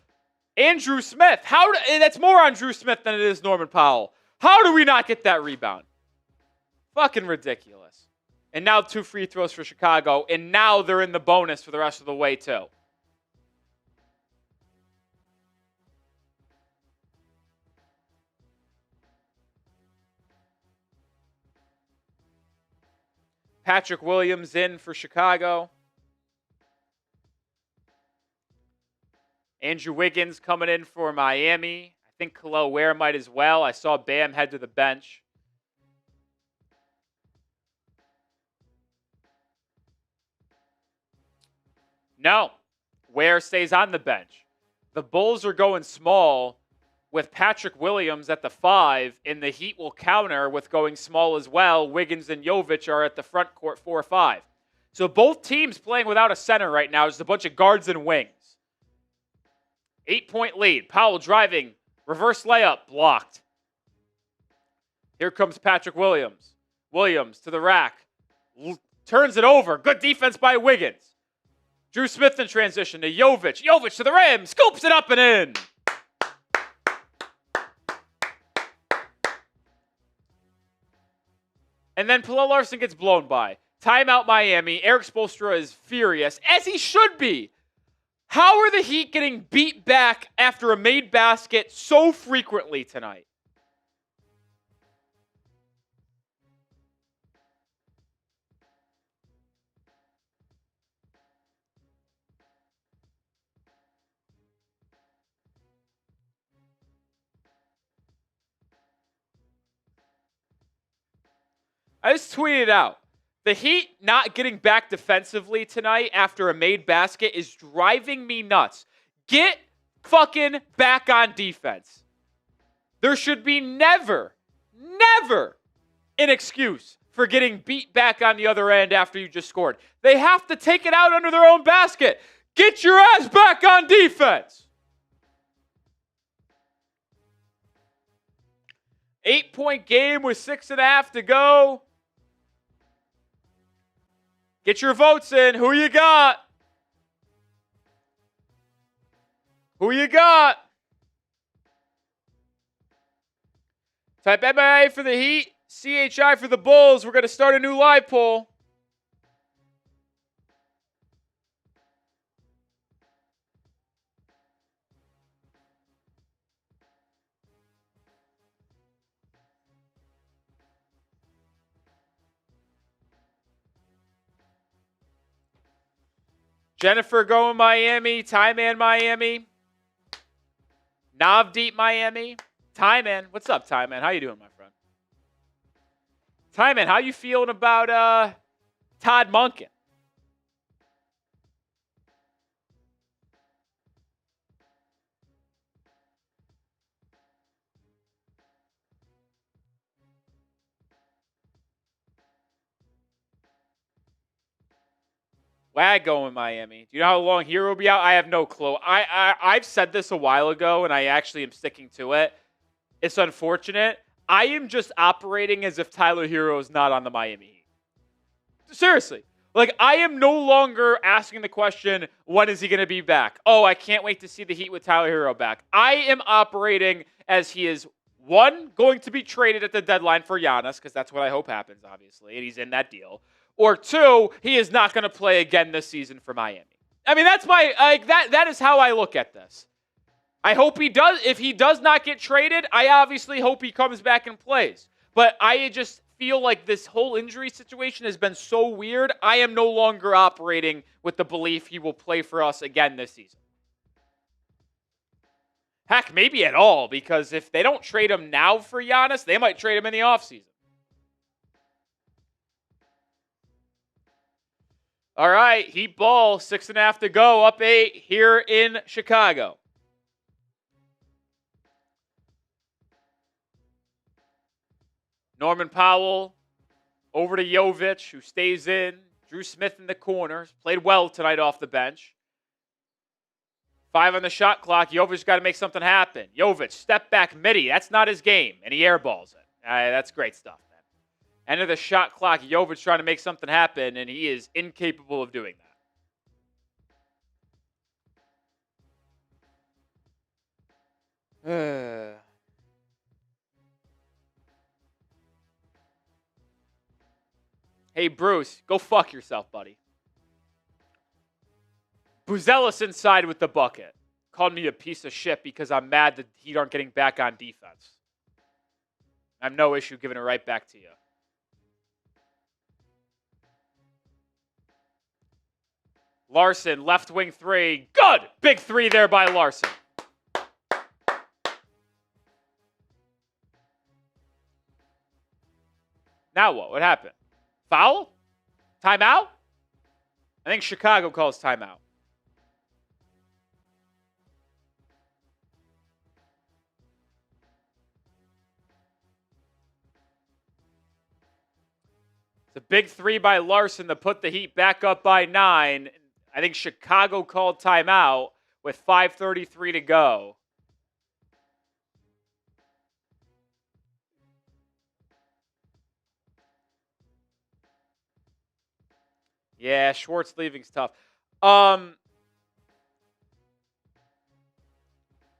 and Dru Smith. That's more on Dru Smith than it is Norman Powell. How do we not get that rebound? Fucking ridiculous. And now 2 free throws for Chicago. And now they're in the bonus for the rest of the way, too. Patrick Williams in for Chicago. Andrew Wiggins coming in for Miami. I think Kel'el Ware might as well. I saw Bam head to the bench. No, Ware stays on the bench. The Bulls are going small with Patrick Williams at the 5, and the Heat will counter with going small as well. Wiggins and Jovic are at the front court 4 or 5. So both teams playing without a center right now. Just a bunch of guards and wings. 8-point lead. Powell driving. Reverse layup. Blocked. Here comes Patrick Williams. Williams to the rack. Turns it over. Good defense by Wiggins. Dru Smith in transition to Jovic. Jovic to the rim. Scoops it up and in. And then Pelle Larsson gets blown by. Timeout Miami. Erik Spoelstra is furious, as he should be. How are the Heat getting beat back after a made basket so frequently tonight? I just tweeted out. The Heat not getting back defensively tonight after a made basket is driving me nuts. Get fucking back on defense. There should be never an excuse for getting beat back on the other end after you just scored. They have to take it out under their own basket. Get your ass back on defense. 8-point game with 6.5 to go. Get your votes in. Who you got? Who you got? Type MIA for the Heat, CHI for the Bulls. We're going to start a new live poll. Jennifer going Miami. Ty-Man Miami. Navdeep Miami. Ty-Man. What's up, Ty-Man? How you doing, my friend? Ty-Man, how you feeling about Todd Monken? Wag going Miami. Do you know how long Herro will be out? I have no clue. I've said this a while ago, and I actually am sticking to it. It's unfortunate. I am just operating as if Tyler Herro is not on the Miami Heat. Seriously. Like, I am no longer asking the question, when is he going to be back? Oh, I can't wait to see the Heat with Tyler Herro back. I am operating as he is, one, going to be traded at the deadline for Giannis, because that's what I hope happens, obviously, and he's in that deal. Or two, he is not going to play again this season for Miami. I mean, that's that is how I look at this. I hope he does. If he does not get traded, I obviously hope he comes back and plays. But I just feel like this whole injury situation has been so weird. I am no longer operating with the belief he will play for us again this season. Heck, maybe at all, because if they don't trade him now for Giannis, they might trade him in the offseason. All right, Heat ball, 6.5 to go, up 8 here in Chicago. Norman Powell over to Jovic, who stays in. Dru Smith in the corner. Played well tonight off the bench. 5 on the shot clock. Jovic got to make something happen. Jovic, step back midi. That's not his game, and he airballs it. That's great stuff. End of the shot clock. Jovic trying to make something happen, and he is incapable of doing that. Hey, Bruce, go fuck yourself, buddy. Buzelis inside with the bucket. Called me a piece of shit because I'm mad that Heat aren't getting back on defense. I have no issue giving it right back to you. Larsson, left wing 3. Good! Big 3 there by Larsson. Now what? What happened? Foul? Timeout? I think Chicago calls timeout. It's a big 3 by Larsson to put the Heat back up by 9. I think Chicago called timeout with 5:33 to go. Yeah, Schwartz leaving's tough.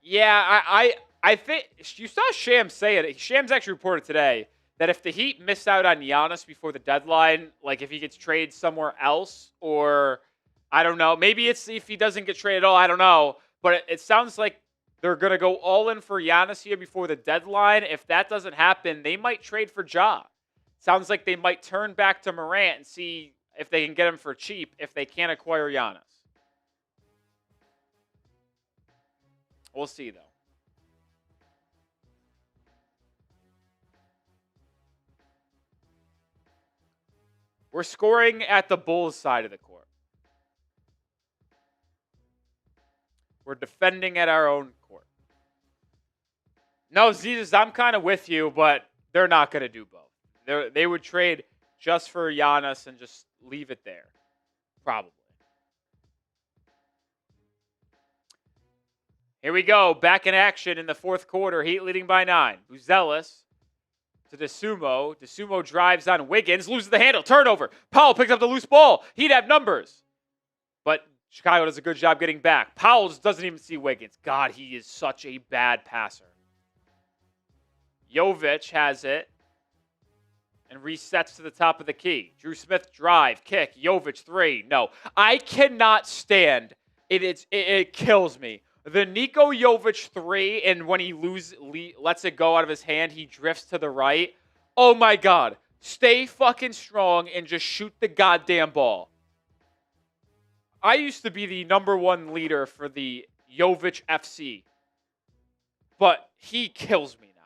Yeah, I think you saw Shams say it. Shams actually reported today that if the Heat miss out on Giannis before the deadline, like if he gets traded somewhere else or I don't know. Maybe it's if he doesn't get traded at all. I don't know. But it sounds like they're going to go all in for Giannis here before the deadline. If that doesn't happen, they might trade for Ja. Sounds like they might turn back to Morant and see if they can get him for cheap if they can't acquire Giannis. We'll see, though. We're scoring at the Bulls side of the court. We're defending at our own court. No, Jesus, I'm kind of with you, but they're not going to do both. They would trade just for Giannis and just leave it there. Probably. Here we go. Back in action in the fourth quarter. Heat leading by 9. Buzelis to DeSumo. DeSumo drives on Wiggins. Loses the handle. Turnover. Powell picks up the loose ball. He'd have numbers. But Chicago does a good job getting back. Powell just doesn't even see Wiggins. God, he is such a bad passer. Jovic has it and resets to the top of the key. Dru Smith drive, kick, Jovic 3. No, I cannot stand it. It kills me. The Niko Jovic 3, and when he lets it go out of his hand, he drifts to the right. Oh my God. Stay fucking strong and just shoot the goddamn ball. I used to be the #1 leader for the Jovic FC, but he kills me now.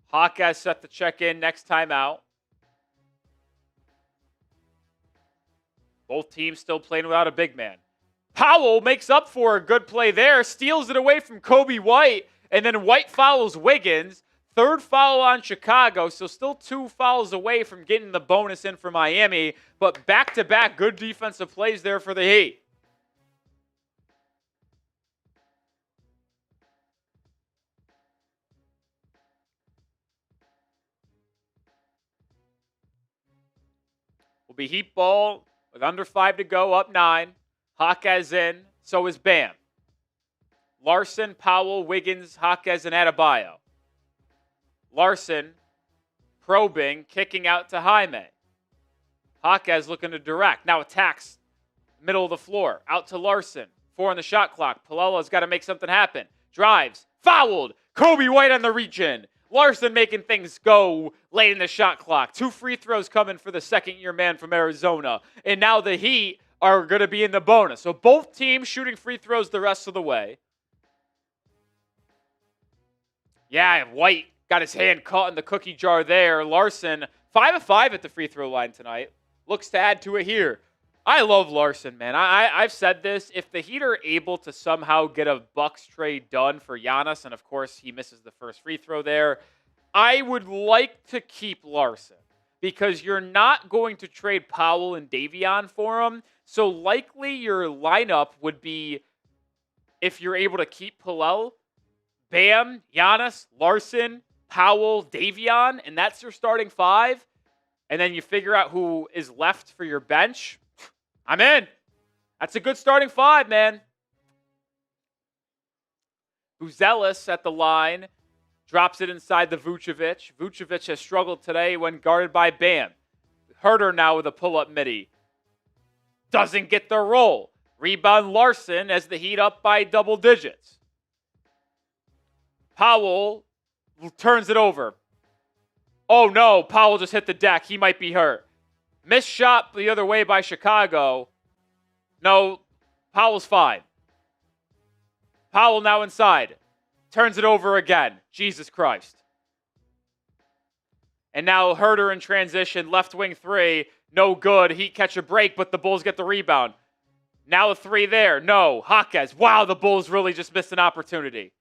Hawkeye set to check in next time out. Both teams still playing without a big man. Powell makes up for a good play there, steals it away from Coby White, and then White fouls Wiggins. Third foul on Chicago, so still 2 fouls away from getting the bonus in for Miami, but back-to-back good defensive plays there for the Heat. Will be Heat ball with under 5 to go, up 9. Jaquez in, so is Bam. Larsson, Powell, Wiggins, Jaquez, and Adebayo. Larsson probing, kicking out to Jaime. Jaquez looking to direct. Now attacks middle of the floor. Out to Larsson. 4 on the shot clock. Palella's got to make something happen. Drives. Fouled. Coby White on the reach-in. Larsson making things go late in the shot clock. 2 free throws coming for the second-year man from Arizona. And now the Heat are going to be in the bonus. So both teams shooting free throws the rest of the way. Yeah, White got his hand caught in the cookie jar there. Larsson, 5 of 5 at the free throw line tonight. Looks to add to it here. I love Larsson, man. I've said this. If the Heat are able to somehow get a Bucks trade done for Giannis, and of course he misses the first free throw there, I would like to keep Larsson because you're not going to trade Powell and Davion for him. So likely your lineup would be, if you're able to keep Pellel, Bam, Giannis, Larsson, Powell, Davion, and that's your starting 5. And then you figure out who is left for your bench. I'm in. That's a good starting 5, man. Buzelis at the line. Drops it inside the Vucevic. Vucevic has struggled today when guarded by Bam. Herro now with a pull-up midi. Doesn't get the roll. Rebound Larsson as the Heat up by double digits. Powell turns it over. Oh no, Powell just hit the deck. He might be hurt. Missed shot the other way by Chicago. No, Powell's fine. Powell now inside. Turns it over again. Jesus Christ. And now Herro in transition. Left wing 3. No good. Heat catch a break, but the Bulls get the rebound. Now a 3 there. No. Jaquez. Wow, the Bulls really just missed an opportunity.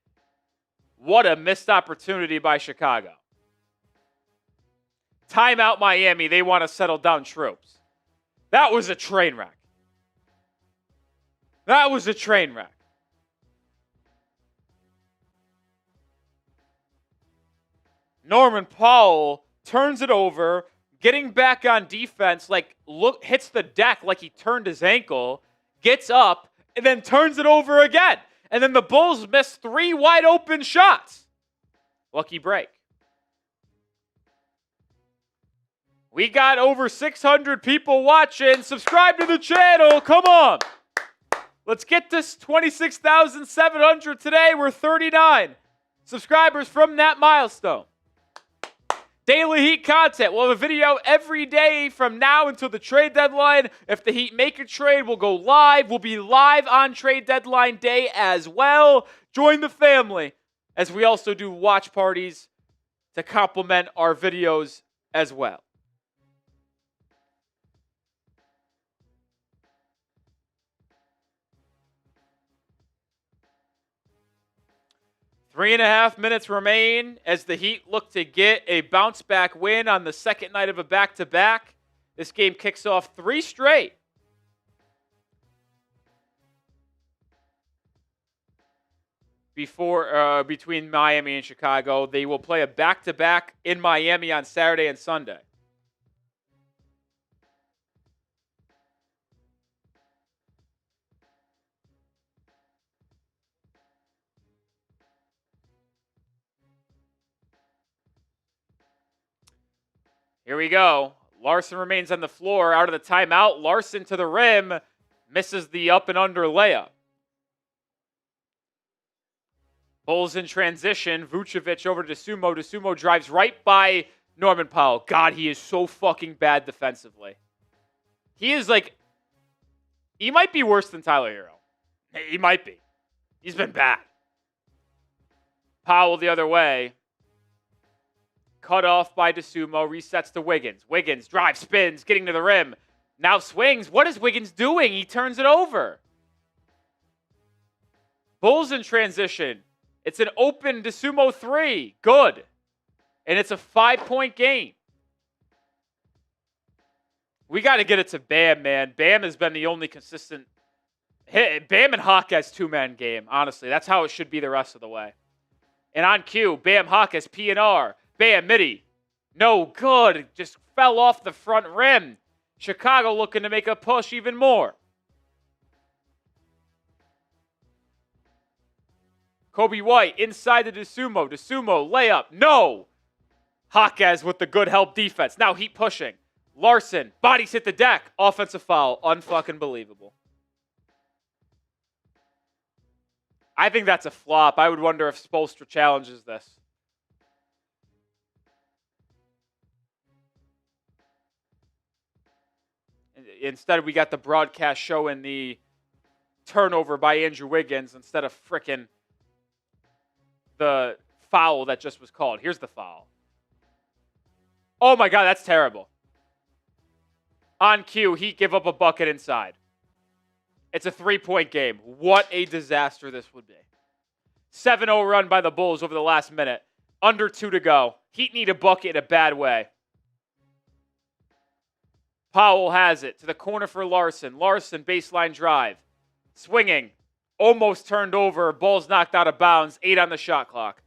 What a missed opportunity by Chicago. Timeout Miami. They want to settle down troops. That was a train wreck. That was a train wreck. Norman Powell turns it over, getting back on defense, hits the deck like he turned his ankle, gets up, and then turns it over again. And then the Bulls missed 3 wide open shots. Lucky break. We got over 600 people watching. Subscribe to the channel. Come on. Let's get this 26,700 today. We're 39 subscribers from that milestone. Daily Heat content. We'll have a video every day from now until the trade deadline. If the Heat make a trade, we'll go live. We'll be live on trade deadline day as well. Join the family as we also do watch parties to complement our videos as well. Three and a half minutes remain as the Heat look to get a bounce-back win on the second night of a back-to-back. This game kicks off 3 straight. Between Miami and Chicago. They will play a back-to-back in Miami on Saturday and Sunday. Here we go. Larsson remains on the floor. Out of the timeout. Larsson to the rim. Misses the up and under layup. Bulls in transition. Vucevic over to Sumo. DeSumo drives right by Norman Powell. God, he is so fucking bad defensively. He is like... He might be worse than Tyler Herro. He might be. He's been bad. Powell the other way. Cut off by DeSumo, resets to Wiggins. Wiggins drives, spins, getting to the rim. Now swings. What is Wiggins doing? He turns it over. Bulls in transition. It's an open DeSumo 3. Good. And it's a 5-point game. We got to get it to Bam, man. Bam has been the only consistent hit. Bam and Jaquez two-man game, honestly. That's how it should be the rest of the way. And on cue, Bam, Jaquez, P&R. Bam, midi. No good. Just fell off the front rim. Chicago looking to make a push even more. Coby White inside the DeSumo. DeSumo layup. No. Jaquez with the good help defense. Now Heat pushing. Larsson. Bodies hit the deck. Offensive foul. Unfucking believable. I think that's a flop. I would wonder if Spoelstra challenges this. Instead, we got the broadcast showing the turnover by Andrew Wiggins instead of frickin' the foul that just was called. Here's the foul. Oh my God, that's terrible. On cue, Heat give up a bucket inside. It's a 3-point game. What a disaster this would be. 7-0 run by the Bulls over the last minute. Under 2 to go. Heat need a bucket in a bad way. Powell has it to the corner for Larsson. Larsson, baseline drive. Swinging. Almost turned over. Ball's knocked out of bounds. 8 on the shot clock.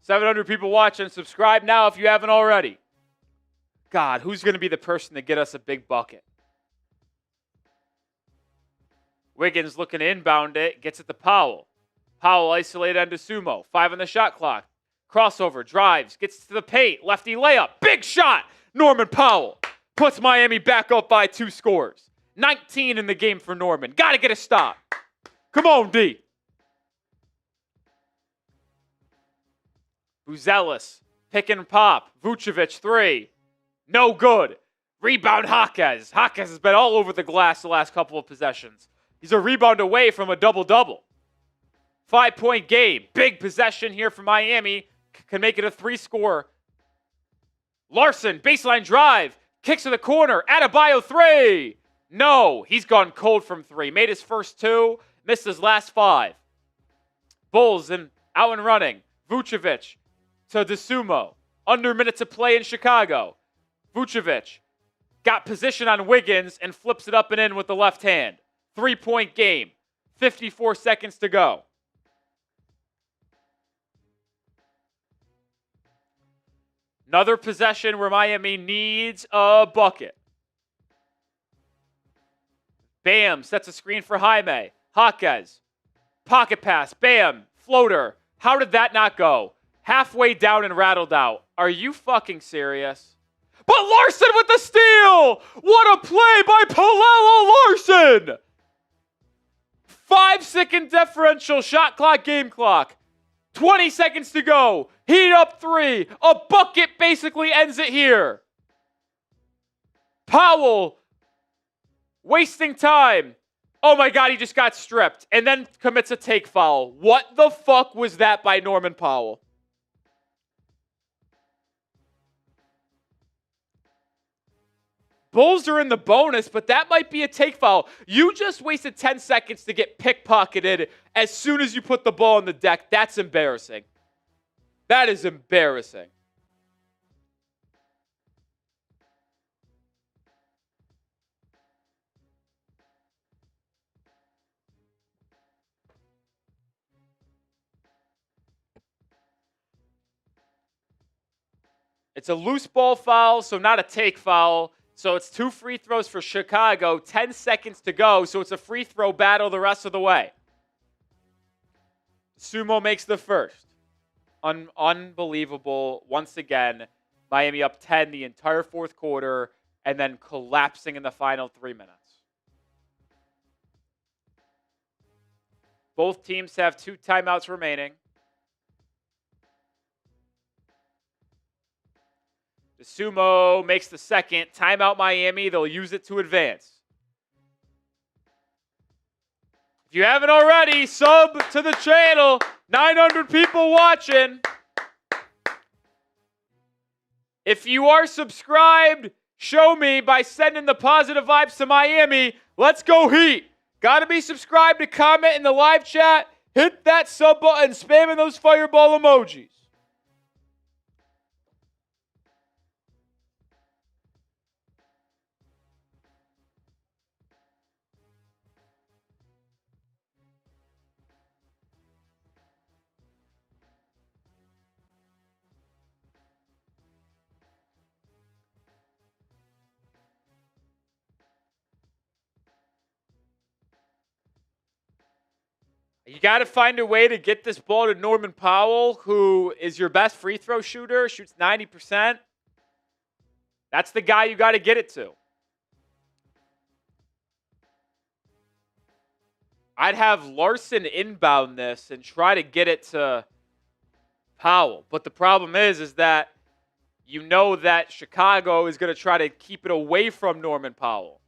$700 people watching. Subscribe now if you haven't already. God, who's going to be the person to get us a big bucket? Wiggins looking to inbound it. Gets it to Powell. Powell isolated on DeSumo. 5 on the shot clock. Crossover, drives, gets to the paint. Lefty layup. Big shot. Norman Powell puts Miami back up by 2 scores. 19 in the game for Norman. Got to get a stop. Come on, D. Buzelis, pick and pop. Vucevic, 3. No good. Rebound, Jaquez. Jaquez has been all over the glass the last couple of possessions. He's a rebound away from a double-double. 5-point game. Big possession here for Miami. Can make it a 3-score. Larsson, baseline drive. Kicks to the corner. Adebayo, 3. No, he's gone cold from 3. Made his first 2. Missed his last 5. Bulls out and running. Vucevic to DeSumo. Under minute to play in Chicago. Vucevic got position on Wiggins and flips it up and in with the left hand. 3-point game. 54 seconds to go. Another possession where Miami needs a bucket. Bam, sets a screen for Jaime. Jaquez, pocket pass, bam, floater. How did that not go? Halfway down and rattled out. Are you fucking serious? But Larsson with the steal! What a play by Pelle Larsson! 5-second differential, shot clock, game clock. 20 seconds to go. Heat up 3. A bucket basically ends it here. Powell wasting time. Oh my God, he just got stripped and then commits a take foul. What the fuck was that by Norman Powell? Bulls are in the bonus, but that might be a take foul. You just wasted 10 seconds to get pickpocketed as soon as you put the ball on the deck. That's embarrassing. That is embarrassing. It's a loose ball foul, so not a take foul. So it's 2 free throws for Chicago, 10 seconds to go, so it's a free throw battle the rest of the way. Sumo makes the first. Unbelievable. Once again, Miami up 10 the entire fourth quarter and then collapsing in the final 3 minutes. Both teams have 2 timeouts remaining. DeSumo makes the second. Timeout Miami. They'll use it to advance. If you haven't already, sub to the channel. 900 people watching. If you are subscribed, show me by sending the positive vibes to Miami. Let's go Heat. Got to be subscribed to comment in the live chat. Hit that sub button. Spamming those fireball emojis. You got to find a way to get this ball to Norman Powell, who is your best free throw shooter, shoots 90%. That's the guy you got to get it to. I'd have Larsson inbound this and try to get it to Powell. But the problem is that you know that Chicago is going to try to keep it away from Norman Powell.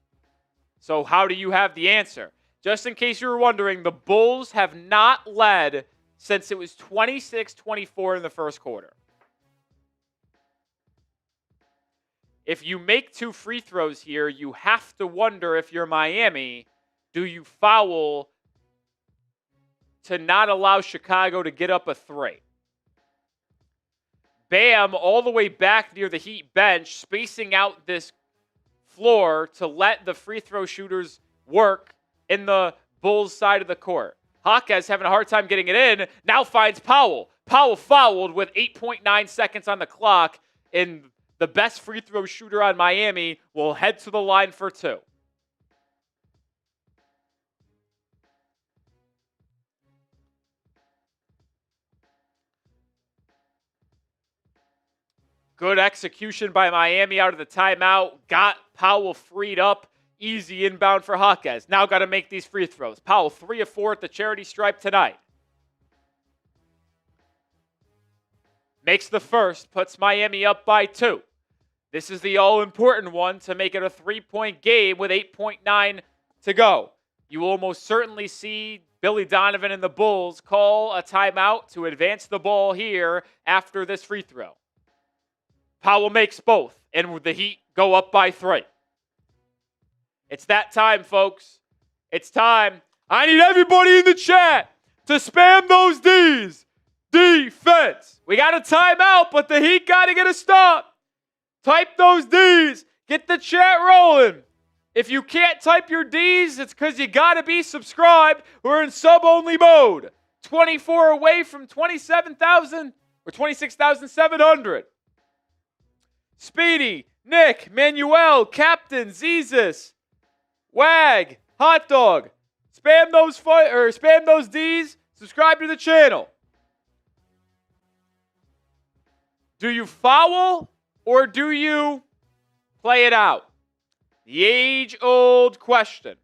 So how do you have the answer? Just in case you were wondering, the Bulls have not led since it was 26-24 in the first quarter. If you make 2 free throws here, you have to wonder if you're Miami, do you foul to not allow Chicago to get up a 3? Bam, all the way back near the Heat bench, spacing out this floor to let the free throw shooters work in the Bulls side of the court. Jaquez having a hard time getting it in, now finds Powell. Powell fouled with 8.9 seconds on the clock, and the best free throw shooter on Miami will head to the line for 2. Good execution by Miami out of the timeout. Got Powell freed up. Easy inbound for Jaquez. Now got to make these free throws. Powell 3 of 4 at the charity stripe tonight. Makes the first. Puts Miami up by 2. This is the all-important one to make it a 3-point game with 8.9 to go. You will almost certainly see Billy Donovan and the Bulls call a timeout to advance the ball here after this free throw. Powell makes both, and the Heat go up by 3. It's that time, folks. It's time. I need everybody in the chat to spam those Ds. Defense. We got a timeout, but the Heat got to get a stop. Type those Ds. Get the chat rolling. If you can't type your Ds, it's because you got to be subscribed. We're in sub-only mode. 24 away from 27,000 or 26,700. Speedy, Nick, Manuel, Captain, Zezus, Wag, Hot dog. Spam those D's. Subscribe to the channel. Do you foul or do you play it out? The age-old question.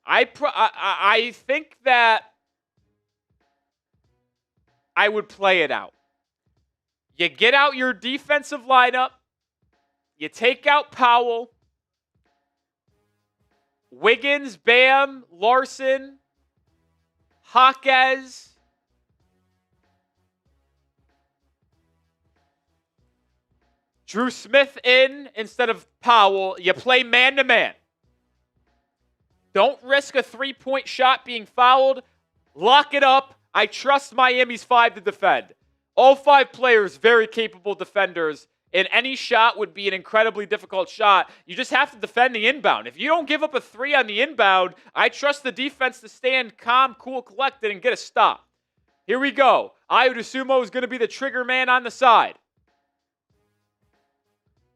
I think that I would play it out. You get out your defensive lineup. You take out Powell. Wiggins, Bam, Larsson, Jaquez. Dru Smith in instead of Powell. You play man-to-man. Don't risk a three-point shot being fouled. Lock it up. I trust Miami's 5 to defend. All 5 players, very capable defenders, and any shot would be an incredibly difficult shot. You just have to defend the inbound. If you don't give up a 3 on the inbound, I trust the defense to stand calm, cool, collected, and get a stop. Here we go. Ayo is going to be the trigger man on the side.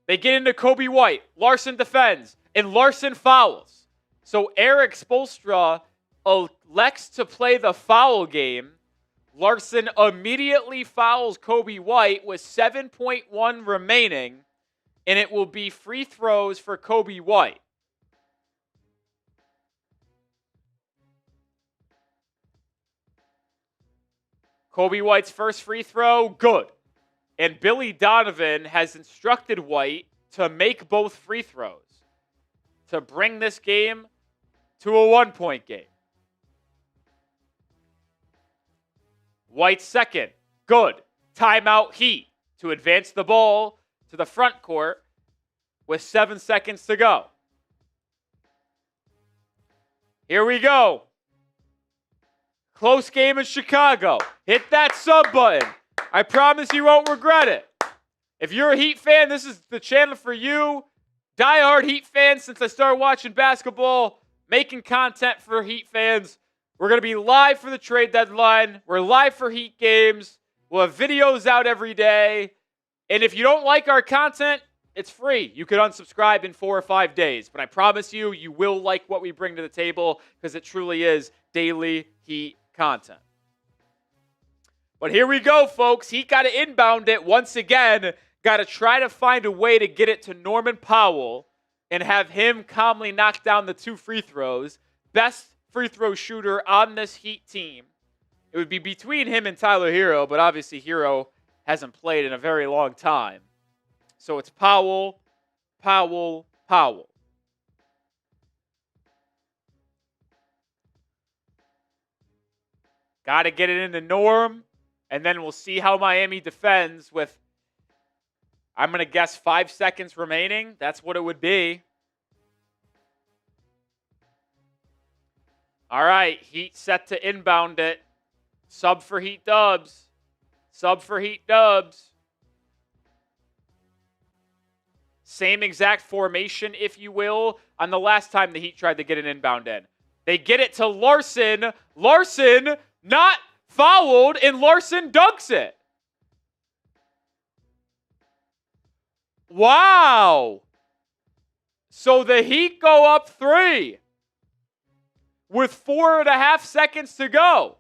They get into Coby White. Larsson defends, and Larsson fouls. So Erik Spoelstra elects to play the foul game. Larsson immediately fouls Coby White with 7.1 remaining, and it will be free throws for Coby White. Coby White's first free throw, good. And Billy Donovan has instructed White to make both free throws to bring this game to a 1-point game. White's second, good. Timeout Heat to advance the ball to the front court with 7 seconds to go. Here we go. Close game in Chicago. Hit that sub button. I promise you won't regret it. If you're a Heat fan, this is the channel for you. Diehard Heat fans since I started watching basketball, making content for Heat fans. We're going to be live for the trade deadline. We're live for Heat games. We'll have videos out every day. And if you don't like our content, it's free. You could unsubscribe in 4 or 5 days. But I promise you, you will like what we bring to the table because it truly is daily Heat content. But here we go, folks. Heat got to inbound it once again. Got to try to find a way to get it to Norman Powell and have him calmly knock down the 2 free throws. Best free throw shooter on this Heat team. It would be between him and Tyler Herro, but obviously Herro hasn't played in a very long time. So it's Powell, Powell, Powell. Got to get it into Norm, and then we'll see how Miami defends with, I'm going to guess, 5 seconds remaining. That's what it would be. All right, Heat set to inbound it. Sub for Heat dubs. Sub for Heat dubs. Same exact formation, if you will, on the last time the Heat tried to get an inbound in. They get it to Larsson. Larsson not fouled, and Larsson dunks it. Wow. So the Heat go up 3 with 4.5 seconds to go.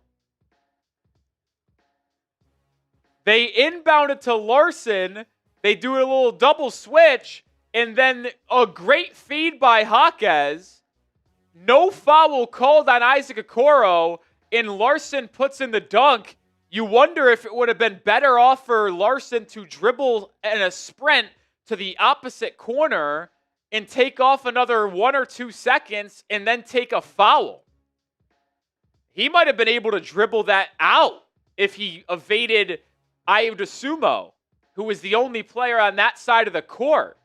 They inbound it to Larsson. They do a little double switch, and then a great feed by Jaquez. No foul called on Isaac Okoro, and Larsson puts in the dunk. You wonder if it would have been better off for Larsson to dribble in a sprint to the opposite corner and take off another 1 or 2 seconds and then take a foul. He might have been able to dribble that out if he evaded Ayo, who was the only player on that side of the court.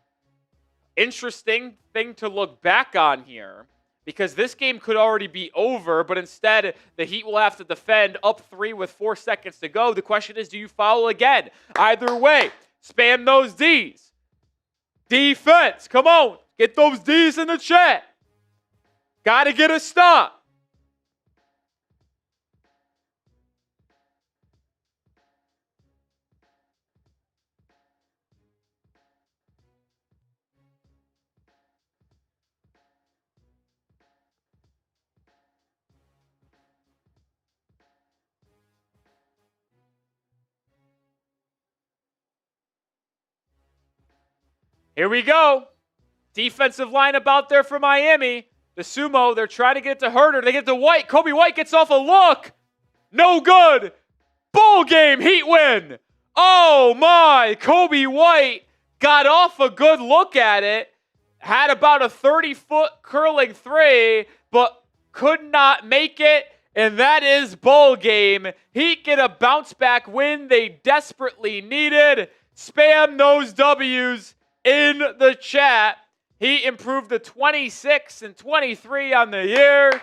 Interesting thing to look back on here, because this game could already be over, but instead the Heat will have to defend up 3 with 4 seconds to go. The question is, do you foul again? Either way, spam those Ds. Defense, come on. Get those Ds in the chat. Got to get a stop. Here we go. Defensive lineup out there for Miami. The Sumo, they're trying to get it to Herro. They get to White. Coby White gets off a look. No good. Bowl game, Heat win. Oh my, Coby White got off a good look at it. Had about a 30-foot curling three, but could not make it. And that is bowl game. Heat get a bounce back win they desperately needed. Spam those W's in the chat. Heat improved to 26-23 on the year.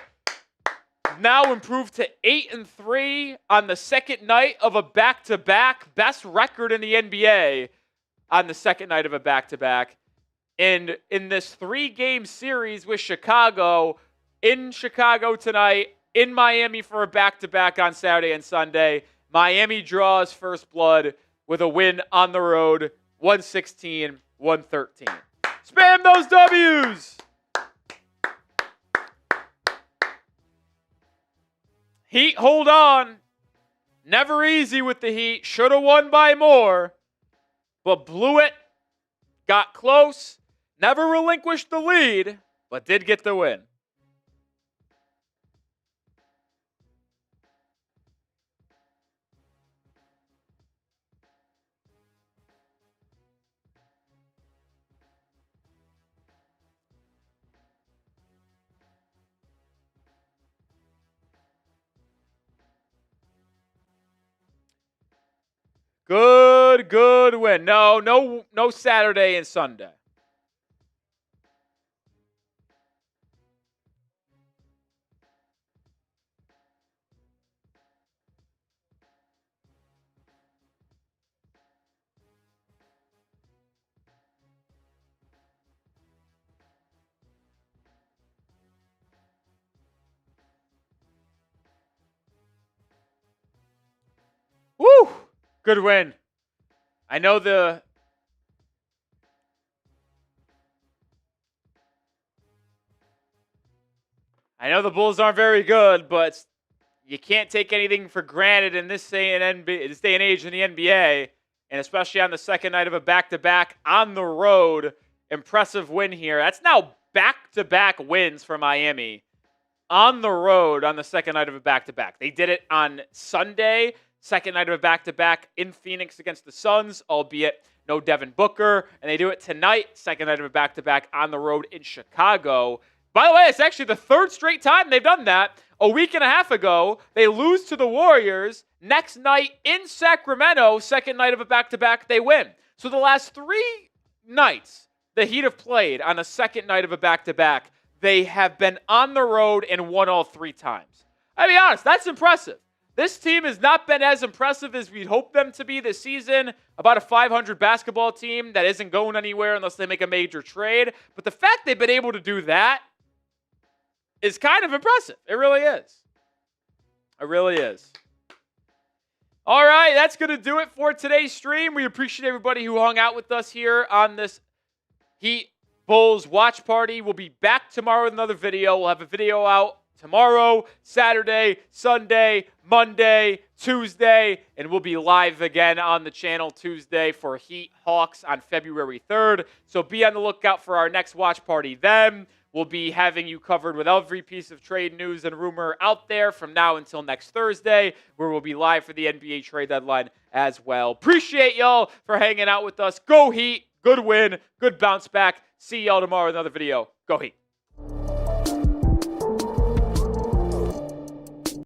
Now improved to 8-3 on the second night of a back-to-back. Best record in the NBA on the second night of a back-to-back. And in this 3-game series with Chicago, in Chicago tonight, in Miami for a back-to-back on Saturday and Sunday, Miami draws first blood with a win on the road, 116-113. Spam those W's! Heat hold on. Never easy with the Heat. Should have won by more, but blew it. Got close. Never relinquished the lead, but did get the win. Good win. No Saturday and Sunday. Woo! Good win. I know the Bulls aren't very good, but you can't take anything for granted in this day and age in the NBA, and especially on the second night of a back-to-back on the road. Impressive win here. That's now back-to-back wins for Miami on the road on the second night of a back-to-back. They did it on Sunday, second night of a back-to-back in Phoenix against the Suns, albeit no Devin Booker. And they do it tonight, second night of a back-to-back on the road in Chicago. By the way, it's actually the third straight time they've done that. A week and a half ago, they lose to the Warriors. Next night in Sacramento, second night of a back-to-back, they win. So the last 3 nights the Heat have played on a second night of a back-to-back, they have been on the road and won all 3 times. I'll be honest, that's impressive. This team has not been as impressive as we'd hoped them to be this season. About a 500 basketball team that isn't going anywhere unless they make a major trade. But the fact they've been able to do that is kind of impressive. It really is. It really is. All right, that's going to do it for today's stream. We appreciate everybody who hung out with us here on this Heat Bulls watch party. We'll be back tomorrow with another video. We'll have a video out tomorrow, Saturday, Sunday, Monday, Tuesday, and we'll be live again on the channel Tuesday for Heat Hawks on February 3rd. So be on the lookout for our next watch party then. We'll be having you covered with every piece of trade news and rumor out there from now until next Thursday, where we'll be live for the NBA trade deadline as well. Appreciate y'all for hanging out with us. Go Heat. Good win. Good bounce back. See y'all tomorrow with another video. Go Heat.